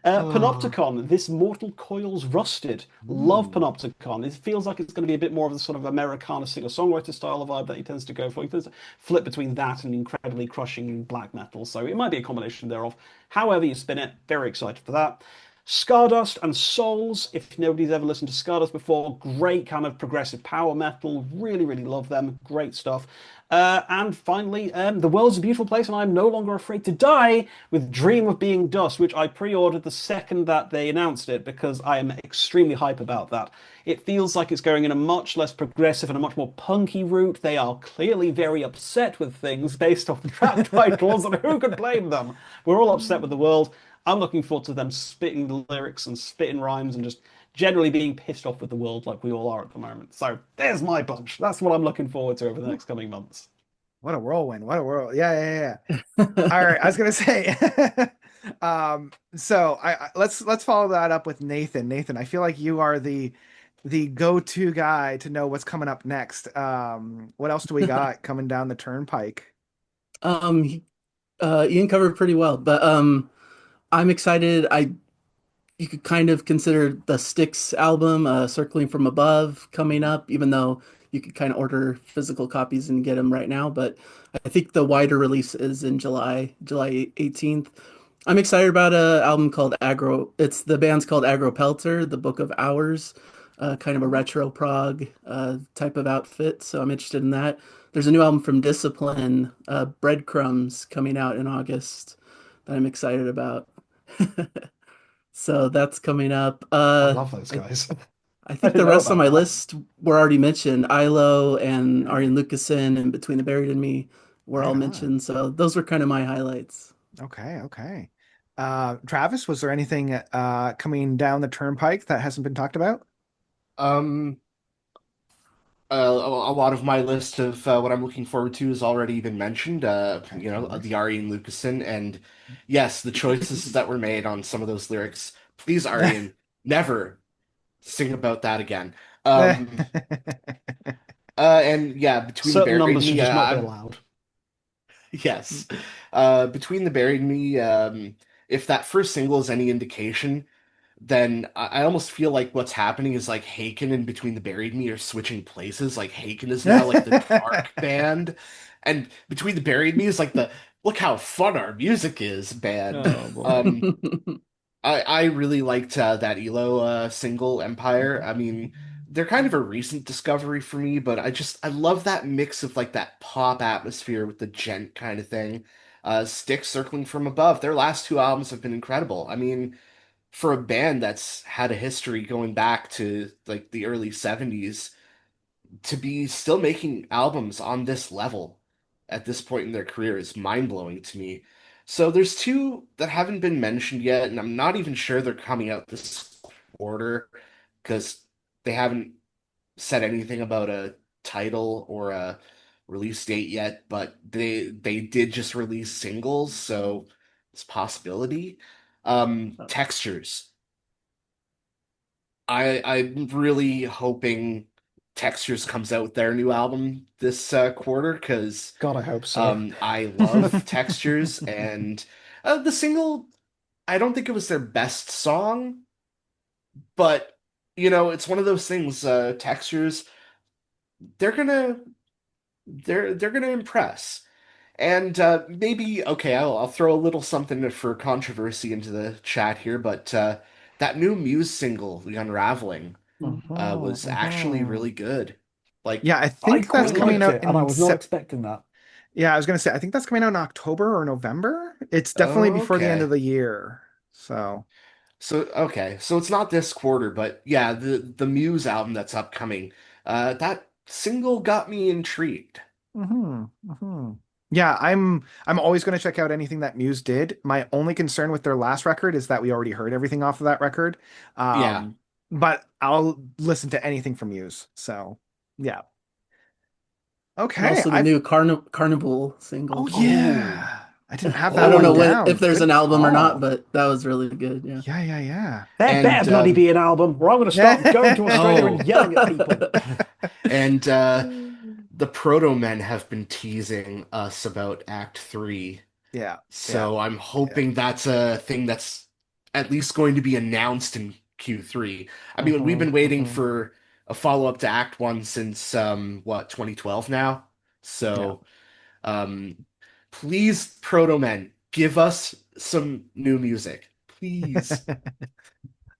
D: Panopticon, This Mortal Coil's Rusted. Love Panopticon. It feels like it's going to be a bit more of the sort of Americana singer-songwriter style of vibe that he tends to go for. He tends to flip between that and incredibly crushing black metal. So it might be a combination thereof. However you spin it, very excited for that. Stardust and Souls. If nobody's ever listened to Stardust before, great kind of progressive power metal. Really love them. Great stuff. And finally, The World's a Beautiful Place and I'm No Longer Afraid to Die with Dream of Being Dust, which I pre-ordered the second that they announced it because I am extremely hype about that. It feels like it's going in a much less progressive and a much more punky route. They are clearly very upset with things based off the track titles, and who could blame them? We're all upset with the world. I'm looking forward to them spitting the lyrics and spitting rhymes and just generally being pissed off with the world like we all are at the moment. So there's my bunch. That's what I'm looking forward to over the next coming months.
A: What a whirlwind. What a whirl. Yeah. All right. I was gonna say so let's follow that up with Nathan. Nathan, I feel like you are the go-to guy to know what's coming up next. What else do we got coming down the turnpike?
E: He, Ian covered pretty well, but I'm excited. You could kind of consider the Styx album, Circling from Above, coming up, even though you could kind of order physical copies and get them right now. But I think the wider release is in July 18th. I'm excited about a album called Aggro. The band's called Aggro Pelter, the Book of Hours, kind of a retro prog type of outfit. So I'm interested in that. There's a new album from Discipline, Breadcrumbs, coming out in August that I'm excited about. So that's coming up.
D: I love those guys.
E: I
D: I
E: think
D: didn't
E: the
D: know
E: rest on
D: about
E: my
D: that.
E: list were already mentioned. Ilo and Arjen Lucassen and Between the Buried and Me were
A: Right
E: all
A: on.
E: mentioned. So those were kind of my highlights.
A: Okay. Travis, was there anything coming down the turnpike that hasn't been talked about?
C: Um, a lot of my list of what I'm looking forward to has already been mentioned.
A: Okay,
C: You
A: no
C: know,
A: worries.
C: the Arjen Lucassen, and yes, the choices that were made on some of those lyrics. Please, Arjen, never sing about that again. Um, and yeah, between the
D: Certain
C: buried
D: numbers
C: and
D: should
C: me,
D: just not be
C: I'm
D: allowed.
C: yes. Between the buried and me, if that first single is any indication, then I almost feel like what's happening is like Haken and Between the Buried and Me are switching places. Like Haken is now like the dark band, and Between the Buried and Me is like the look how fun our music is band.
D: Oh boy.
C: Um, I really liked that ELO single Empire. I mean, they're kind of a recent discovery for me, but I love that mix of like that pop atmosphere with the gent kind of thing. Sticks Circling from Above. Their last two albums have been incredible. I mean, for a band that's had a history going back to like the early 70s, to be still making albums on this level at this point in their career is mind-blowing to me. So there's two that haven't been mentioned yet, and I'm not even sure they're coming out this quarter because they haven't said anything about a title or a release date yet, but they did just release singles, so it's a possibility. Textures. I'm really hoping Textures comes out with their new album this quarter because
D: God, I hope so.
C: I love Textures and the single. I don't think it was their best song, but it's one of those things. Textures, they're gonna they're gonna impress. And maybe, okay, I'll throw a little something for controversy into the chat here, but that new Muse single, The Unraveling, was actually
A: Mhm.
C: really good. Like,
A: Yeah, I
D: I
A: think that's
D: quite
A: coming
D: liked
A: out
D: it, and I
A: in
D: was not
A: Sep
D: expecting that.
A: Yeah, I was gonna say I think that's coming out in October or November. It's definitely
C: oh,
A: before the end of
C: okay.
A: the year. So,
C: So, okay, so it's not this quarter, but yeah, the Muse album that's upcoming, that single got me intrigued.
A: hmm hmm yeah, I'm always going to check out anything that Muse did. My only concern with their last record is that we already heard everything off of that record.
C: Yeah.
A: Um, but I'll listen to anything from Muse. So, yeah.
E: And
A: Okay,
E: also the
A: I've
E: new Carnival
A: oh
E: single.
C: Oh,
A: yeah. I didn't have
E: I
A: that
E: don't
A: one
E: know
C: oh,
E: what if
A: down.
E: there's
A: Good
E: an album or not,
A: call.
E: but that was really good. Yeah.
A: Yeah, yeah, yeah.
D: There better
C: and
D: bloody be an album, or I'm going to start going to Australia and
C: oh,
D: yelling at people.
C: and the Proto Men have been teasing us about Act 3.
A: Yeah, yeah,
C: So I'm
A: yeah.
C: hoping that's a thing that's at least going to be announced in Q3. I mean, we've been waiting
A: Hmm.
C: for a follow-up to Act 1 since what, 2012 now?
A: Yeah.
C: So please, Proto Men, give us some new music. Please.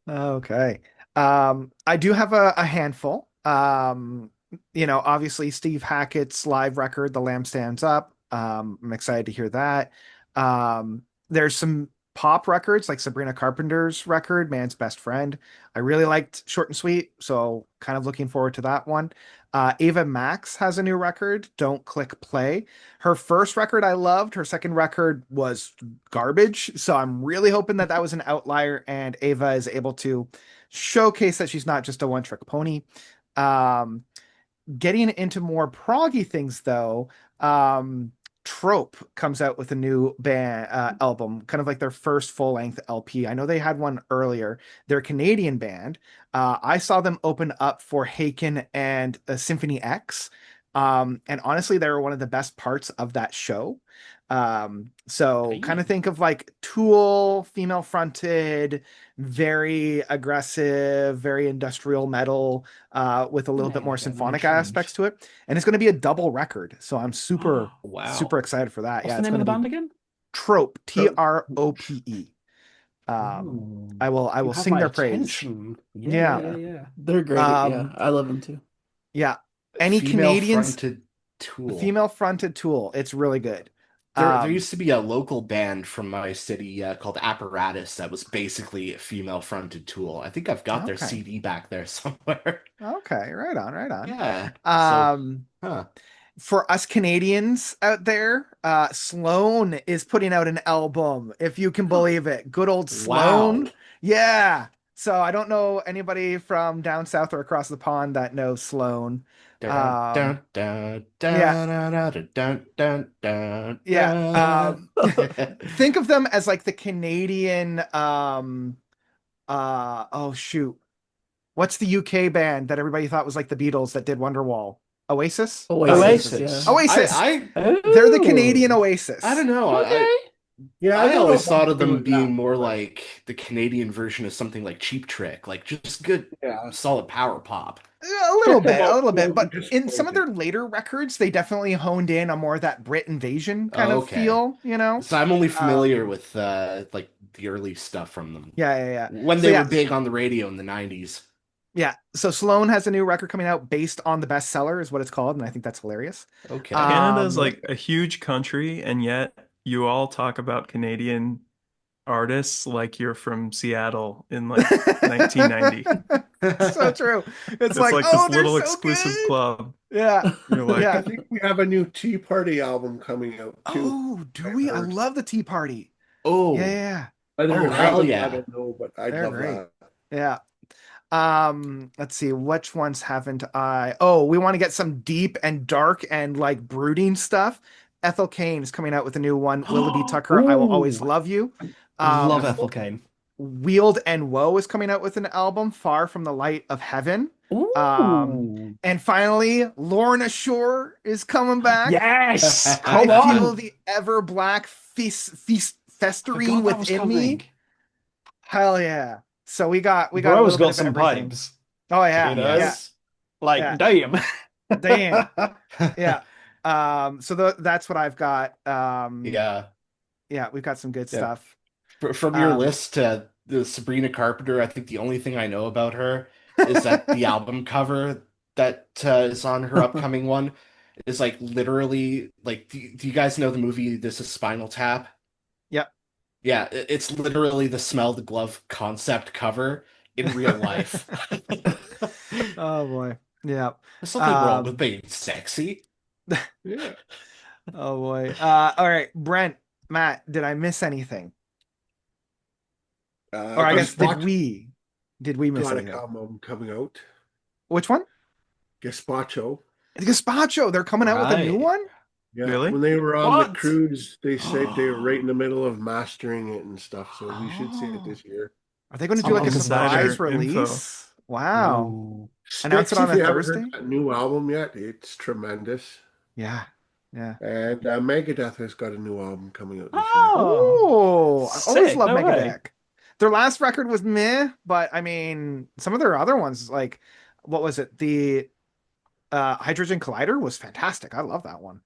A: Okay. I do have a handful. Obviously Steve Hackett's live record, The Lamb Stands Up. I'm excited to hear that. There's some pop records like Sabrina Carpenter's record, Man's Best Friend. I really liked Short and Sweet, so kind of looking forward to that one. Ava Max has a new record, Don't Click Play. Her first record I loved. Her second record was garbage. So I'm really hoping that that was an outlier and Ava is able to showcase that she's not just a one-trick pony. Um, Getting into more proggy things though, Trope comes out with a new band album, kind of like their first full-length LP. I know they had one earlier. They're a Canadian band. I saw them open up for Haken and Symphony X. And honestly, they were one of the best parts of that show. So kind of
D: Hey.
A: think of like Tool, female fronted, very aggressive, very industrial metal, with a little bit
D: Name
A: more
D: again, let me
A: symphonic aspects
D: change.
A: to it. And it's going to be a double record. So I'm super, super
C: Wow.
A: excited for that.
D: What's
A: Yeah,
D: the
A: it's
D: name of
A: going
D: the
A: to be
D: band again?
A: Trope,
C: Pro
A: Trope. Um,
D: Oh,
A: I
D: you
A: will
D: have
A: sing
D: my
A: their praise.
D: attention. Yeah, yeah,
A: Yeah.
D: yeah,
E: Yeah.
D: yeah.
E: They're great. Yeah.
A: Um,
E: I love them too.
A: yeah. Any Canadians,
C: Female-fronted Tool.
A: female fronted Tool. It's really good.
C: There
A: Um,
C: used to be a local band from my city called Apparatus that was basically a female-fronted Tool. I think I've got their
A: okay.
C: CD back there somewhere.
A: Okay. Right on, right on.
C: Yeah. So,
A: Um,
C: huh.
A: for us Canadians out there, Sloan is putting out an album, if you can believe it. Good old Sloan.
C: Wow.
A: Yeah. So I don't know anybody from down south or across the pond that knows Sloan.
C: Dun,
A: Um,
C: dun, dun,
A: yeah,
C: dun, dun, dun, dun, dun, dun,
A: yeah.
C: dun.
A: Think of them as like the Canadian, oh shoot. What's the UK band that everybody thought was like the Beatles that did Wonderwall? Oasis?
E: Oasis. Yeah.
D: Oasis.
A: Oasis.
C: I
A: They're the Canadian
D: Oh,
C: don't
A: Oasis.
C: know.
D: okay.
F: Yeah, I
C: I
F: don't know
C: always
F: if I
C: thought of
F: agree
C: them
F: with that,
C: being more
F: but
C: like the Canadian version of something like Cheap Trick, like just good,
F: yeah,
C: solid power pop.
A: A
F: check them out.
A: little bit.
F: Well,
A: But in some of
F: disappointing.
A: their later records, they definitely honed in on more of that Brit invasion kind
C: Oh,
A: of
C: okay.
A: feel, you know?
C: So I'm only familiar
A: Um,
C: with like the early stuff from them
A: yeah, yeah, yeah.
C: when
A: So
C: they
A: yeah,
C: were big on the radio in the 90s.
A: yeah. So Sloan has a new record coming out based on the bestseller, is what it's called, and I think that's hilarious.
C: Okay.
B: Canada's
A: Um,
B: like a huge country, and yet you all talk about Canadian artists like you're from Seattle in like 1990.
A: So true. It's
B: It's
A: like,
B: like
A: oh,
B: this
A: they're
B: little
A: so
B: exclusive
A: good.
B: club.
A: Yeah.
B: You're
F: I
A: Yeah.
B: like,
F: think we have a new Tea Party album coming out too.
A: Oh, do
F: I
A: we? I
F: heard.
A: love the Tea Party. Yeah,
C: Oh,
A: yeah.
F: Whether
C: oh,
F: it
C: hell
F: happened, I
C: yeah.
F: don't know, but I'd
A: They're
F: love
A: great.
F: that.
A: Yeah. Let's see, which ones haven't I? Oh, we want to get some deep and dark and like brooding stuff. Ethel Cain is coming out with a new one. Willoughby Tucker, I Will Always
D: Ooh,
A: Love You.
D: love
A: Um,
D: Ethel Cain.
A: Wield and Woe is coming out with an album, Far from the Light of Heaven. Um,
D: Ooh.
A: and finally, Lorna Shore is coming back.
D: Yes!
A: I
D: Come
A: feel
D: on!
A: the ever black feast festering
D: Forgot that was
A: within me.
D: coming.
A: Hell yeah. So we got a
D: Bro's
A: little bit
D: got
A: of
D: some
A: everything.
D: pipes,
A: Oh yeah,
D: you know?
A: yeah,
C: Yes.
A: yeah.
D: Like, damn.
A: Damn. Yeah. So that's what I've got.
C: Yeah.
A: Yeah, we've got some good
C: Yeah.
A: stuff.
C: From your
A: Um,
C: list to the Sabrina Carpenter, I think the only thing I know about her is that the album cover that is on her upcoming one is like literally like do you guys know the movie This is Spinal Tap?
A: yeah.
C: Yeah, it's literally the Smell the Glove concept cover in real life.
A: Oh boy. Yeah.
C: There's something wrong with
A: Um,
C: being sexy.
F: Yeah.
A: oh boy. All right, Brent, Matt, did I miss anything? Or I guess
F: Gazpacho
A: did we miss
F: got a
A: anything?
F: album coming out.
A: Which one?
F: Gazpacho.
A: Gazpacho, they're coming out with a new
D: Right.
A: one?
F: Yeah,
B: really?
F: when they were on the
D: What?
F: cruise, they said they were right in the middle of mastering it and stuff, so we should see it
A: Oh.
F: this year.
A: Are they going to do
D: I'm,
A: like a
D: I'm
A: surprise
B: Insider
D: surprised.
B: info.
A: release? Wow.
D: Ooh.
A: Announce it
F: Sticks,
A: on
F: if
A: a
F: you haven't heard
A: Thursday?
F: that new album yet, it's tremendous.
A: Yeah. Yeah.
F: And Megadeth has got a new album coming out this year.
D: Oh,
A: Oh, I always
D: sick.
A: love
D: No way.
A: Megadeth. Their last record was meh, but I mean, some of their other ones, like what was it? The Hydrogen Collider was fantastic. I love that one.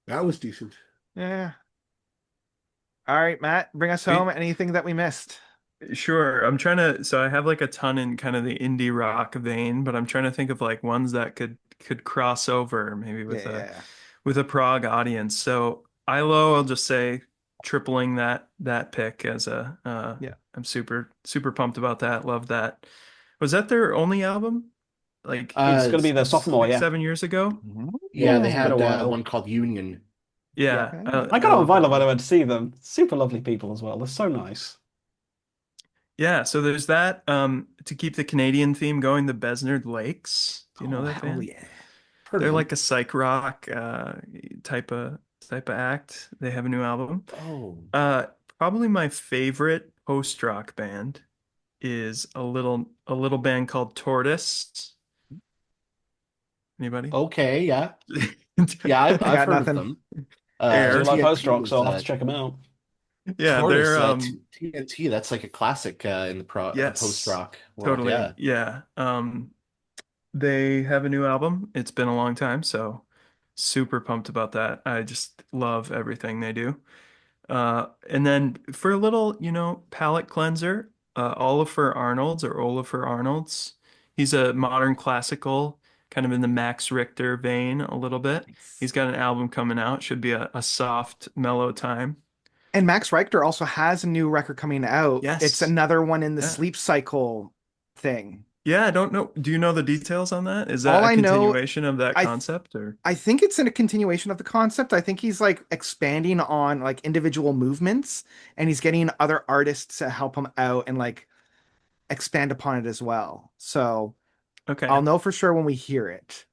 F: That was decent.
A: Yeah. All right, Matt, bring us home. Anything that we missed?
B: Sure. So I have like a ton in kind of the indie rock vein, but I'm trying to think of like ones that could cross over maybe
A: Yeah.
B: with a prog audience. So I'll just say tripling that pick as a
A: Yeah.
B: I'm super pumped about that. Love that. Was that their only album? Like
D: It's going to be the
C: It's
D: sophomore,
B: six,
D: yeah.
B: 7 years ago?
C: yeah,
A: Ooh.
C: they
D: It's been a
C: had
D: while.
C: one called Union.
B: Yeah,
A: Okay.
D: I
B: I
D: got on
B: love that
D: vinyl, by the
B: one.
D: way, to see them. Super lovely people as well. They're so nice.
B: Yeah, so there's that. To keep the Canadian theme going, the Besnard Lakes. Do you know
A: Oh,
B: that
A: hell
B: band?
A: yeah.
C: Heard of
B: They're
C: them.
B: like a psych rock type of act. They have a new album.
C: Oh.
B: Uh, Probably my favorite post rock band is a little band called Tortoise. Anybody?
C: Okay, yeah. Yeah, I've
A: I
C: I've
A: got
C: heard of
A: nothing.
C: them.
D: I do
B: Air.
D: like post
C: TNT
D: rock, so
C: was
D: I'll have to check them out.
B: Yeah,
C: Tortoise,
B: they're
C: TNT, that's like a classic in the post
B: yes,
C: rock world,
B: totally.
C: yeah.
B: Yeah. They have a new album. It's been a long time, so super pumped about that. I just love everything they do. And then for a little, palate cleanser, Olafur Arnold's. He's a modern classical, kind of in the Max Richter vein a little bit. He's got an album coming out. Should be a soft, mellow time.
A: And Max Richter also has a new record coming out. It's
B: Yes.
A: another one in the
B: Yeah.
A: sleep cycle thing.
B: Yeah, I don't know. Do you know the details on that? Is that
A: All
B: a
A: I know,
B: continuation of that
A: I
B: concept or?
A: I think it's in a continuation of the concept. I think he's like expanding on like individual movements and he's getting other artists to help him out and like expand upon it as well. So
B: Okay,
A: I'll know for sure when we hear it.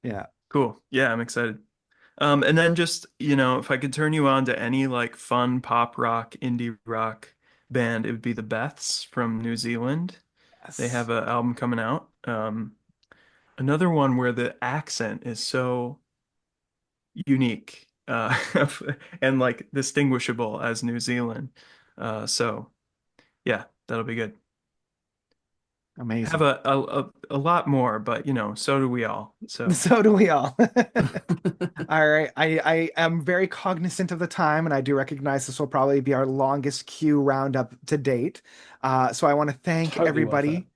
A: Yeah.
B: cool. Yeah, I'm excited. And then just, if I could turn you on to any like fun pop rock, indie rock band, it would be the Beths from New Zealand. They
A: Yes.
B: have an album coming out. Another one where the accent is so unique, and like distinguishable as New Zealand. So yeah, that'll be good. Have
A: Amazing.
B: a lot more, but so do we all. So
A: So do we all. All right. I am very cognizant of the time, and I do recognize this will probably be our longest Q roundup to date. So I want to thank
D: Totally worth it.
A: everybody,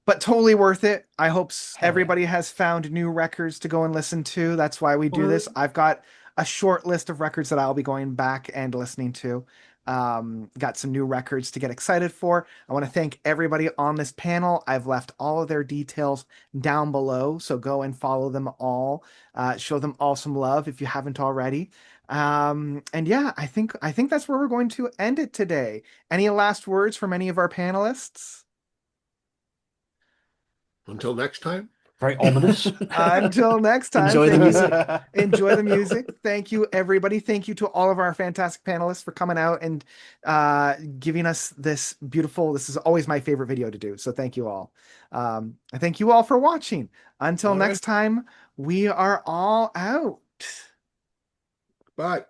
A: but totally worth it. I hope
D: Hell yeah.
A: everybody has found new records to go and listen to. That's why we do this. I've got a short list of records that I'll be going back and listening to. Got some new records to get excited for. I want to thank everybody on this panel. I've left all of their details down below, so go and follow them all. Show them all some love if you haven't already. And yeah, I think that's where we're going to end it today. Any last words from any of our panelists?
F: Until next time.
D: Very ominous.
A: Until next time,
E: Enjoy the music.
A: Enjoy the music. Thank you, everybody. Thank you to all of our fantastic panelists for coming out and giving us this beautiful. This is always my favorite video to do. So thank you all. I thank you all for watching. Until
F: All right.
A: next time, we are all out.
F: Bye.